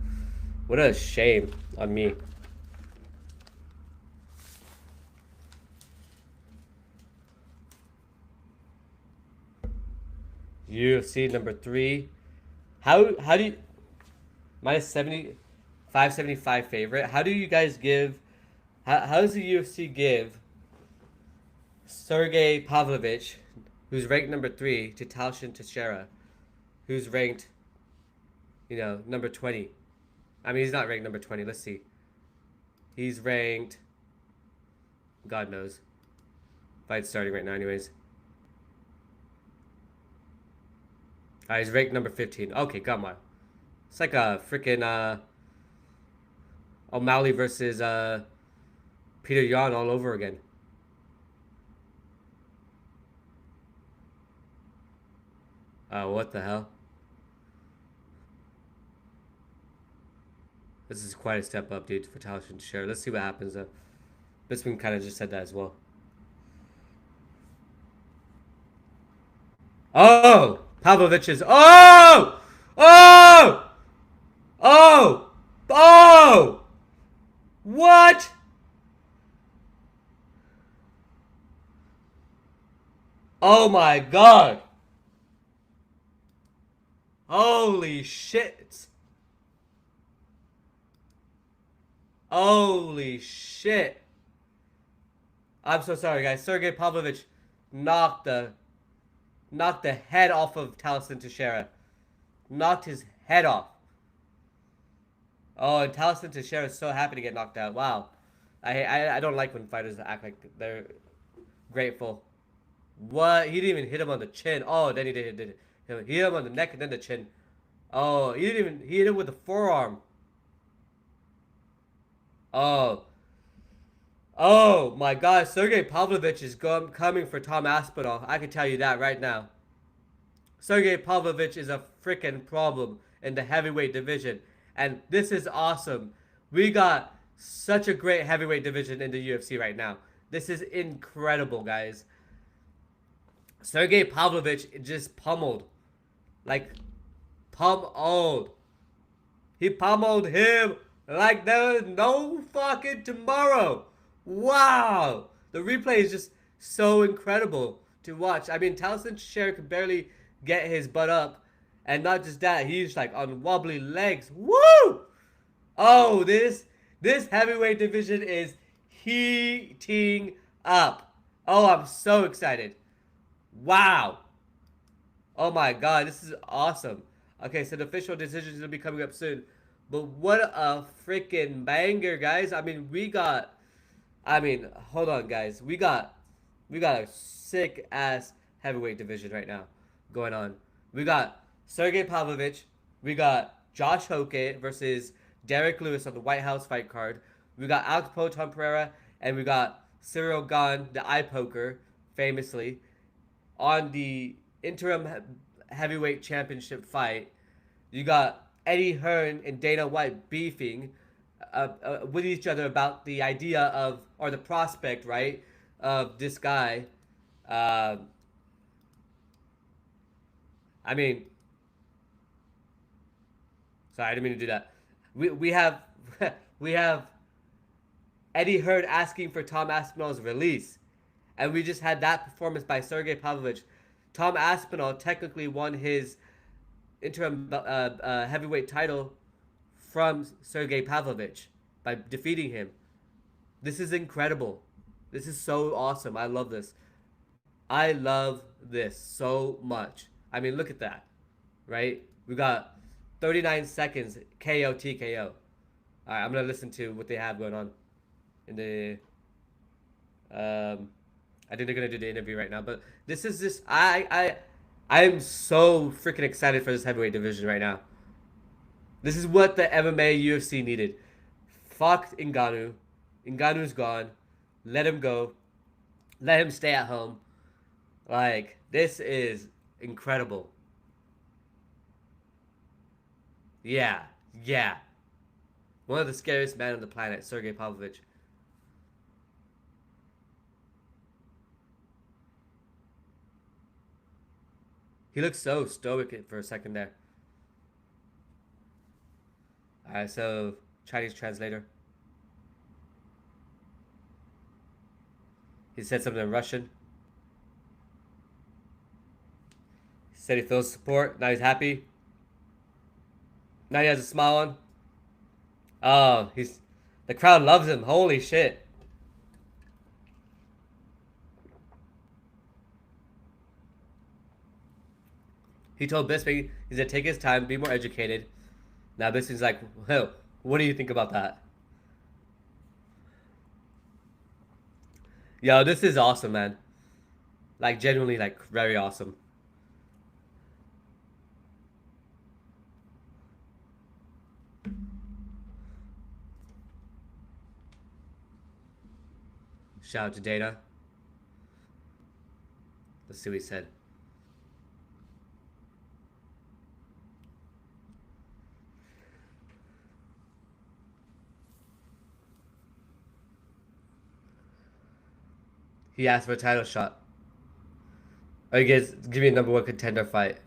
what a shame on me. UFC number 3. How do you minus 70 575 favorite? How do you guys give how does the UFC give Sergei Pavlovich, who's ranked number 3, to Talison Teixeira, who's ranked, number 20? I mean, he's not ranked number 20. Let's see. He's ranked, God knows. Fight's starting right now anyways. He's ranked number 15. Okay, come on. It's like a freaking O'Malley versus Peter Yan all over again. What the hell? This is quite a step up, dude, for Talison Teixeira. Let's see what happens, though. Bisping kind of just said that as well. Oh! Pavlovich is... Oh! Oh! Oh! Oh! What? Oh my god! Holy shit! Holy shit! I'm so sorry, guys. Sergei Pavlovich knocked the head off of Talison Teixeira. Knocked his head off. Oh, and Talison Teixeira is so happy to get knocked out. Wow. I don't like when fighters act like they're grateful. What? He didn't even hit him on the chin. Oh, then he did it. He hit him on the neck and then the chin. Oh, he hit him with the forearm. Oh. Oh my God, Sergei Pavlovich is coming for Tom Aspinall. I can tell you that right now. Sergei Pavlovich is a freaking problem in the heavyweight division. And this is awesome. We got such a great heavyweight division in the UFC right now. This is incredible, guys. Sergei Pavlovich just pummeled. Like, pummeled. He pummeled him like there was no fucking tomorrow. Wow. The replay is just so incredible to watch. I mean, Talison Teixeira could barely get his butt up. And not just that, he's like on wobbly legs. Woo! Oh, this heavyweight division is heating up. Oh, I'm so excited. Wow. Oh my God, this is awesome. Okay, so the official decisions will be coming up soon. But what a freaking banger, guys. I mean, hold on, guys. We got a sick ass heavyweight division right now going on. We got Sergei Pavlovich. We got Josh Hoke versus Derek Lewis on the White House fight card. We got Alex Poton Pereira, and we got Cyril Gane, the eye poker, famously, on the interim heavyweight championship fight. You got Eddie Hearn and Dana White beefing with each other about the idea of, or the prospect, right, of this guy. I mean, sorry, I didn't mean to do that. We have we have Eddie Hearn asking for Tom Aspinall's release, and we just had that performance by Sergei Pavlovich. Tom Aspinall technically won his interim heavyweight title from Sergei Pavlovich by defeating him. This is incredible. This is so awesome. I love this. I love this so much. I mean, look at that, right? We got 39 seconds KO TKO. All right, I'm gonna listen to what they have going on in the. I think they're gonna do the interview right now, but this is just I am so freaking excited for this heavyweight division right now. This is what the MMA UFC needed. Fuck Ngannou. Ngannou's gone. Let him go. Let him stay at home. Like, this is incredible. Yeah. One of the scariest men on the planet, Sergei Pavlovich. He looks so stoic for a second there. Alright, so Chinese translator. He said something in Russian. Said he feels support. Now he's happy. Now he has a smile on. Oh, the crowd loves him. Holy shit. He told Bisping he's gonna take his time, be more educated. Now Bisping's like, "Whoa, what do you think about that?" Yo, this is awesome, man. Like, genuinely, like, very awesome. Shout out to Dana. Let's see what he said. He asked for a title shot. Oh, you guys, give me a number 1 contender fight.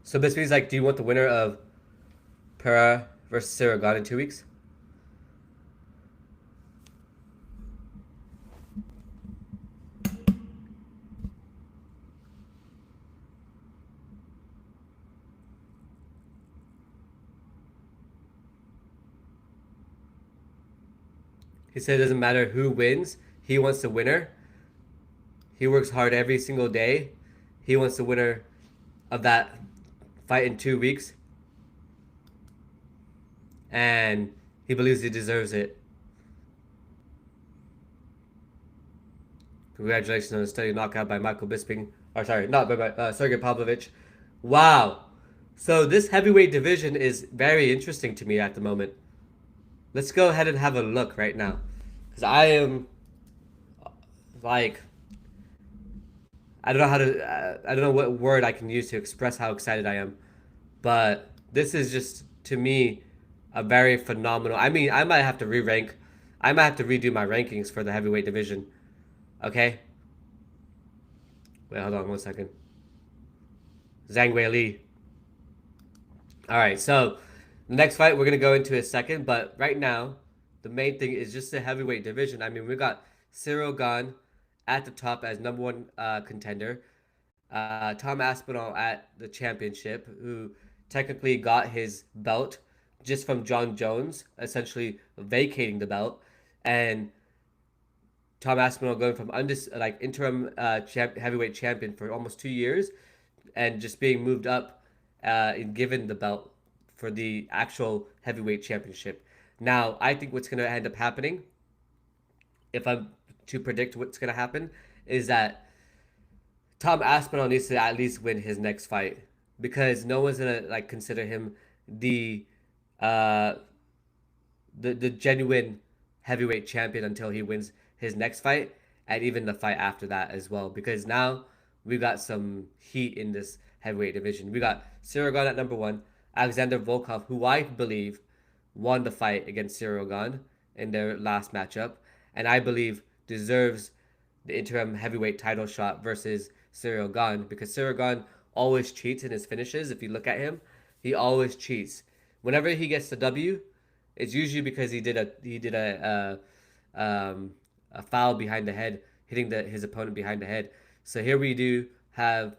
So Bisping's like, do you want the winner of Pereira versus Saragon in 2 weeks? He said it doesn't matter who wins. He wants the winner. He works hard every single day. He wants the winner of that fight in 2 weeks. And he believes he deserves it. Congratulations on a steady knockout by Michael Bisping. Or sorry, not by Sergei Pavlovich. Wow. So this heavyweight division is very interesting to me at the moment. Let's go ahead and have a look right now. Because I am, like, I don't know how to, I don't know what word I can use to express how excited I am. But this is just, to me, a very phenomenal. I mean, I might have to re-rank. I might have to redo my rankings for the heavyweight division. Okay? Wait, hold on 1 second. Zhang Weili. Alright, so the next fight we're going to go into a second, but right now, the main thing is just the heavyweight division. I mean, we got Cyril Gane at the top as number 1 contender. Tom Aspinall at the championship, who technically got his belt just from John Jones, essentially vacating the belt. And Tom Aspinall going from interim heavyweight champion for almost 2 years and just being moved up and given the belt for the actual heavyweight championship. Now, I think what's going to end up happening, if I'm to predict what's going to happen, is that Tom Aspinall needs to at least win his next fight, because no one's going to consider him the genuine heavyweight champion until he wins his next fight, and even the fight after that as well, because now we got some heat in this heavyweight division. We got Cyril Gane at number 1, Alexander Volkov, who I believe won the fight against Cyril Gane in their last matchup, and I believe deserves the interim heavyweight title shot versus Cyril Gane, because Cyril Gane always cheats in his finishes. If you look at him, he always cheats. Whenever he gets the W, it's usually because he did a foul behind the head, hitting his opponent behind the head. So here we do have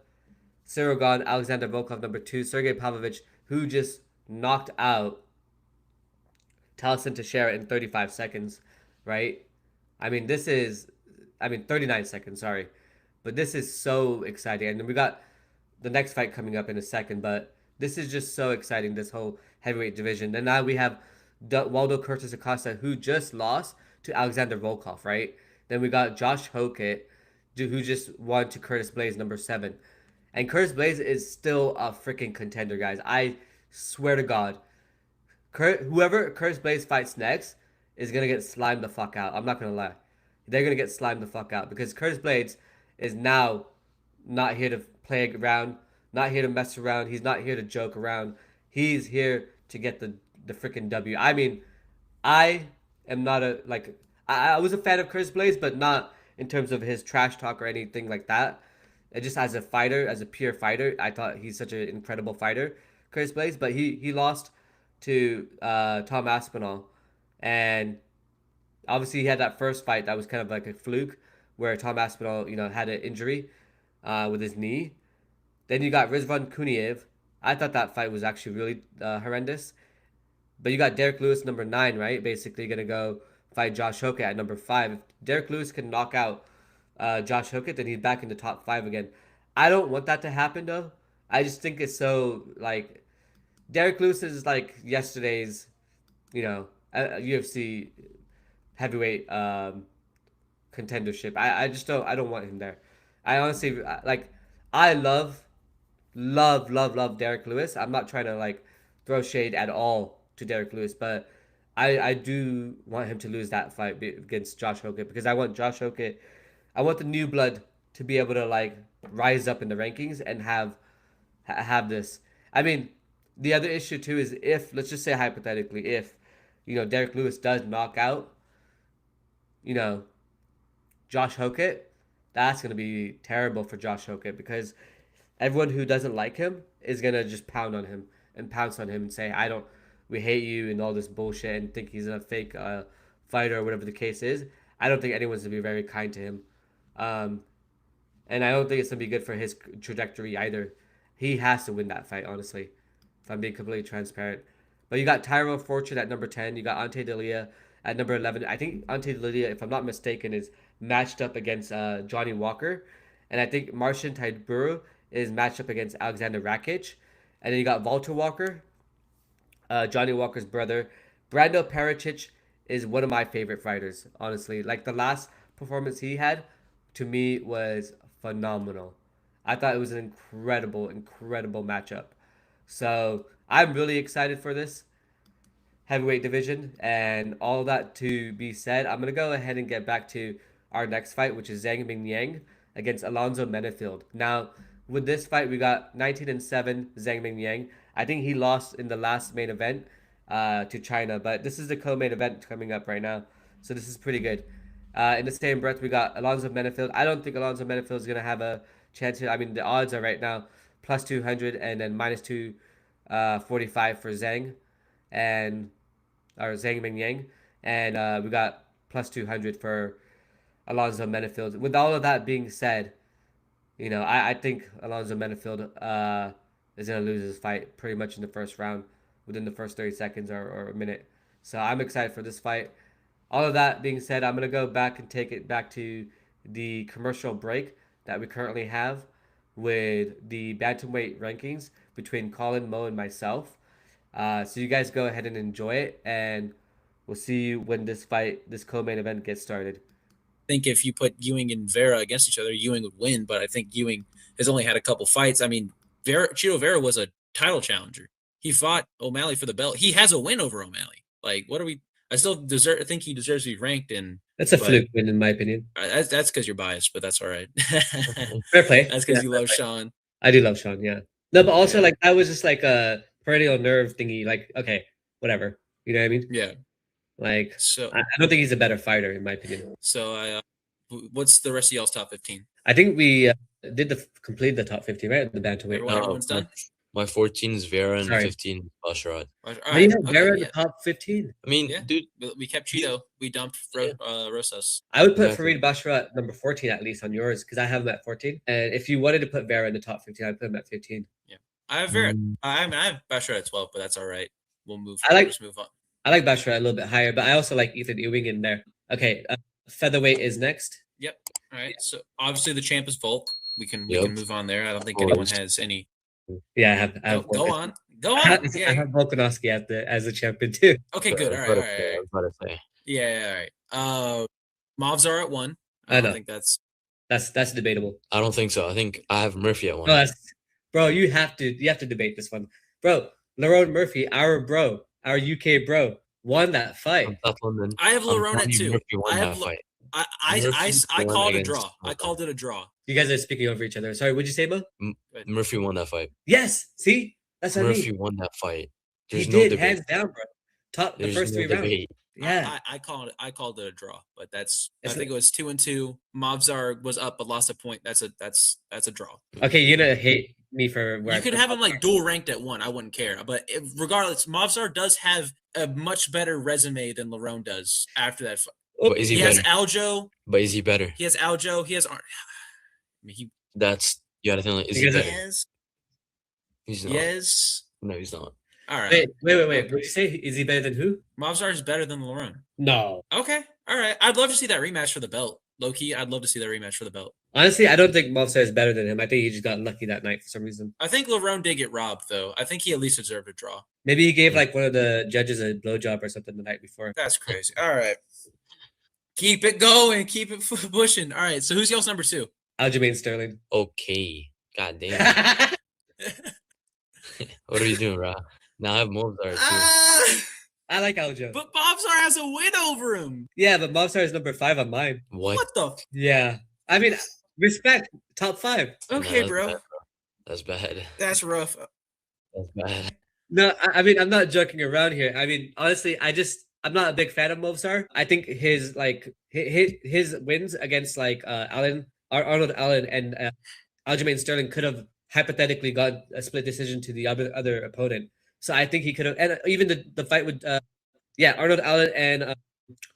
Cyril Gane, Alexander Volkov number 2, Sergei Pavlovich, who just knocked out Talison Teixeira in 35 seconds, right? I mean, 39 seconds, sorry. But this is so exciting. And then we got the next fight coming up in a second, but this is just so exciting, this whole heavyweight division. And now we have Waldo Curtis Acosta, who just lost to Alexander Volkov, right? Then we got Josh Hokett, who just won to Curtis Blaze, number 7. And Curtis Blaze is still a freaking contender, guys. I swear to God. Whoever Curtis Blaze fights next is going to get slimed the fuck out. I'm not going to lie. They're going to get slimed the fuck out, because Curtis Blades is now not here to play around, not here to mess around. He's not here to joke around. He's here to get the freaking W. I mean, I am not I was a fan of Curtis Blades, but not in terms of his trash talk or anything like that. And just as a fighter, as a pure fighter, I thought he's such an incredible fighter, Curtis Blades. But he lost to Tom Aspinall, and obviously he had that first fight that was kind of like a fluke, where Tom Aspinall, had an injury with his knee. Then you got Rizvan Kuniev. I thought that fight was actually really horrendous. But you got Derek Lewis, number 9, right? Basically going to go fight Josh Hokett at number 5. If Derek Lewis can knock out Josh Hokett, then he's back in the top 5 again. I don't want that to happen, though. I just think it's so, like, Derek Lewis is like yesterday's, UFC heavyweight contendership. I just don't, I don't want him there. I honestly, like, I love Derek Lewis. I'm not trying to, like, throw shade at all to Derek Lewis, but I do want him to lose that fight against Josh Hokett, because I want Josh Hokett, I want the new blood to be able to, like, rise up in the rankings and have this. I mean, the other issue too is, if, let's just say hypothetically, if, Derek Lewis does knock out, Josh Hokett, that's going to be terrible for Josh Hokett, because everyone who doesn't like him is going to just pound on him and pounce on him and say, we hate you and all this bullshit, and think he's a fake fighter or whatever the case is. I don't think anyone's going to be very kind to him. And I don't think it's going to be good for his trajectory either. He has to win that fight, honestly, if I'm being completely transparent. But you got Tyrell Fortune at number 10. You got Ante Delia at number 11. I think Ante Delia, if I'm not mistaken, is matched up against Johnny Walker. And I think Marcin Tybura is matched up against Alexander Rakic. And then you got Walter Walker, Johnny Walker's brother. Brando Pericic is one of my favorite fighters, honestly. Like, the last performance he had, to me, was phenomenal. I thought it was an incredible matchup. So I'm really excited for this heavyweight division. And all that to be said, I'm going to go ahead and get back to our next fight, which is Zhang Mingyang against Alonzo Menifield. Now, with this fight, we got 19-7 Zhang Mingyang. I think he lost in the last main event to China, but this is the co-main event coming up right now. So this is pretty good. In the same breath, we got Alonzo Menifield. I don't think Alonzo Menifield is going to have a chance here. I mean, the odds are right now plus 200 and then minus 245 for Zhang Mingyang. And we got plus 200 for Alonzo Menifield. With all of that being said, I think Alonzo Menifield is going to lose his fight pretty much in the first round, within the first 30 seconds or a minute. So I'm excited for this fight. All of that being said, I'm going to go back and take it back to the commercial break that we currently have with the bantamweight rankings between Colin, Mo, and myself. So you guys go ahead and enjoy it, and we'll see you when this co-main event gets started. I think if you put Ewing and Vera against each other, Ewing would win, but I think Ewing has only had a couple fights. I mean, Chito Vera was a title challenger. He fought O'Malley for the belt. He has a win over O'Malley. Like, what are we? I think he deserves to be ranked in. That's a fluke win, in my opinion. That's because you're biased, but that's all right. Fair play. That's because you love Sean. I do love Sean, yeah. No, but also, like, that was just like a perennial nerve thingy. Like, okay, whatever. You know what I mean? Yeah. Like, so I don't think he's a better fighter, in my opinion. So, what's the rest of y'all's top 15? I think we complete the top 15, right? The bantamweight. Everyone's done. My 14 is Vera and 15 Basharat. Right, Vera in the top 15. I mean, dude, we kept Cheeto. We dumped Rosas. I would put Farid Basharat number 14 at least on yours, because I have him at 14. And if you wanted to put Vera in the top 15, I'd put him at 15. Yeah, I have Vera. I have Basharat at 12, but that's all right. We'll move. Just move on. I like Basharat a little bit higher, but I also like Ethan Ewing in there. Okay, featherweight is next. Yep. All right. So obviously the champ is Volk. We can move on there. I don't think anyone has any. Yeah, I have. Go on. I have Volkanovski as the champion too. Okay, good. All right. I was about to say. Yeah. All right. Mavs are at 1. I don't think that's debatable. I don't think so. I think I have Murphy at 1. No, bro, you have to debate this one, bro. Lerone Murphy, our UK bro, won that fight. I have Lerone at 2. Murphy won that fight. I called a draw. I called it a draw. You guys are speaking over each other. Sorry, what'd you say, Mo? Murphy won that fight. Yes. See, that's what Murphy I mean. won that fight. He did, hands down, bro. The first 3 rounds. Yeah. I called it a draw, but I think it was 2-2. Mavzar was up but lost a point. That's a draw. Okay, you're gonna hate me for where You could have him like dual ranked at 1. I wouldn't care. But regardless, Mavzar does have a much better resume than Lerone does after that. But is he better? Has Aljo. But is he better? He has Aljo. He has. I mean, That's you gotta think. Like, is he better? Yes. He's not. Yes. No, he's not. All right. Wait. What did you say? Is he better than who? Mavzar is better than Lerone. No. Okay. All right. I'd love to see that rematch for the belt. Low key, I'd love to see that rematch for the belt. Honestly, I don't think Mavzar is better than him. I think he just got lucky that night for some reason. I think Lerone did get robbed, though. I think he at least deserved a draw. Maybe he gave like one of the judges a blowjob or something the night before. That's crazy. All right. Keep it going. Keep it pushing. All right. So who's y'all's number 2? Aljamain Sterling. Okay. God damn. What are you doing, Ra? Now I have Mavzar too. I like Aljo. But Mavzar has a win over him. Yeah, but Mavzar is number 5 on mine. What the? Yeah. I mean, respect. Top 5. Okay, No, bro. bad, That's bad. That's rough. That's bad. No, I mean, I'm not joking around here. I mean, honestly, I'm not a big fan of Mavzar. I think his wins against like Arnold Allen and Aljamain Sterling could have hypothetically got a split decision to the other opponent. So I think he could have, and even the fight with Arnold Allen and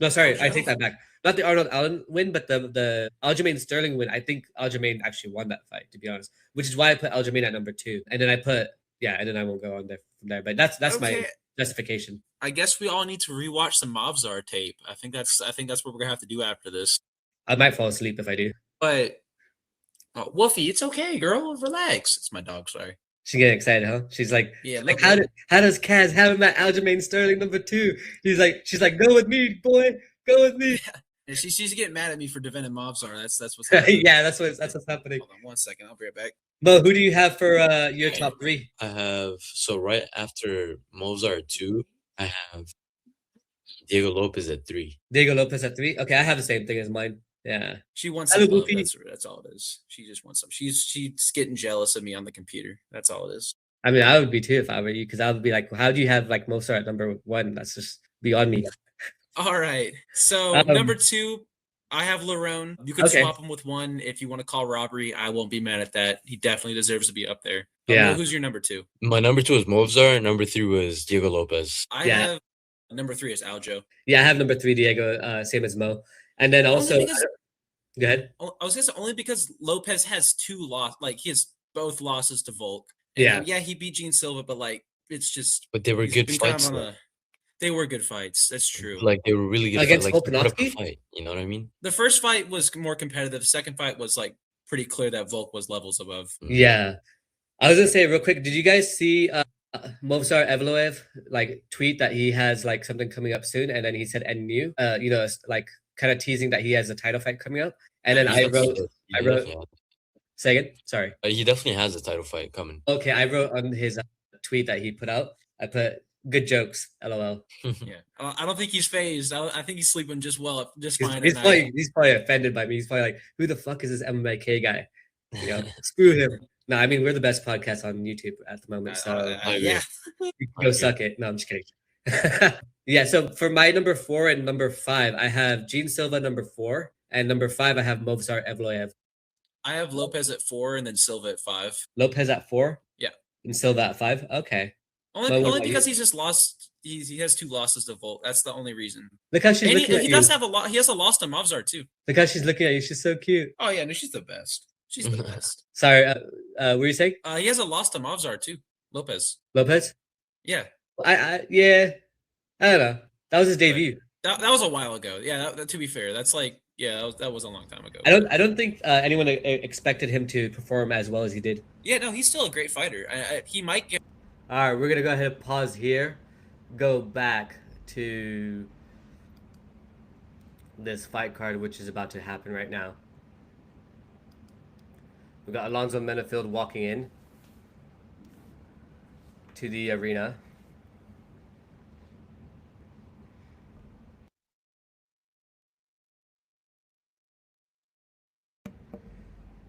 no, sorry, I take that back. Not the Arnold Allen win, but the Aljamain Sterling win. I think Aljamain actually won that fight, to be honest. Which is why I put Aljamain at number 2, and then I won't go on there from there. But that's my justification. I guess we all need to rewatch some Mavzar tape. I think that's what we're gonna have to do after this. I might fall asleep if I do. But Wolfie, it's okay, girl. Relax. It's my dog. Sorry. She's getting excited, huh? She's like, yeah. How does Kaz have him at Aljamain Sterling number 2? She's like, go with me, boy, go with me. Yeah. And she's getting mad at me for defending Mavzar. That's what's happening. Yeah, that's what's happening. Hold on 1 second. I'll be right back. Mo, who do you have for your top 3? I have right after Mavzar 2, I have Diego Lopez at 3. Diego Lopez at 3. Okay, I have the same thing as mine. Yeah. She wants some love. That's all it is. She just wants some. She's getting jealous of me on the computer. That's all it is. I mean, I would be too if I were you, because I would be like, how do you have like Mozart at number 1? That's just beyond me. All right. So number 2, I have Lerone. You could swap him with 1 if you want to call robbery. I won't be mad at that. He definitely deserves to be up there. Yeah. Who's your number 2? My number 2 is Mavzar. Number 3 was Diego Lopez. I have number 3 is Aljo. Yeah, I have number 3 Diego, same as Mo. And then also, go ahead. I was gonna say only because Lopez has 2 losses. Like he has both losses to Volk. And yeah, he beat Gene Silva, but like it's just. But they were good fights. They were good fights. That's true. Like they were really good against fight. You know what I mean? The first fight was more competitive. The second fight was like pretty clear that Volk was levels above. Yeah, I was gonna say real quick. Did you guys see Movsar Evloev like tweet that he has like something coming up soon, and then he said "NU," like kind of teasing that he has a title fight coming up, and then I wrote. Say again. Sorry. He definitely has a title fight coming. Okay, I wrote on his tweet that he put out. I put good jokes, LOL. Yeah, I don't think he's phased. I think he's sleeping just fine. He's probably offended by me. He's probably like, "Who the fuck is this MMK guy?" You know, screw him. No, I mean we're the best podcast on YouTube at the moment. So yeah, go suck it. No, I'm just kidding. Yeah. So for my number 4 and number 5, I have Gene Silva number 4, and number 5 I have Movsar Evloev. I have Lopez at 4 and then Silva at 5. Lopez at 4. Yeah, and Silva at 5. Okay. Only because he's just lost. He has 2 losses to Volt. That's the only reason. Look how she's looking at you. He does have a lot. He has a loss to Mavzar too. Look how she's looking at you. She's so cute. Oh yeah, no, she's the best. She's the best. Sorry, what were you saying? He has a loss to Mavzar too. Lopez. Yeah. I don't know. That was his debut. That was a while ago. Yeah. To be fair, that's like that was a long time ago. I don't think anyone expected him to perform as well as he did. Yeah, no, he's still a great fighter. He might get. All right, we're gonna go ahead and pause here. Go back to this fight card, which is about to happen right now. We got Alonzo Menifield walking in to the arena.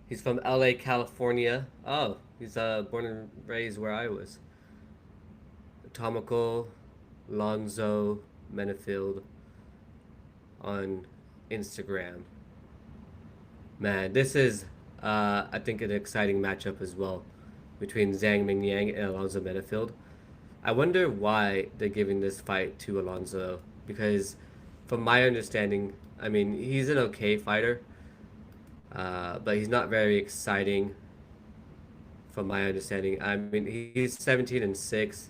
He's from LA, California. Oh, he's born and raised where I was. Atomical, Alonzo Menifield. on Instagram. Man, this is, I think, an exciting matchup as well between Zhang Mingyang and Alonzo Menifield. I wonder why they're giving this fight to Alonzo, because from my understanding, I mean, he's an okay fighter, but he's not very exciting from my understanding. I mean, he's 17-6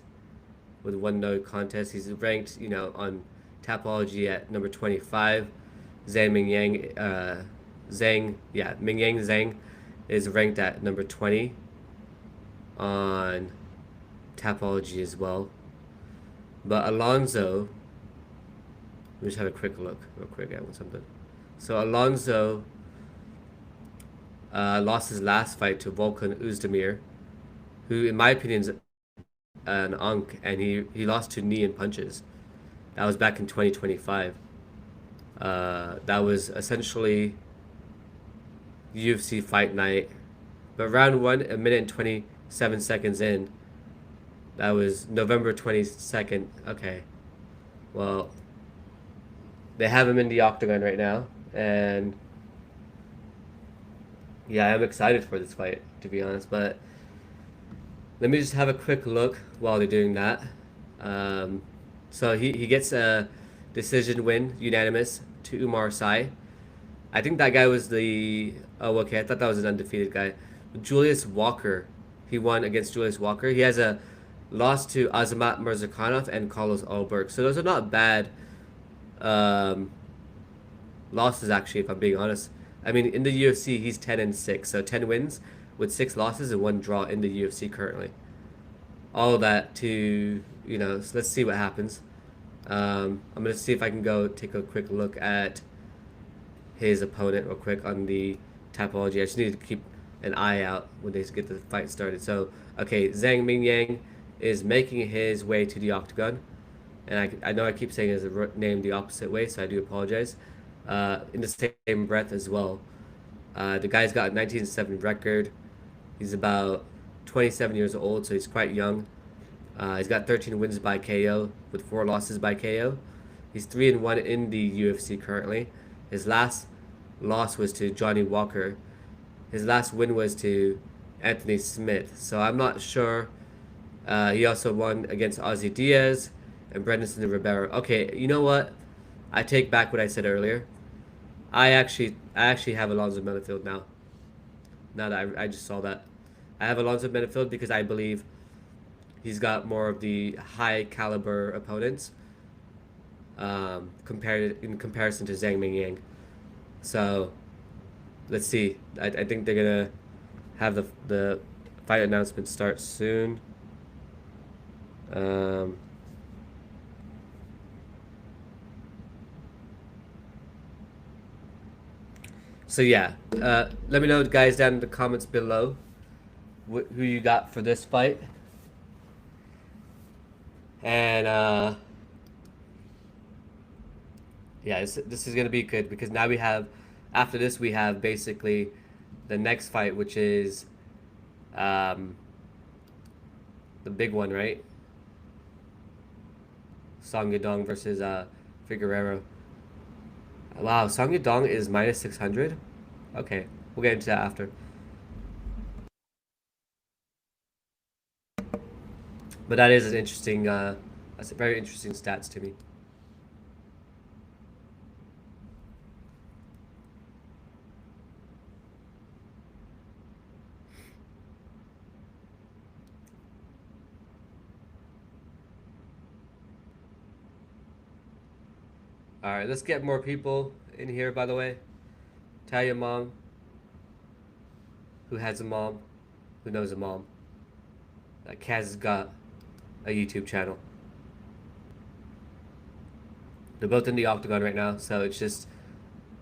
with 1 no contest. He's ranked, on Tapology at number 25. Mingyang Zhang is ranked at number 20 on Tapology as well. But Alonzo, let me just have a quick look real quick at something. So Alonzo lost his last fight to Volkan Oezdemir, who in my opinion is an unk, and he lost to knee and punches. That was back in 2025. That was essentially UFC fight night. But round 1, 1:27 in, that was November 22nd. Okay. Well, they have him in the octagon right now, and yeah, I'm excited for this fight, to be honest, but let me just have a quick look while they're doing that. So he gets a decision win, unanimous, to Umar Sy. I think that guy was the... Oh, okay, I thought that was an undefeated guy. Julius Walker. He won against Julius Walker. He has a loss to Azamat Murzakanov and Carlos Ulberg. So those are not bad losses, actually, if I'm being honest. I mean, in the UFC, he's 10-6. So 10 wins with 6 losses and 1 draw in the UFC currently. All of that to, so let's see what happens. I'm going to see if I can go take a quick look at his opponent real quick on the Tapology. I just need to keep an eye out when they get the fight started. So, okay, Zhang Mingyang is making his way to the octagon. And I know I keep saying his name the opposite way, so I do apologize. In the same breath as well. The guy's got a 19-7 record. He's about 27 years old, so he's quite young. He's got 13 wins by KO with 4 losses by KO. He's 3-1 in the UFC currently. His last loss was to Johnny Walker. His last win was to Anthony Smith. So I'm not sure. He also won against Ozzy Diaz and Brendan Ribeiro. Okay, you know what? I take back what I said earlier. I actually have Alonzo Menifield now. Now that I just saw that. I have Alonzo Menifield because I believe he's got more of the high caliber opponents in comparison to Zhang Mingyang. So let's see. I think they're gonna have the fight announcement start soon. So yeah, let me know, guys, down in the comments below who you got for this fight. And yeah, this is gonna be good because now we have, after this we have basically the next fight, which is the big one, right? Song Yadong versus Figueiredo. Wow, Song Yadong is minus 600. Okay, we'll get into that after. But that is an interesting, that's a very interesting stats to me. All right, let's get more people in here, by the way. Tell your mom who has a mom who knows a mom that Kaz has got a YouTube channel. They're both in the octagon right now, so it's just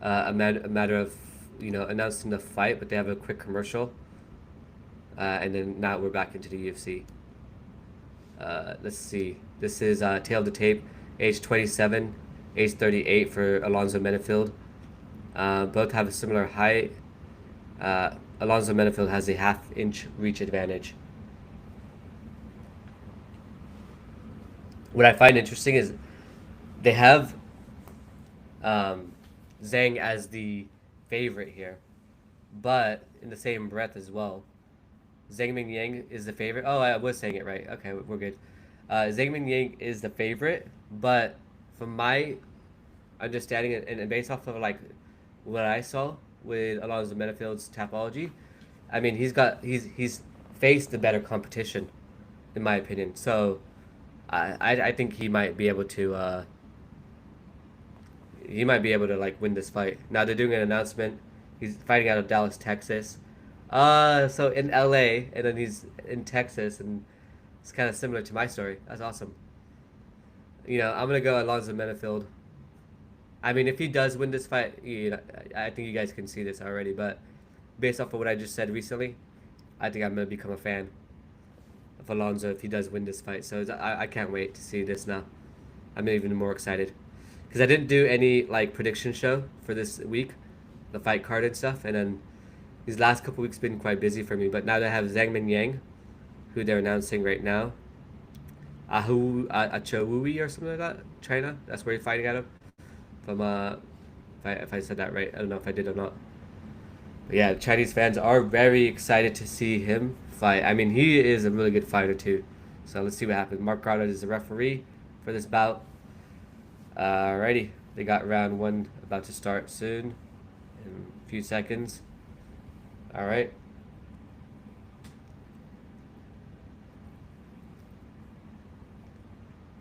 a matter of, announcing the fight, but they have a quick commercial. And then now we're back into the UFC. Let's see. This is Tail of the Tape, age 27, age 38 for Alonzo Menifield. Both have a similar height. Alonzo Menifield has a half-inch reach advantage. What I find interesting is they have um, Zhang as the favorite here, but in the same breath as well, Zhang Mingyang is the favorite. Oh, I was saying it right. Okay, we're good. Zhang Mingyang is the favorite, but from my understanding and based off of like what I saw with Alonzo Menifield's topology, I mean he's faced the better competition, in my opinion. So I think he might be able to like win this fight. Now they're doing an announcement. He's fighting out of Dallas, Texas. So in LA, and then he's in Texas, and it's kind of similar to my story. That's awesome. I'm gonna go Alonzo Menifield. I mean, if he does win this fight, I think you guys can see this already. But based off of what I just said recently, I think I'm gonna become a fan of Alonzo if he does win this fight. So I can't wait to see this now. I'm even more excited because I didn't do any like prediction show for this week, the fight card and stuff, and then these last couple weeks been quite busy for me. But now that I have Zhang Mingyang, who they're announcing right now, Achawui or something like that, China. That's where he's fighting out of. From if I said that right, I don't know if I did or not. But yeah, Chinese fans are very excited to see him fight. I mean, he is a really good fighter too. So let's see what happens. Mark Goddard is the referee for this bout. Alrighty, they got round 1 about to start soon, in a few seconds. All right.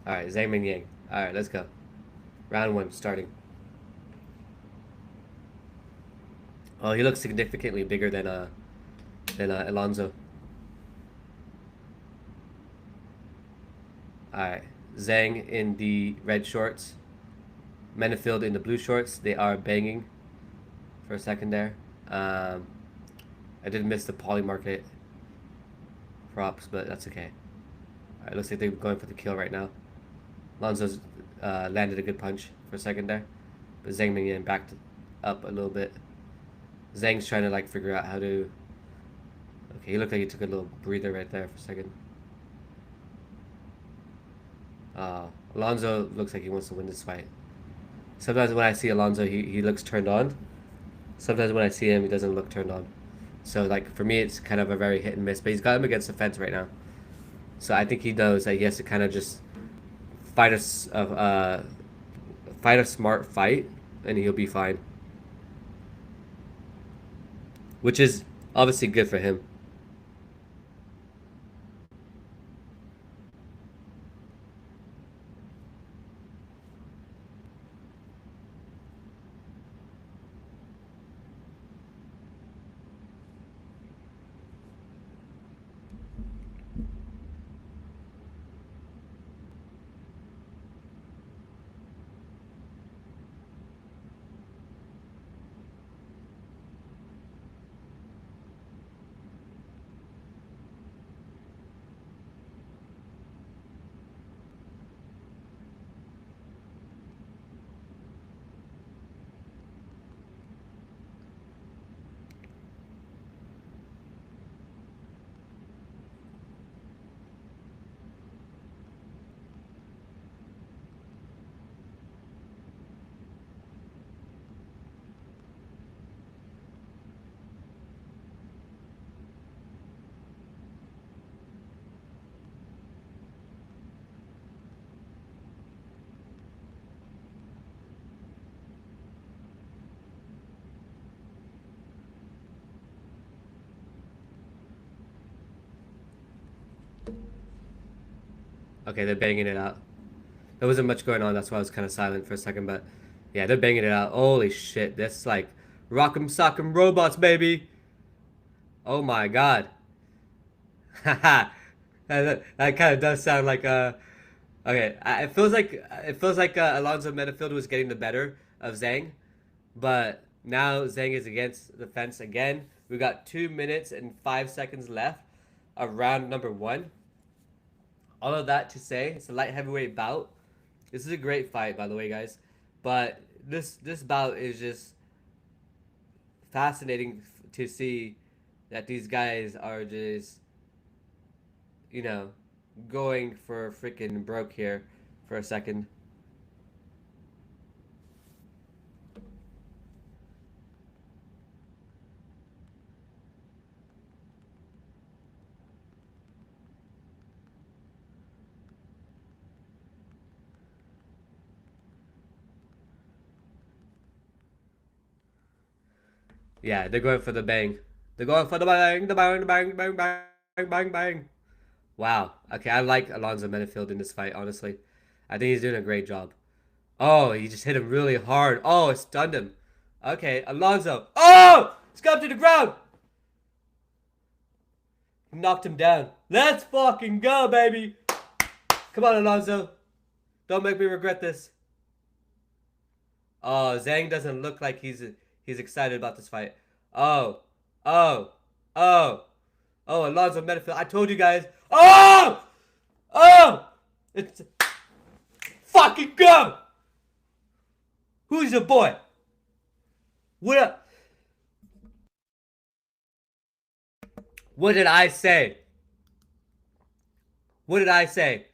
All right, Zhang Mingyang. All right, let's go. Round 1 starting. Oh, he looks significantly bigger than Alonzo. All right, Zhang in the red shorts, Menifield in the blue shorts. They are banging for a second there. I did miss the Polymarket props, but that's okay. All right, looks like they're going for the kill right now. Alonzo's landed a good punch for a second there, but Zhang Mingyang backed up a little bit. Zhang's trying to like figure out how to. Okay, he looked like he took a little breather right there for a second. Alonzo looks like he wants to win this fight. Sometimes when I see Alonzo, he looks turned on. Sometimes when I see him, he doesn't look turned on. So like for me, it's kind of a very hit and miss. But he's got him against the fence right now. So I think he knows that he has to kind of just fight a smart fight, and he'll be fine. Which is obviously good for him. Okay, they're banging it out. There wasn't much going on, that's why I was kind of silent for a second, but yeah, they're banging it out. Holy shit, that's like rock'em sock'em robots, baby. Oh my god. Haha. that kind of does sound like okay, it feels like Alonzo Menifield was getting the better of Zhang, but now Zhang is against the fence again. We got 2 minutes and 5 seconds left of round number 1. All of that to say, it's a light heavyweight bout. This is a great fight, by the way, guys. But this bout is just fascinating to see that these guys are just, you know, going for freaking broke here for a second. Yeah, they're going for the bang. They're going for the bang, the bang, the bang, bang, bang, bang, bang. Wow. Okay, I like Alonzo Menifield in this fight, honestly. I think he's doing a great job. Oh, he just hit him really hard. Oh, it stunned him. Okay, Alonzo. Oh! He's got to the ground. He knocked him down. Let's fucking go, baby. Come on, Alonzo. Don't make me regret this. Oh, Zhang doesn't look like he's excited about this fight. Oh, oh, oh, oh, Alonzo Menifield. I told you guys. Oh, oh, it's fucking go. Who's your boy? What up? What did I say? What did I say?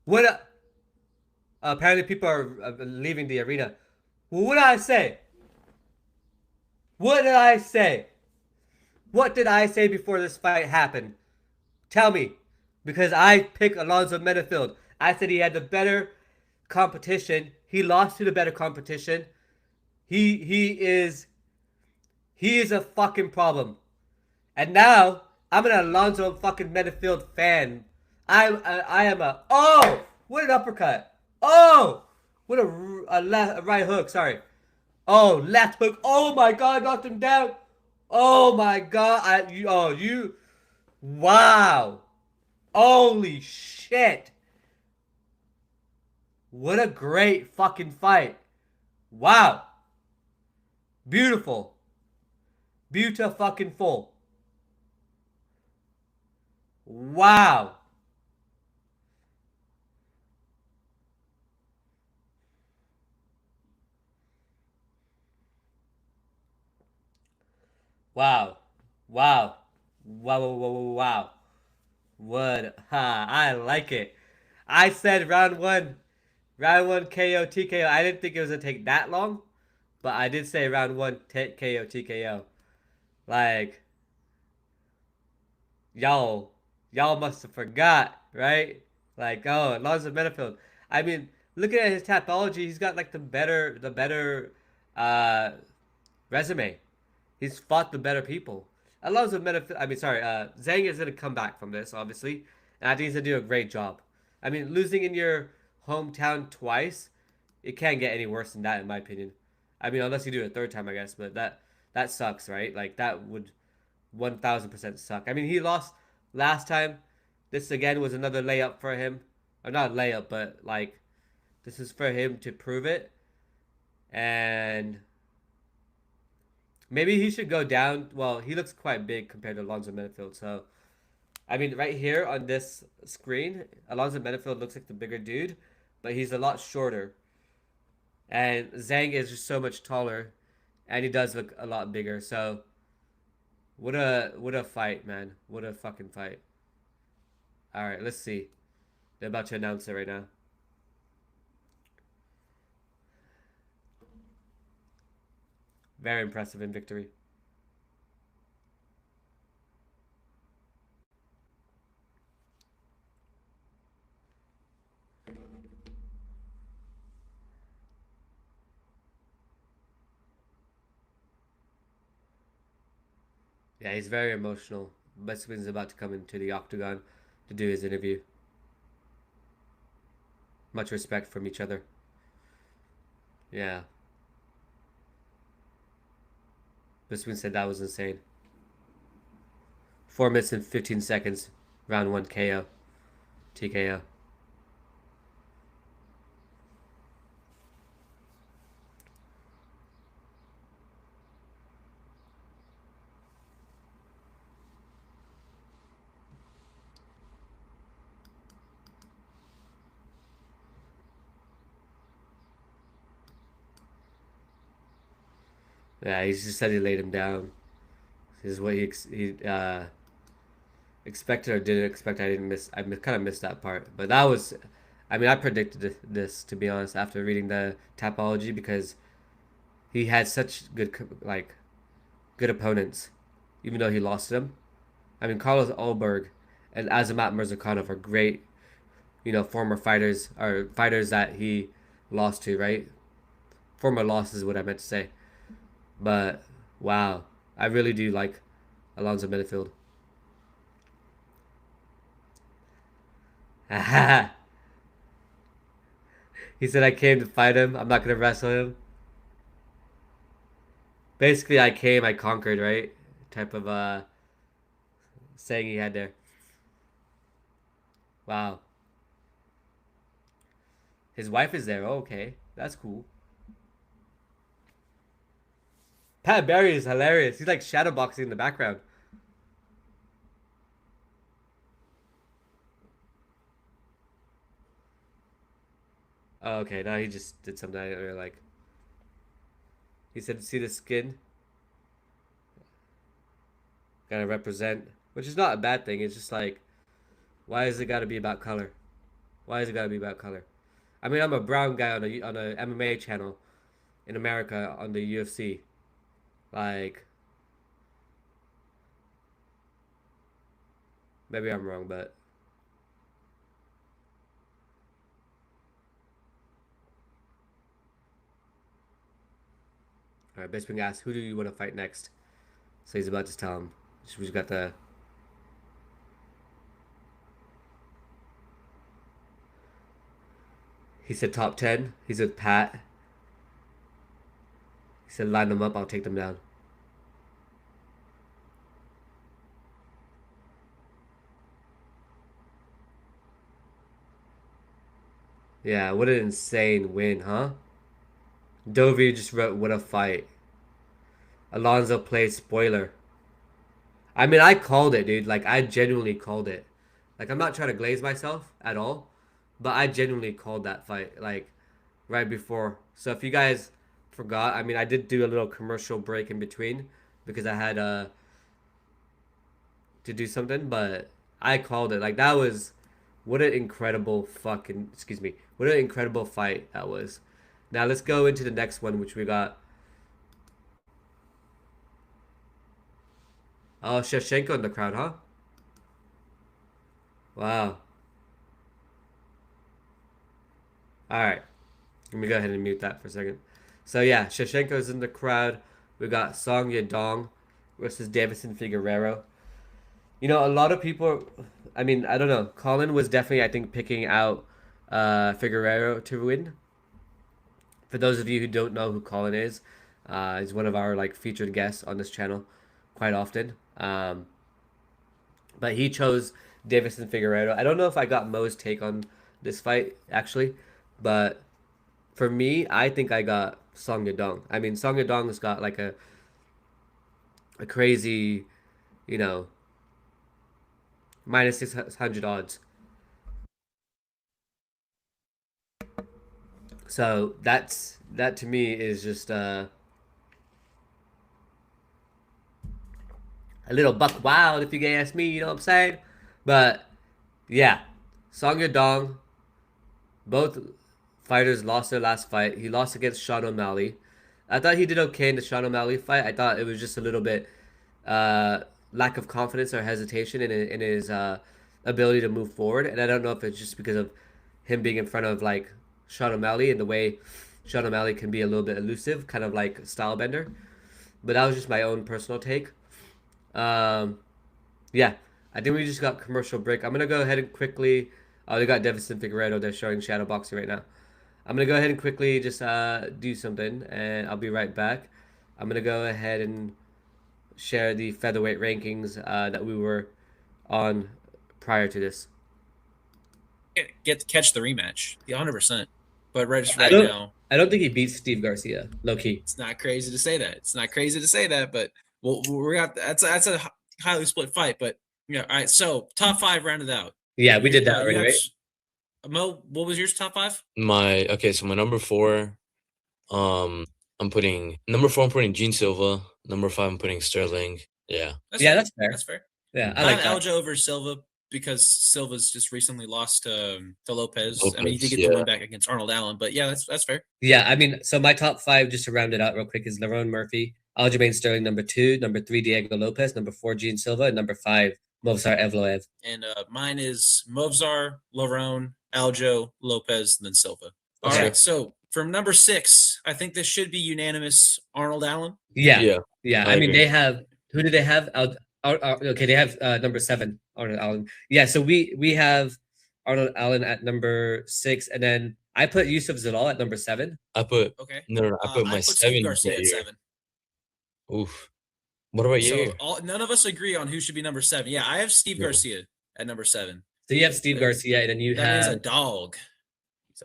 What? Apparently, people are leaving the arena. Well, what did I say? What did I say? What did I say before this fight happened? Tell me. Because I picked Alonzo Menifield. I said he had the better competition. He lost to the better competition. He is a fucking problem. And now I'm an Alonzo fucking Menifield fan. I am a what an uppercut. Oh, what a right hook. Sorry. Oh, left hook. Oh my god, knocked him down. Oh my god. Wow. Holy shit. What a great fucking fight. Wow. Beautiful. Beautiful fucking full. Wow. Wow. Wow. Wow, wow, wow, wow. What? Ha, I like it. I said round one KO, TKO. I didn't think it was going to take that long, but I did say round one KO, TKO. Like, y'all must have forgot, right? Like, oh, Alonzo Menifield. I mean, looking at his Tapology, he's got like the better resume. He's fought the better people. Alonzo Menifield, Zhang is gonna come back from this, obviously, and I think he's gonna do a great job. I mean, losing in your hometown twice, it can't get any worse than that, in my opinion. I mean, unless you do it a third time, I guess, but that sucks, right? Like that would 1000% suck. I mean, he lost last time. This again was another layup for him, or not layup, but like this is for him to prove it, and maybe he should go down. Well, he looks quite big compared to Alonzo Menifield. So, I mean, right here on this screen, Alonzo Menifield looks like the bigger dude, but he's a lot shorter. And Zhang is just so much taller, and he does look a lot bigger. So, what a fight, man! What a fucking fight! All right, let's see. They're about to announce it right now. Very impressive in victory. Yeah, he's very emotional. Bisping's about to come into the octagon to do his interview. Much respect from each other. Yeah. Bisping said that was insane. 4 minutes and 15 seconds. Round 1 KO. TKO. Yeah, he just said he laid him down. This is what he expected or didn't expect. I kind of missed that part, but that was. I mean, I predicted this, to be honest, after reading the Tapology, because he had such good opponents, even though he lost them. I mean, Carlos Ulberg and Azamat Murzakanov are great, former fighters, or fighters that he lost to, right? Former losses is what I meant to say. But wow, I really do like Alonzo Menifield. He said I came to fight him. I'm not gonna wrestle him. Basically, I came, I conquered, right? Type of saying he had there. Wow. His wife is there. Oh, okay, that's cool. Pat Barry is hilarious. He's like shadowboxing in the background. Oh, okay, now he just did something or like. He said, "See the skin? Gotta represent," which is not a bad thing. It's just like, why is it gotta be about color? Why is it gotta be about color? I mean, I'm a brown guy on a MMA channel in America on the UFC. Like, maybe I'm wrong, but all right. Bisping asks, "Who do you want to fight next?" So he's about to tell him. We've got the. He said top 10. He's with Pat. He said line them up. I'll take them down. Yeah, what an insane win, huh? Dovey just wrote, "What a fight." Alonzo played spoiler. I mean, I called it, dude. Like, I genuinely called it. Like, I'm not trying to glaze myself at all, but I genuinely called that fight, like, right before. So if you guys forgot, I mean, I did do a little commercial break in between because I had to do something, but I called it. Like, that was what an incredible fucking, excuse me, what an incredible fight that was. Now let's go into the next one, which we got. Oh, Shevchenko in the crowd, huh? Wow. All right. Let me go ahead and mute that for a second. So yeah, Shevchenko's in the crowd. We got Song Yadong versus Deiveson Figueiredo. You know, a lot of people. I mean, I don't know. Colin was definitely, I think, picking out Figueiredo to win. For those of you who don't know who Colin is, he's one of our like featured guests on this channel quite often. But he chose Deiveson Figueiredo. I don't know if I got Mo's take on this fight actually, but for me, I think I got Song Yadong. I mean, Song Yadong's got like a crazy, you know, minus 600 odds. So that to me is just a little buck wild if you can ask me, you know what I'm saying? But yeah, Song Yadong, both fighters lost their last fight. He lost against Sean O'Malley. I thought he did okay in the Sean O'Malley fight. I thought it was just a little bit lack of confidence or hesitation in his ability to move forward. And I don't know if it's just because of him being in front of like Sean O'Malley and the way Sean O'Malley can be a little bit elusive, kind of like style bender. But that was just my own personal take. Yeah, I think we just got commercial break. I'm gonna go ahead and quickly. Oh, they got Deiveson Figueiredo. They're showing shadow boxing right now. I'm gonna go ahead and quickly just do something, and I'll be right back. I'm gonna go ahead and share the featherweight rankings that we were on prior to this. Get to catch the rematch, the 100%. But right now, I don't think he beats Steve Garcia. Low key. It's not crazy to say that. It's not crazy to say that, but we got that's a highly split fight. But yeah, all right. So top 5 rounded out. Yeah, we did that already, right? Mo, what was yours top 5? So my number 4, I'm putting Gene Silva. Number 5, I'm putting Sterling. Yeah. That's fair. That's fair. Yeah, I like that. Aljo over Silva because Silva's just recently lost to Lopez. I mean, he did get the win back against Arnold Allen, but yeah, that's fair. Yeah, I mean, so my top 5, just to round it out real quick, is Lerone Murphy, Aljamain Sterling, number 2, number 3, Diego Lopez, number 4, Gene Silva, and number 5, Movsar Evloev. And mine is Movsar, Lerone, Aljo, Lopez, and then Silva. All right, so From number 6, I think this should be unanimous. Arnold Allen. Yeah. I mean, agree. they have who do they have? Okay, they have number 7, Arnold Allen. Yeah, so we have Arnold Allen at number 6, and then I put Yusuf Zalal at number 7. I put Okay. no. I put my Steve 7 Garcia at Yair. 7. Oof. What about you? So none of us agree on who should be number 7. Yeah, I have Steve Garcia at number 7. So you have Steve Garcia, and then you That have is a dog.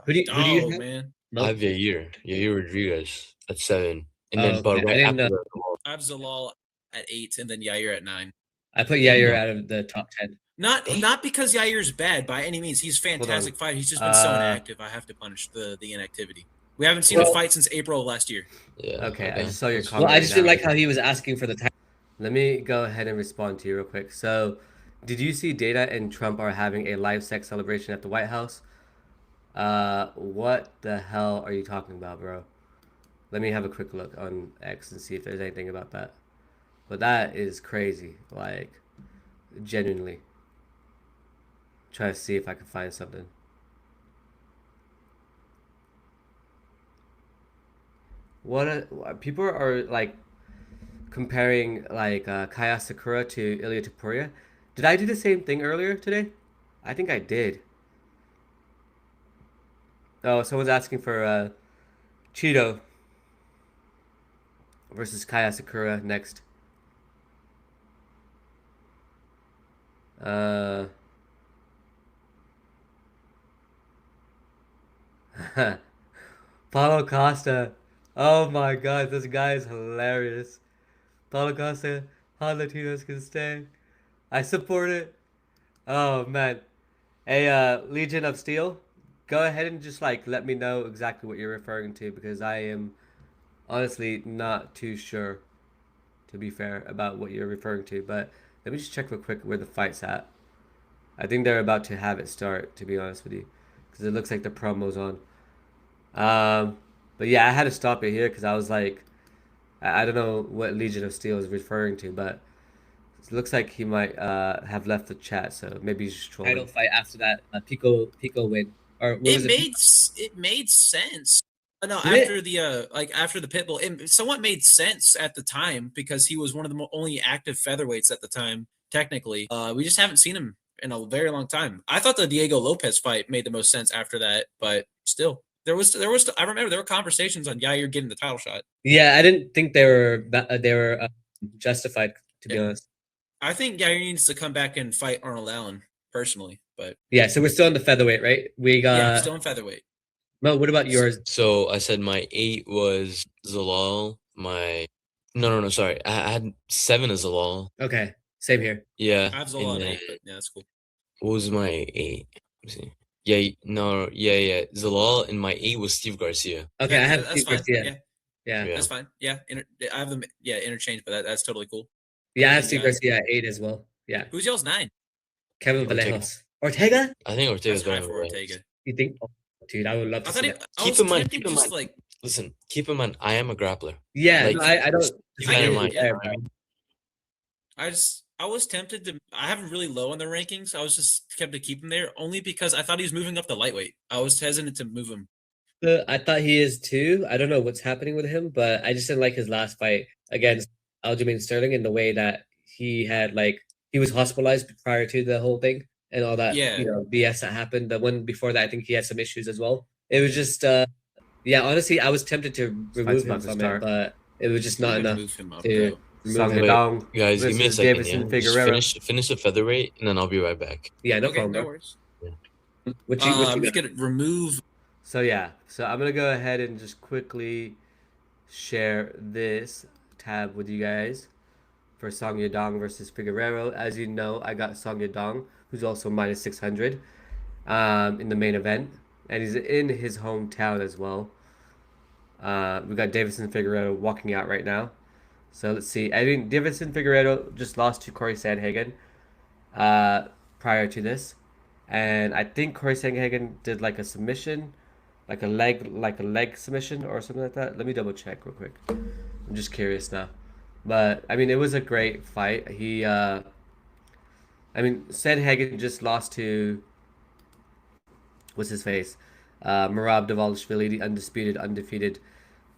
who do you have? Man? I have Yair Rodriguez at 7, and then okay. but right after that, I have Zalal at 8, and then Yair at 9. I put Yair out of the top 10. Not because Yair's bad by any means. He's a fantastic fighter. He's just been so inactive. I have to punish the inactivity. We haven't seen a fight since April of last year. Yeah. Okay, I just saw your comment. Well, I just didn't like how he was asking for the time. Let me go ahead and respond to you real quick. So, did you see Data and Trump are having a live sex celebration at the White House? What the hell are you talking about, bro? Let me have a quick look on X and see if there's anything about that. But that is crazy, like, genuinely. Try to see if I can find something. People are like comparing like Kai Asakura to Ilya Topuria. Did I do the same thing earlier today? I think I did. Oh, someone's asking for Cheeto versus Kai Asakura next. Paulo Costa. Oh my god, this guy is hilarious. Paulo Costa, how Latinos can stay. I support it. Oh man. Hey, Legion of Steel, go ahead and just like let me know exactly what you're referring to, because I am honestly not too sure, to be fair, about what you're referring to. But let me just check real quick where the fight's at. I think they're about to have it start, to be honest with you, because it looks like the promo's on. But yeah, I had to stop it here because I was like, I don't know what Legion of Steel is referring to, but it looks like he might have left the chat, so maybe he's just trolling. Title fight after that Pico win, or what was it made sense. No, after the after the Pitbull, it somewhat made sense at the time because he was one of the only active featherweights at the time. Technically, we just haven't seen him in a very long time. I thought the Diego Lopez fight made the most sense after that, but still. There was. I remember there were conversations on Yair getting the title shot. Yeah, I didn't think they were justified, to be honest. I think Yair needs to come back and fight Arnold Allen personally, but yeah. So we're still in the featherweight, right? We got still in featherweight. Mo, what about yours? So I said my 8 was Zalal. No, sorry. I had 7 as Zalal. Okay, same here. Yeah. I have Zalal at 8, but yeah, that's cool. What was my 8? Let me see. Yeah. Zalal, and my 8 was Steve Garcia. Okay, I have Steve Garcia. Yeah, that's fine. Yeah, I have them. Yeah, interchange, but that's totally cool. Yeah, I have Steve Garcia at 8 as well. Yeah. Who's y'all's 9? Kevin Vallejos. Ortega? I think Ortega's better for Ortega. You think? Oh, dude, I would love to see that. Keep in mind. Listen, keep in mind, I am a grappler. Yeah, I don't. I was tempted to. I have him really low on the rankings. I was just kept to keep him there only because I thought he was moving up the lightweight. I was hesitant to move him. I thought he is too. I don't know what's happening with him, but I just didn't like his last fight against Aljamain Sterling in the way that he had he was hospitalized prior to the whole thing and all that BS that happened. The one before that, I think he had some issues as well. It was just honestly, I was tempted to remove him from it, but it was just not enough to. Song Yadong, guys, give me a second. Deiveson Figueiredo. Finish the featherweight, and then I'll be right back. Yeah, no problem. No worries. Yeah. What you could remove. So I'm gonna go ahead and just quickly share this tab with you guys for Song Yadong versus Figueiredo. As you know, I got Song Yadong, who's also minus 600 in the main event, and he's in his hometown as well. We got Deiveson Figueiredo walking out right now. So let's see. I mean, Deiveson Figueiredo just lost to Corey Sandhagen prior to this, and I think Corey Sandhagen did like a submission, like a leg submission or something like that. Let me double check real quick. I'm just curious now, but I mean, it was a great fight. Sandhagen just lost to what's his face, Merab Dvalishvili, the undefeated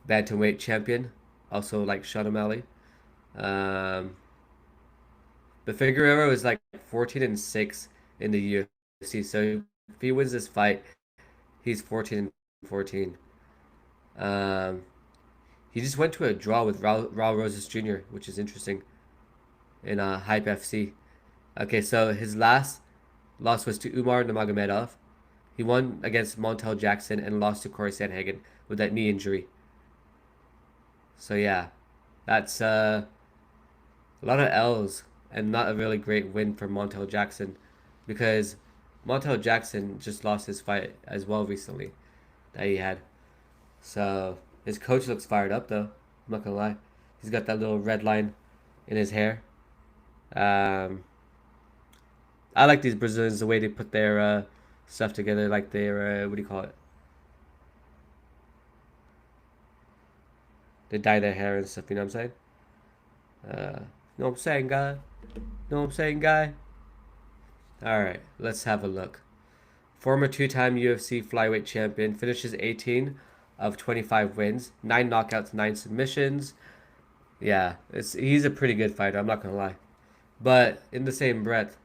bantamweight champion, also like Sean O'Malley. But Figueiredo is like 14-6 in the UFC, so if he wins this fight, he's 14-14. He just went to a draw with Raul Rosas Jr., which is interesting, in Hype FC. Okay, so his last loss was to Umar Nurmagomedov. He won against Montel Jackson and lost to Corey Sandhagen with that knee injury. So yeah, that's a lot of L's and not a really great win for Montel Jackson, because Montel Jackson just lost his fight as well recently that he had. So his coach looks fired up though. I'm not gonna lie. He's got that little red line in his hair. I like these Brazilians, the way they put their stuff together, like their what do you call it? They dye their hair and stuff. You know what I'm saying? Know what I'm saying, guy? Know what I'm saying, guy? All right, let's have a look. Former two-time UFC flyweight champion, finishes 18 of 25 wins, 9 knockouts, 9 submissions. Yeah, he's a pretty good fighter. I'm not gonna lie, but in the same breath,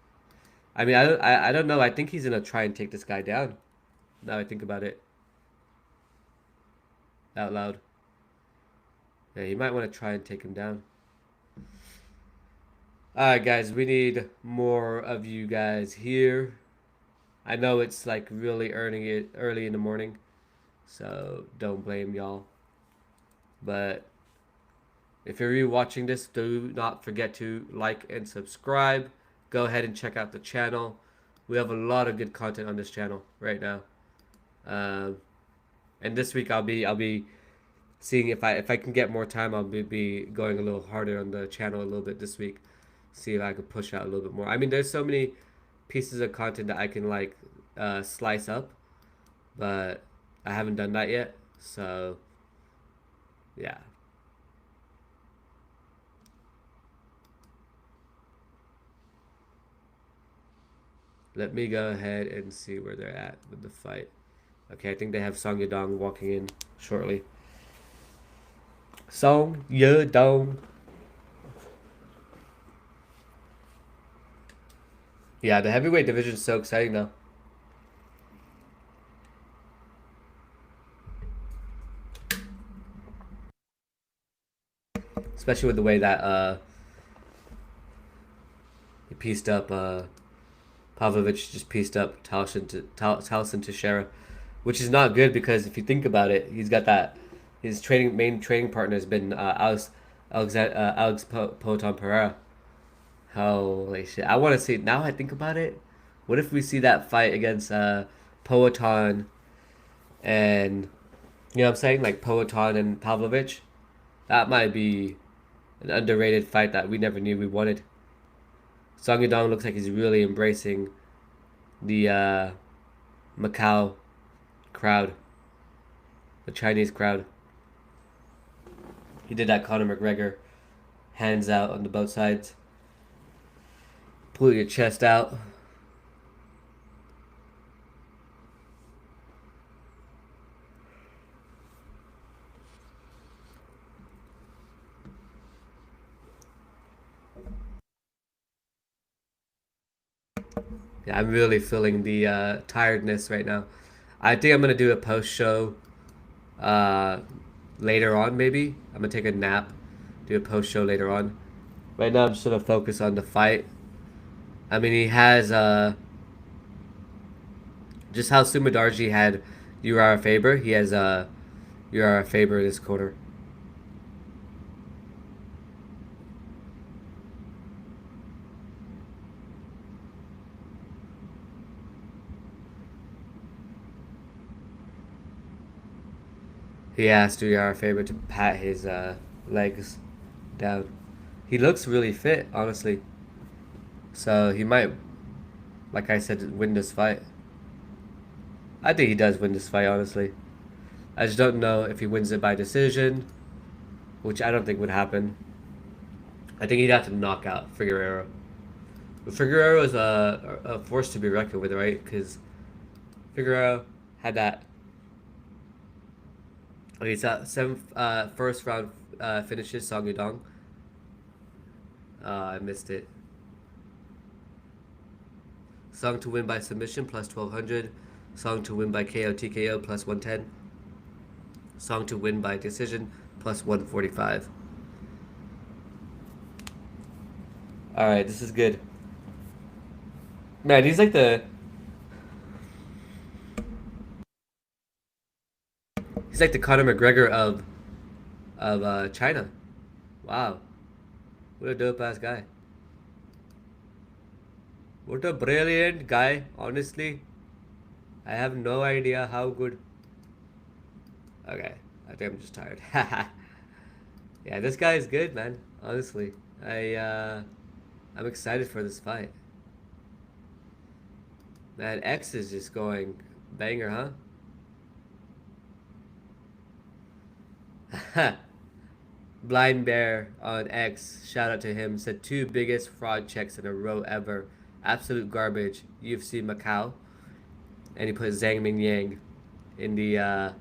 I mean, I don't know. I think he's gonna try and take this guy down. Now I think about it out loud. Yeah, you might want to try and take him down. Alright, guys, we need more of you guys here. I know it's like really earning it early in the morning, so don't blame y'all. But if you're rewatching this, do not forget to like and subscribe. Go ahead and check out the channel. We have a lot of good content on this channel right now. And this week I'll be seeing if I can get more time. I'll be going a little harder on the channel a little bit this week. See if I can push out a little bit more. I mean, there's so many pieces of content that I can like slice up, but I haven't done that yet. So yeah. Let me go ahead and see where they're at with the fight. Okay, I think they have Song Yadong walking in shortly. Song Yadong. Yeah, the heavyweight division is so exciting now. Especially with the way that he pieced up Pavlovich just pieced up Talison Teixeira, which is not good, because if you think about it, he's got that his main training partner has been Alex Poatan Pereira. Holy shit! I want to see. Now I think about it, what if we see that fight against Poatan and, you know what I'm saying, like Poatan and Pavlovich? That might be an underrated fight that we never knew we wanted. Song Yadong looks like he's really embracing the Macau crowd, the Chinese crowd. He did that Conor McGregor hands out on the both sides. Pull your chest out. Yeah, I'm really feeling the tiredness right now. I think I'm gonna do a post show later on. Maybe I'm gonna take a nap, do a post show later on. Right now I'm just gonna focus on the fight. I mean, he has just how Mudaerji had Uriah Faber. He has Uriah Faber in his corner. He asked Uriah Faber to pat his legs down. He looks really fit, honestly. So he might, like I said, win this fight. I think he does win this fight, honestly. I just don't know if he wins it by decision, which I don't think would happen. I think he'd have to knock out Figueiredo. But Figueiredo is a force to be reckoned with, right? Because Figueiredo had that Okay, so first round finishes Song Yadong. I missed it. Song to win by submission plus 1200. Song to win by KO TKO plus 110. Song to win by decision plus 145. Alright, this is good. Man, he's like the Conor McGregor of China. Wow. What a dope ass guy. What a brilliant guy, honestly. I have no idea how good. Okay, I think I'm just tired. Yeah, this guy is good, man. Honestly, I'm excited for this fight. Man, X is just going banger, huh? Blind Bear on X, shout out to him, said 2 biggest fraud checks in a row ever. Absolute garbage. UFC Macau. And he put Zhang Mingyang in the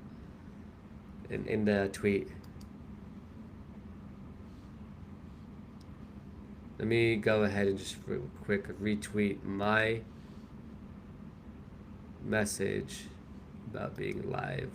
in the tweet. Let me go ahead and just real quick retweet my message about being live.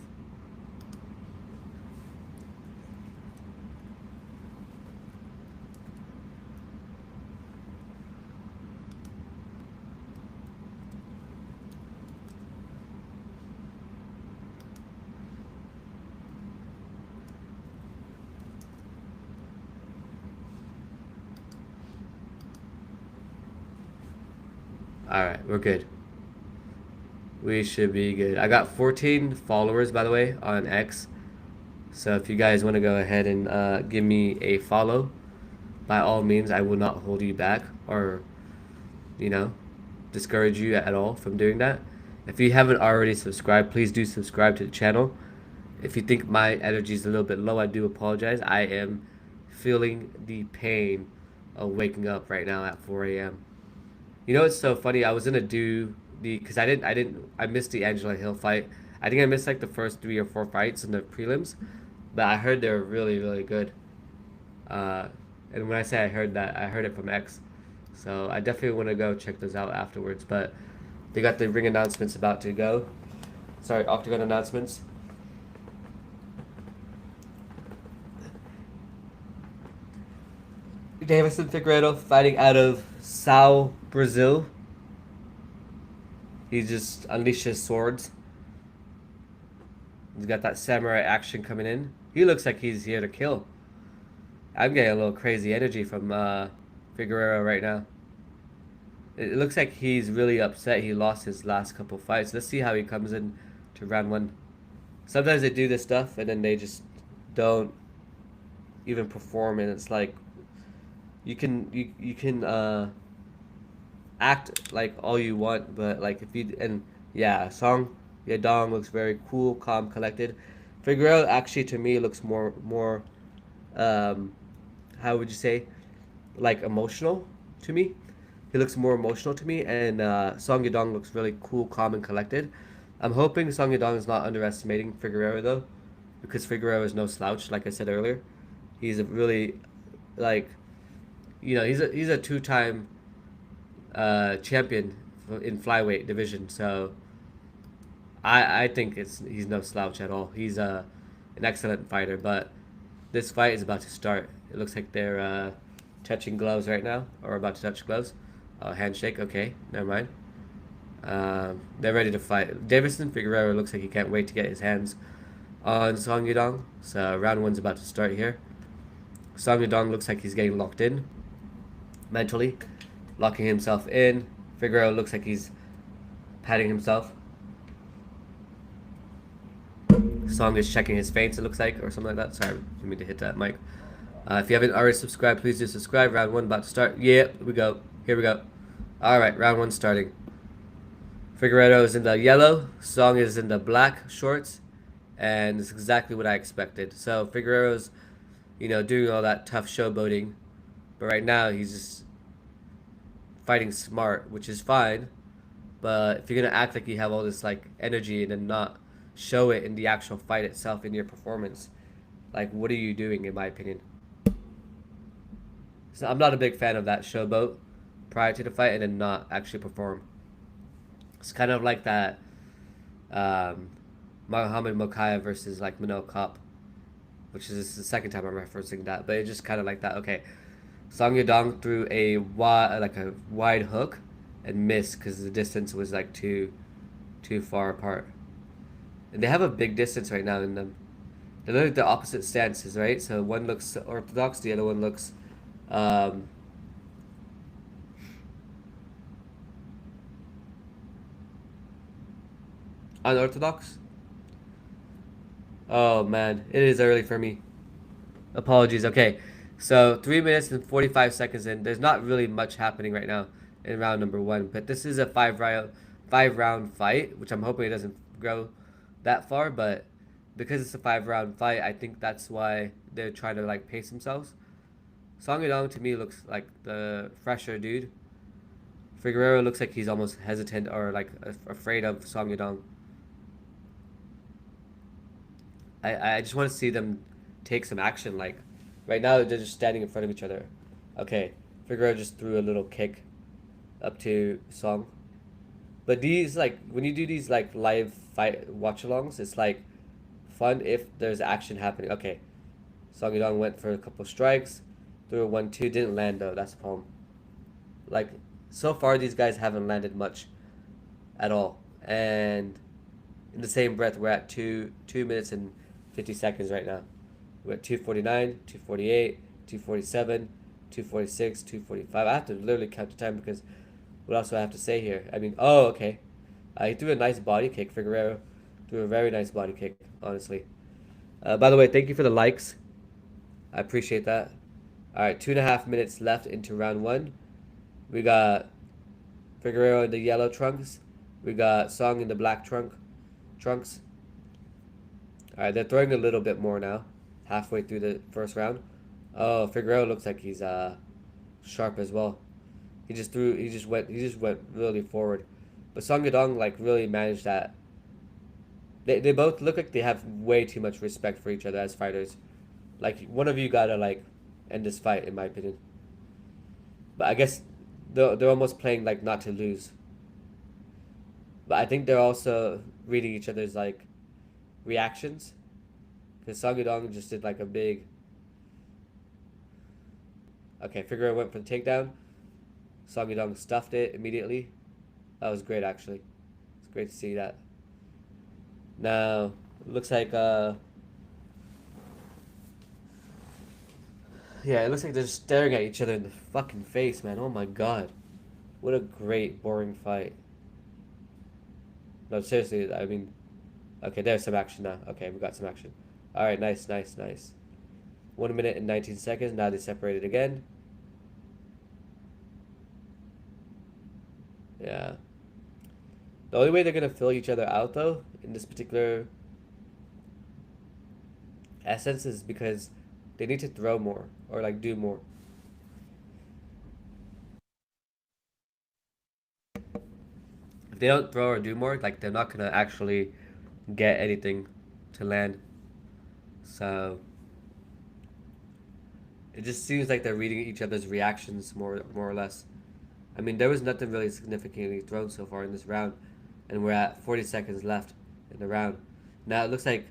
Alright, we're good. We should be good. I got 14 followers, by the way, on X. So if you guys want to go ahead and give me a follow, by all means, I will not hold you back or, you know, discourage you at all from doing that. If you haven't already subscribed, please do subscribe to the channel. If you think my energy is a little bit low, I do apologize. I am feeling the pain of waking up right now at 4 a.m. You know, it's so funny. I was gonna do because I missed the Angela Hill fight. I think I missed like the first 3 or 4 fights in the prelims, but I heard they're really, really good. And when I say I heard that, I heard it from X. So I definitely want to go check those out afterwards. But they got the ring announcements about to go. Sorry, Octagon announcements. Deiveson Figueiredo fighting out of Sao, Brazil. He just unleashes swords. He's got that samurai action coming in. He looks like he's here to kill. I'm getting a little crazy energy from Figueiredo right now. It looks like he's really upset he lost his last couple fights. Let's see how he comes in to round 1. Sometimes they do this stuff and then they just don't even perform, and it's like you can act like all you want, but like if you yeah, Song Yadong looks very cool, calm, collected. Figueiredo actually to me looks more how would you say, like emotional to me. He looks more emotional to me, and Song Yadong looks really cool, calm, and collected. I'm hoping Song Yadong is not underestimating Figueiredo though, because Figueiredo is no slouch, like I said earlier. He's a really, like, you know, he's a 2-time champion in flyweight division, so I think he's no slouch at all. He's an excellent fighter, but this fight is about to start. It looks like they're touching gloves right now, or about to touch gloves. Handshake, okay, never mind. They're ready to fight. Deiveson Figueiredo looks like he can't wait to get his hands on Song Yadong. So round 1's about to start here. Song Yadong looks like he's getting locked in mentally, locking himself in. Figueiredo looks like he's patting himself. Song is checking his feints, it looks like, or something like that. Sorry, I didn't mean to hit that mic. If you haven't already subscribed, please do subscribe. Round 1 about to start. Yeah, we go. Here we go. Alright, round 1 starting. Figueiredo is in the yellow. Song is in the black shorts. And it's exactly what I expected. So Figueiredo's, you know, doing all that tough showboating. But right now, he's just fighting smart, which is fine. But if you're going to act like you have all this, like, energy and then not show it in the actual fight itself, in your performance. Like, what are you doing, in my opinion? So I'm not a big fan of that showboat prior to the fight and then not actually perform. It's kind of like that Muhammad Mokaev versus like Manel Kape, which is the second time I'm referencing that. But it's just kind of like that. Okay, Song Yadong threw a wide hook and missed because the distance was like too far apart. And they have a big distance right now in them. They're literally the opposite stances, right? So one looks orthodox, the other one looks unorthodox. Oh man, it is early for me. Apologies. Okay, so 3 minutes and 45 seconds in. There's not really much happening right now in round number 1, but this is a five round fight, which I'm hoping it doesn't grow that far. But because it's a 5-round fight, I think that's why they're trying to like pace themselves. Song Yadong to me looks like the fresher dude. Figueiredo looks like he's almost hesitant or like afraid of Song Yadong. I just want to see them take some action. Like right now, they're just standing in front of each other. Okay, Figueiredo just threw a little kick up to Song. But these, like, when you do these like live fight watch-alongs, it's like fun if there's action happening. Okay, Song Yadong went for a couple strikes, threw a 1-2, didn't land though. That's the problem. Like so far, these guys haven't landed much at all. And in the same breath, we're at 2 minutes and 50 seconds right now. We're at 2:49, 2:48, 2:47, 2:46, 2:45. I have to literally count the time because what else do I have to say here? I mean, oh, okay. He threw a nice body kick. Figueiredo threw a very nice body kick, honestly. By the way, thank you for the likes. I appreciate that. All right, 2.5 minutes left into round 1. We got Figueiredo in the yellow trunks. We got Song in the black trunks. All right, they're throwing a little bit more now, halfway through the first round. Oh, Figueiredo looks like he's sharp as well. He just went really forward. But Song Yadong like really managed that. They both look like they have way too much respect for each other as fighters. Like one of you gotta like end this fight, in my opinion. But I guess they're almost playing like not to lose. But I think they're also reading each other's like reactions. Because Song Yadong just did like a big. Okay, Figueiredo went for the takedown. Song Yadong stuffed it immediately. That was great, actually. It's great to see that. Now, it looks like yeah, it looks like they're staring at each other in the fucking face, man. Oh my god. What a great, boring fight. No, seriously, I mean... Okay, there's some action now. Okay, we got some action. Alright, nice. 1 minute and 19 seconds. Now they separated again. Yeah. The only way they're going to fill each other out, though, in this particular essence is because they need to throw more or, like, do more. If they don't throw or do more, like, they're not going to actually get anything to land. So it just seems like they're reading each other's reactions more or less. I mean, there was nothing really significantly thrown so far in this round, and we're at 40 seconds left in the round. Now it looks like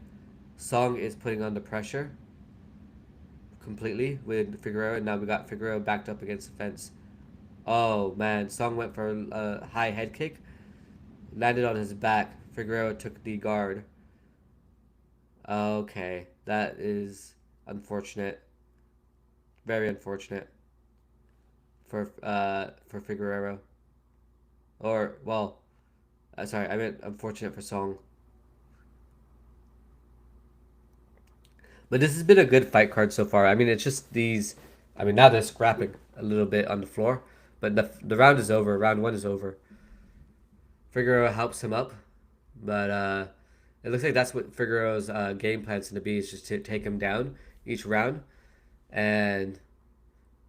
Song is putting on the pressure completely with Figueiredo, and now we got Figueiredo backed up against the fence. Oh man, Song went for a high head kick, landed on his back. Figueiredo took the guard. Okay, that is unfortunate. Very unfortunate for Figueiredo. Or well, sorry, I meant unfortunate for Song. But this has been a good fight card so far. I mean, it's just these. I mean, now they're scrapping a little bit on the floor, but the round is over. Round 1 is over. Figueiredo helps him up, but it looks like that's what Figueiredo's game plan's going to be, is just to take him down each round and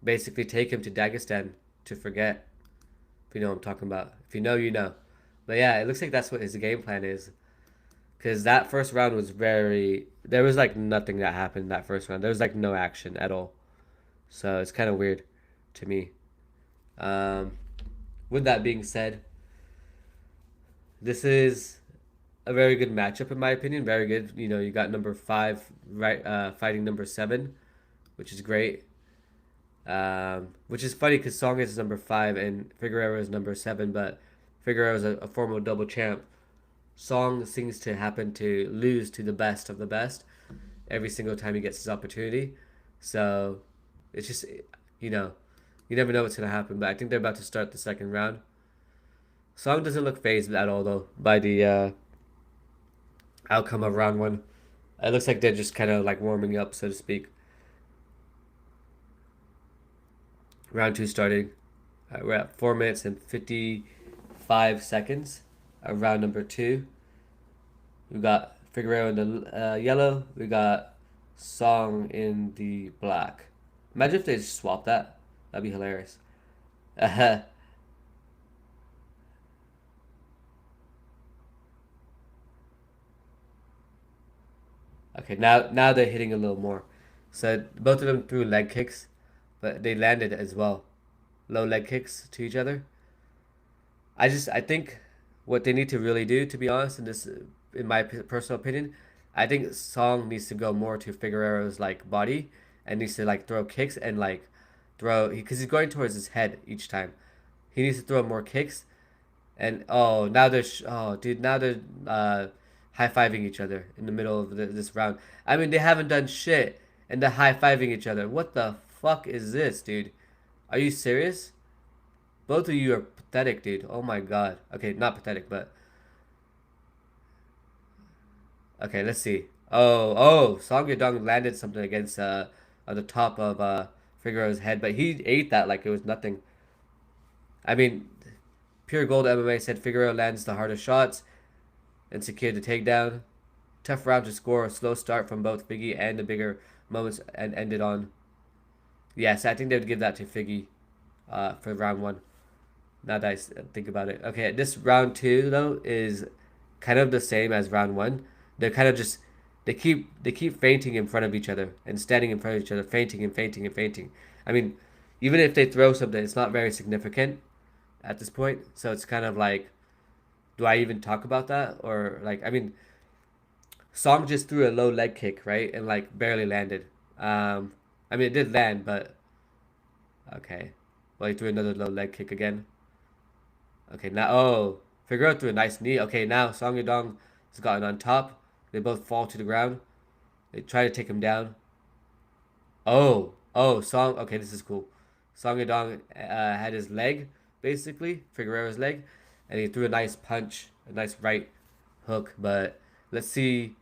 basically take him to Dagestan to forget, if you know what I'm talking about. If you know, you know. But yeah, it looks like that's what his game plan is. because that first round was very. There was like nothing that happened in that first round. There was like no action at all. So it's kind of weird to me. Um, with that being said, this is a very good matchup in my opinion. Very good. You know, you got number 5 right fighting number 7, which is great. Which is funny because Song is number 5 and Figueroa is number 7, but Figueroa is a former double champ. Song seems to happen to lose to the best of the best every single time he gets his opportunity. So it's just, you know, you never know what's going to happen. But I think they're about to start the second round. Song doesn't look phased at all, though, by the outcome of round 1. It looks like they're just kind of like warming up, so to speak. Round 2 starting. We're at 4 minutes and 55 seconds. Round number 2. We got Figueroa in the yellow. We got Song in the black. Imagine if they just swap that. That'd be hilarious. Okay, now they're hitting a little more. So both of them threw leg kicks, but they landed as well. Low leg kicks to each other. I think what they need to really do, to be honest, in my personal opinion, I think Song needs to go more to Figueroa's like body and needs to like throw kicks and like throw because he's going towards his head each time. He needs to throw more kicks. And now they're dude, now they're high fiving each other in the middle of this round. I mean, they haven't done shit and they're high fiving each other. What the fuck is this, dude? Are you serious? Both of you are pathetic, dude. Oh my god. Okay, not pathetic, but okay. Let's see. Song Yadong landed something against on the top of Figueroa's head, but he ate that like it was nothing. I mean, Pure Gold MMA said Figueroa lands the hardest shots and secured the takedown. Tough round to score. A slow start from both Figgy and the bigger moments and ended on. Yes, I think they would give that to Figgy for round 1. Now that I think about it. Okay, this round 2 though is kind of the same as round 1. They're kind of just they keep fainting in front of each other and standing in front of each other, fainting and fainting and fainting. I mean, even if they throw something, it's not very significant at this point. So it's kind of like, do I even talk about that? Or like, I mean, Song just threw a low leg kick, right? And like barely landed. I mean, it did land, but okay. Well, he threw another low leg kick again. Okay, now, Figueroa threw a nice knee. Okay, now Song Yadong has gotten on top. They both fall to the ground. They try to take him down. Song. Okay, this is cool. Song Yadong had his leg, basically, Figueroa's leg, and he threw a nice punch, a nice right hook. But let's see.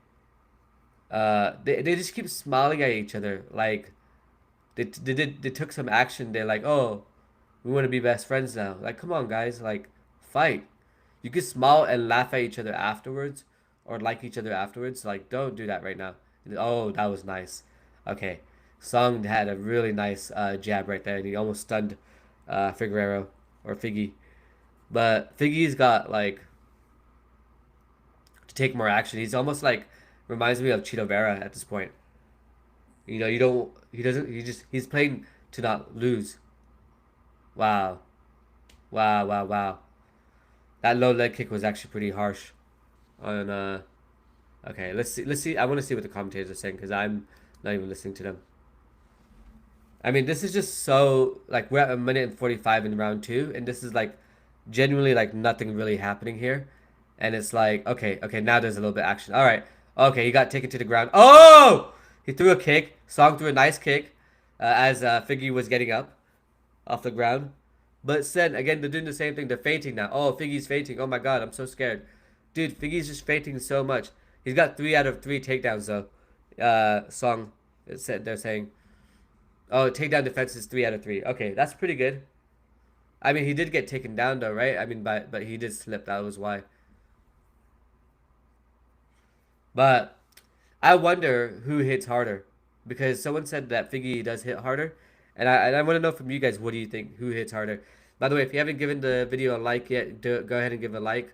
They just keep smiling at each other. Like, they took some action. They're like, oh, we want to be best friends now. Like, come on, guys. Like, fight. You can smile and laugh at each other afterwards or like each other afterwards. Like, don't do that right now. Oh, that was nice. Okay. Song had a really nice jab right there, and he almost stunned Figueroa or Figgy. But Figgy's got, like, to take more action. He's almost like, reminds me of Chito Vera at this point. You know, he's playing to not lose. Wow. Wow. That low leg kick was actually pretty harsh. On okay, let's see. I want to see what the commentators are saying because I'm not even listening to them. I mean, this is just so like we're at 1:45 in round 2, and this is like genuinely like nothing really happening here, and it's like okay, now there's a little bit of action. All right, okay, he got taken to the ground. Oh, he threw a kick. Song threw a nice kick as Figgy was getting up off the ground. But then again, they're doing the same thing. They're fainting now. Oh, Figgy's fainting. Oh my god, I'm so scared. Dude, Figgy's just fainting so much. He's got 3 out of 3 takedowns though. Song they're saying. Oh, takedown defense is 3 out of 3. Okay, that's pretty good. I mean, he did get taken down though, right? I mean, but he did slip. That was why. But I wonder who hits harder, because someone said that Figgy does hit harder, and I want to know from you guys, what do you think? Who hits harder? By the way, if you haven't given the video a like yet, go ahead and give a like.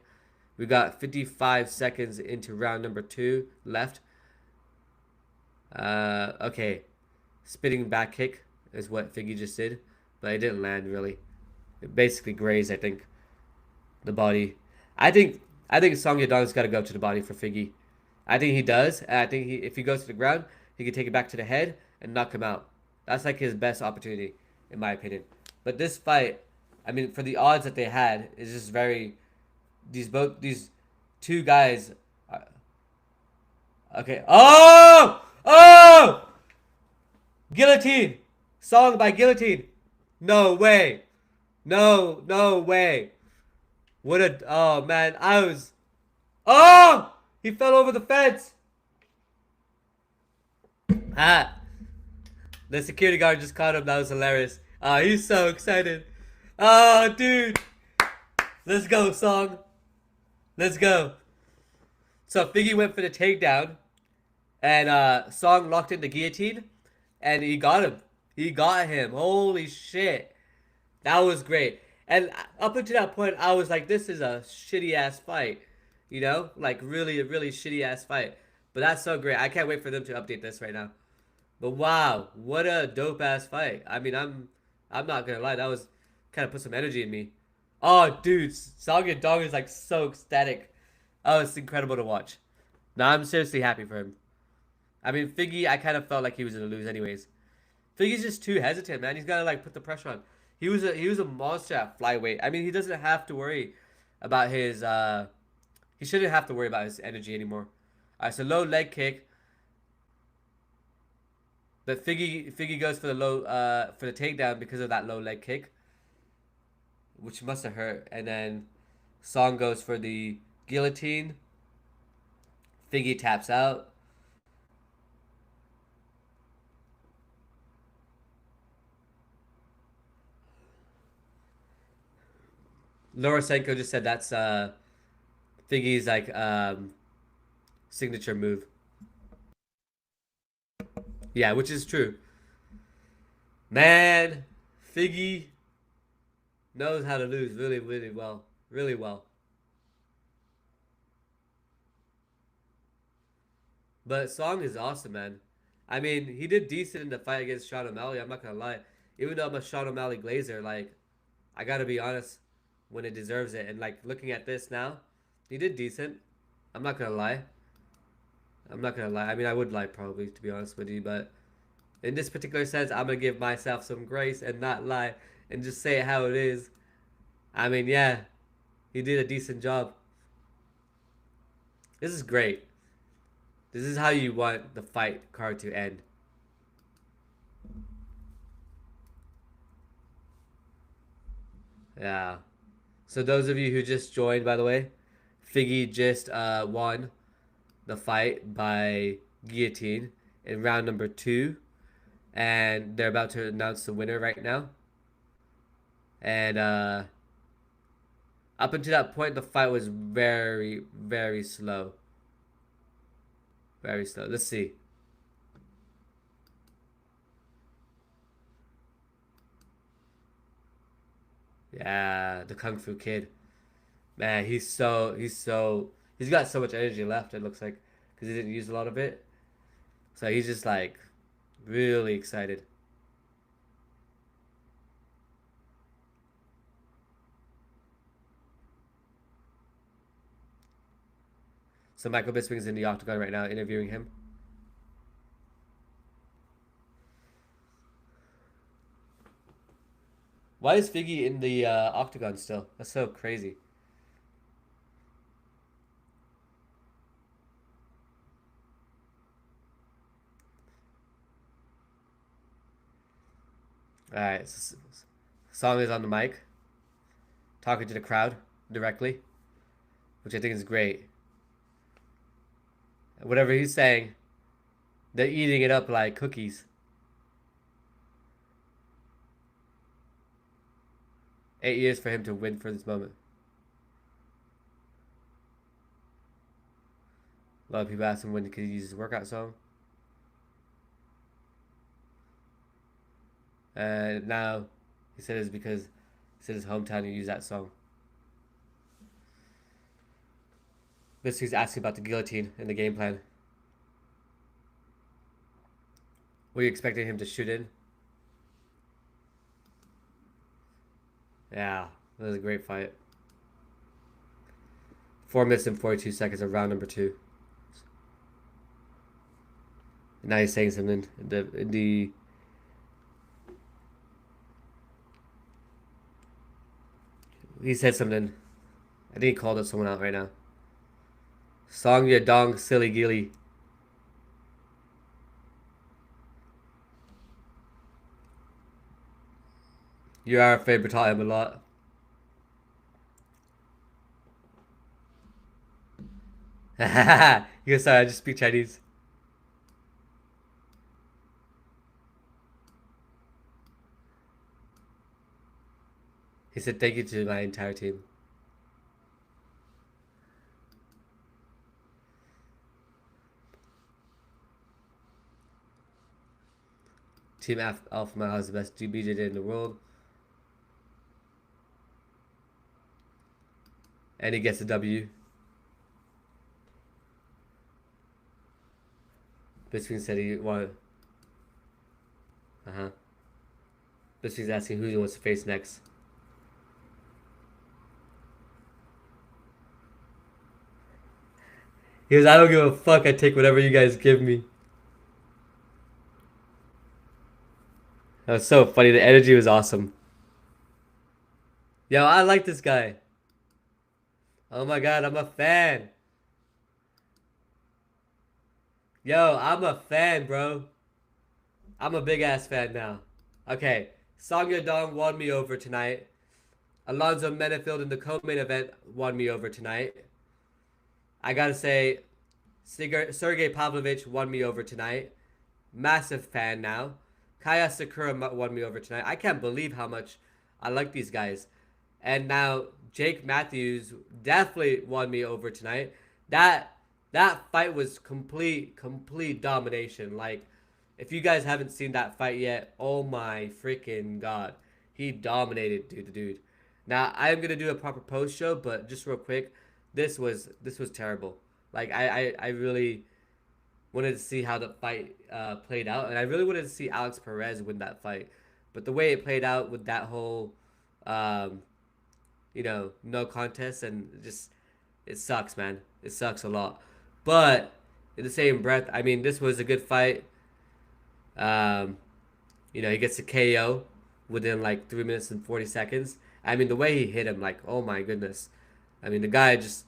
We got 55 seconds into round number 2 left. Okay. Spinning back kick is what Figgy just did, but it didn't land really. It basically grazed, I think, the body. I think Song Yadong's got to go to the body for Figgy. I think he does. And I think if he goes to the ground, he can take it back to the head and knock him out. That's like his best opportunity, in my opinion. But this fight, I mean, for the odds that they had, is just very. These two guys. Okay. Oh! Oh! Guillotine! Song by guillotine. No way. No way. What a. Oh, man. Oh! He fell over the fence. Ah. The security guard just caught him. That was hilarious. He's so excited. Oh, dude. Let's go, Song. Let's go. So Figgy went for the takedown. And Song locked in the guillotine. And he got him. He got him. Holy shit. That was great. And up until that point, I was like, this is a shitty-ass fight. You know? Like, really, a really shitty-ass fight. But that's so great. I can't wait for them to update this right now. But wow, what a dope-ass fight. I mean, I'm not gonna lie. That was kind of put some energy in me. Oh, dude. Song Yadong is, like, so ecstatic. Oh, it's incredible to watch. Now, I'm seriously happy for him. I mean, Figgy, I kind of felt like he was gonna lose anyways. Figgy's just too hesitant, man. He's gotta like put the pressure on. He was a monster at flyweight. I mean, he doesn't have to worry about his he shouldn't have to worry about his energy anymore. Alright, so low leg kick. But Figgy goes for the for the takedown because of that low leg kick, which must have hurt. And then Song goes for the guillotine. Figgy taps out. Lorosenko just said that's Figgy's like signature move. Yeah, which is true. Man, Figgy knows how to lose really, really well. Really well. But Song is awesome, man. I mean, he did decent in the fight against Sean O'Malley, I'm not gonna lie. Even though I'm a Sean O'Malley glazer, like, I gotta be honest, when it deserves it. And like looking at this now, he did decent. I'm not gonna lie. I'm not gonna lie. I mean, I would lie probably, to be honest with you, but in this particular sense, I'm gonna give myself some grace and not lie and just say it how it is. I mean, yeah, he did a decent job. This is great. This is how you want the fight card to end. Yeah. So those of you who just joined, by the way, Figgy just won the fight by guillotine in round number 2. And they're about to announce the winner right now. And up until that point, the fight was very, very slow. Very slow. Let's see. Yeah, the Kung Fu Kid. Man, he's got so much energy left, it looks like, because he didn't use a lot of it. So he's just like really excited. So Michael Bisping's in the octagon right now, interviewing him. Why is Figgy in the octagon still? That's so crazy. Alright, so Song is on the mic, talking to the crowd directly, which I think is great. Whatever he's saying, they're eating it up like cookies. 8 years for him to win for this moment. A lot of people ask him when he use his workout song. And now he said it's because it's in his hometown he used that song. This is asking about the guillotine and the game plan. Were you expecting him to shoot in? Yeah, that was a great fight. 4 minutes and 42 seconds of round number 2. Now he's saying something. He said something. I think he called up someone out right now. Song Yadong silly gilly. You are afraid taught him a lot. He goes, sorry, I just speak Chinese. He said thank you to my entire team. Team Alpha Mile has the best BJJ in the world. And he gets a W. Bisping said he wanted. Bisping's asking who he wants to face next. He goes, I don't give a fuck. I take whatever you guys give me. That was so funny. The energy was awesome. Yo, I like this guy. Oh my god, I'm a fan. Yo, I'm a fan, bro. I'm a big ass fan now. Okay, Song Yadong won me over tonight. Alonzo Menifield in the co-main event won me over tonight. I gotta say, Sergei Pavlovich won me over tonight. Massive fan now. Asakura won me over tonight. I can't believe how much I like these guys. And now Jake Matthews definitely won me over tonight. That fight was complete domination. Like, if you guys haven't seen that fight yet, oh my freaking god, he dominated the dude. Now I'm gonna do a proper post show, but just real quick, this was terrible. Like I really wanted to see how the fight played out, and I really wanted to see Alex Perez win that fight. But the way it played out with that whole, no contest, and just it sucks, man. It sucks a lot. But in the same breath, I mean, this was a good fight. He gets a KO within like 3 minutes and 40 seconds. I mean, the way he hit him, like, oh my goodness. I mean, the guy just,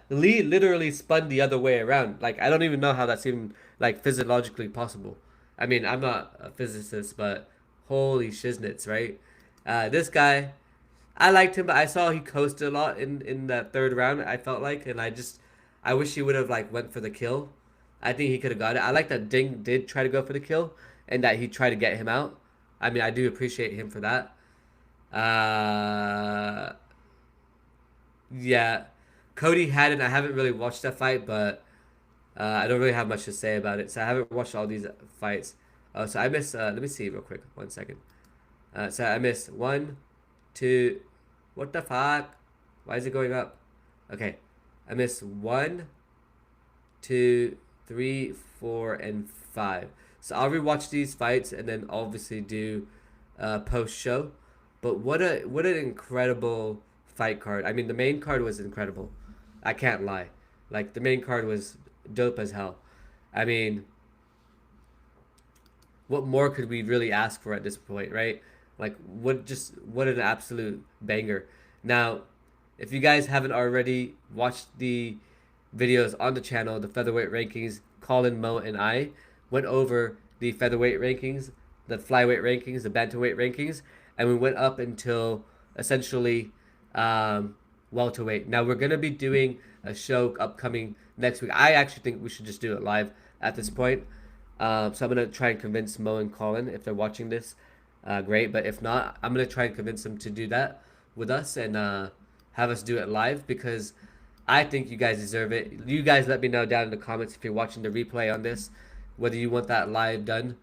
Lee literally spun the other way around. Like, I don't even know how that's even, like, physiologically possible. I mean, I'm not a physicist, but holy shiznits, right? This guy, I liked him, but I saw he coasted a lot in that third round, I felt like, and I wish he would have, like, went for the kill. I think he could have got it. I like that Ding did try to go for the kill, and that he tried to get him out. I mean, I do appreciate him for that. Yeah. Cody Haddon, I haven't really watched that fight, but I don't really have much to say about it. So I haven't watched all these fights. Oh, so I missed, let me see real quick. 1 second. So I missed 1, 2, what the fuck? Why is it going up? Okay. I missed 1, 2, 3, 4, and 5. So I'll rewatch these fights and then obviously do post show. But what an incredible fight card. I mean, the main card was incredible. I can't lie. Like, the main card was dope as hell. I mean, what more could we really ask for at this point, right? Like, what an absolute banger. Now, if you guys haven't already watched the videos on the channel, the featherweight rankings, Colin, Mo, and I went over the featherweight rankings, the flyweight rankings, the bantamweight rankings, and we went up until essentially welterweight. Now we're gonna be doing a show upcoming next week. I actually think we should just do it live at this point. So I'm gonna try and convince Mo and Colin, if they're watching this, great. But if not, I'm gonna try and convince them to do that with us and have us do it live, because I think you guys deserve it. You guys let me know down in the comments if you're watching the replay on this, whether you want that live done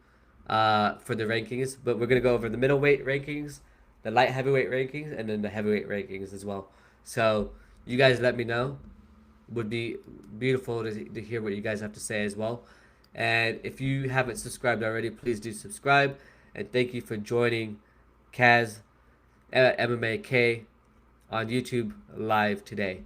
for the rankings. But we're going to go over the middleweight rankings, the light heavyweight rankings, and then the heavyweight rankings as well. So you guys let me know. would be beautiful to hear what you guys have to say as well. And if you haven't subscribed already, please do subscribe. And thank you for joining Kaz MMA K on YouTube live today.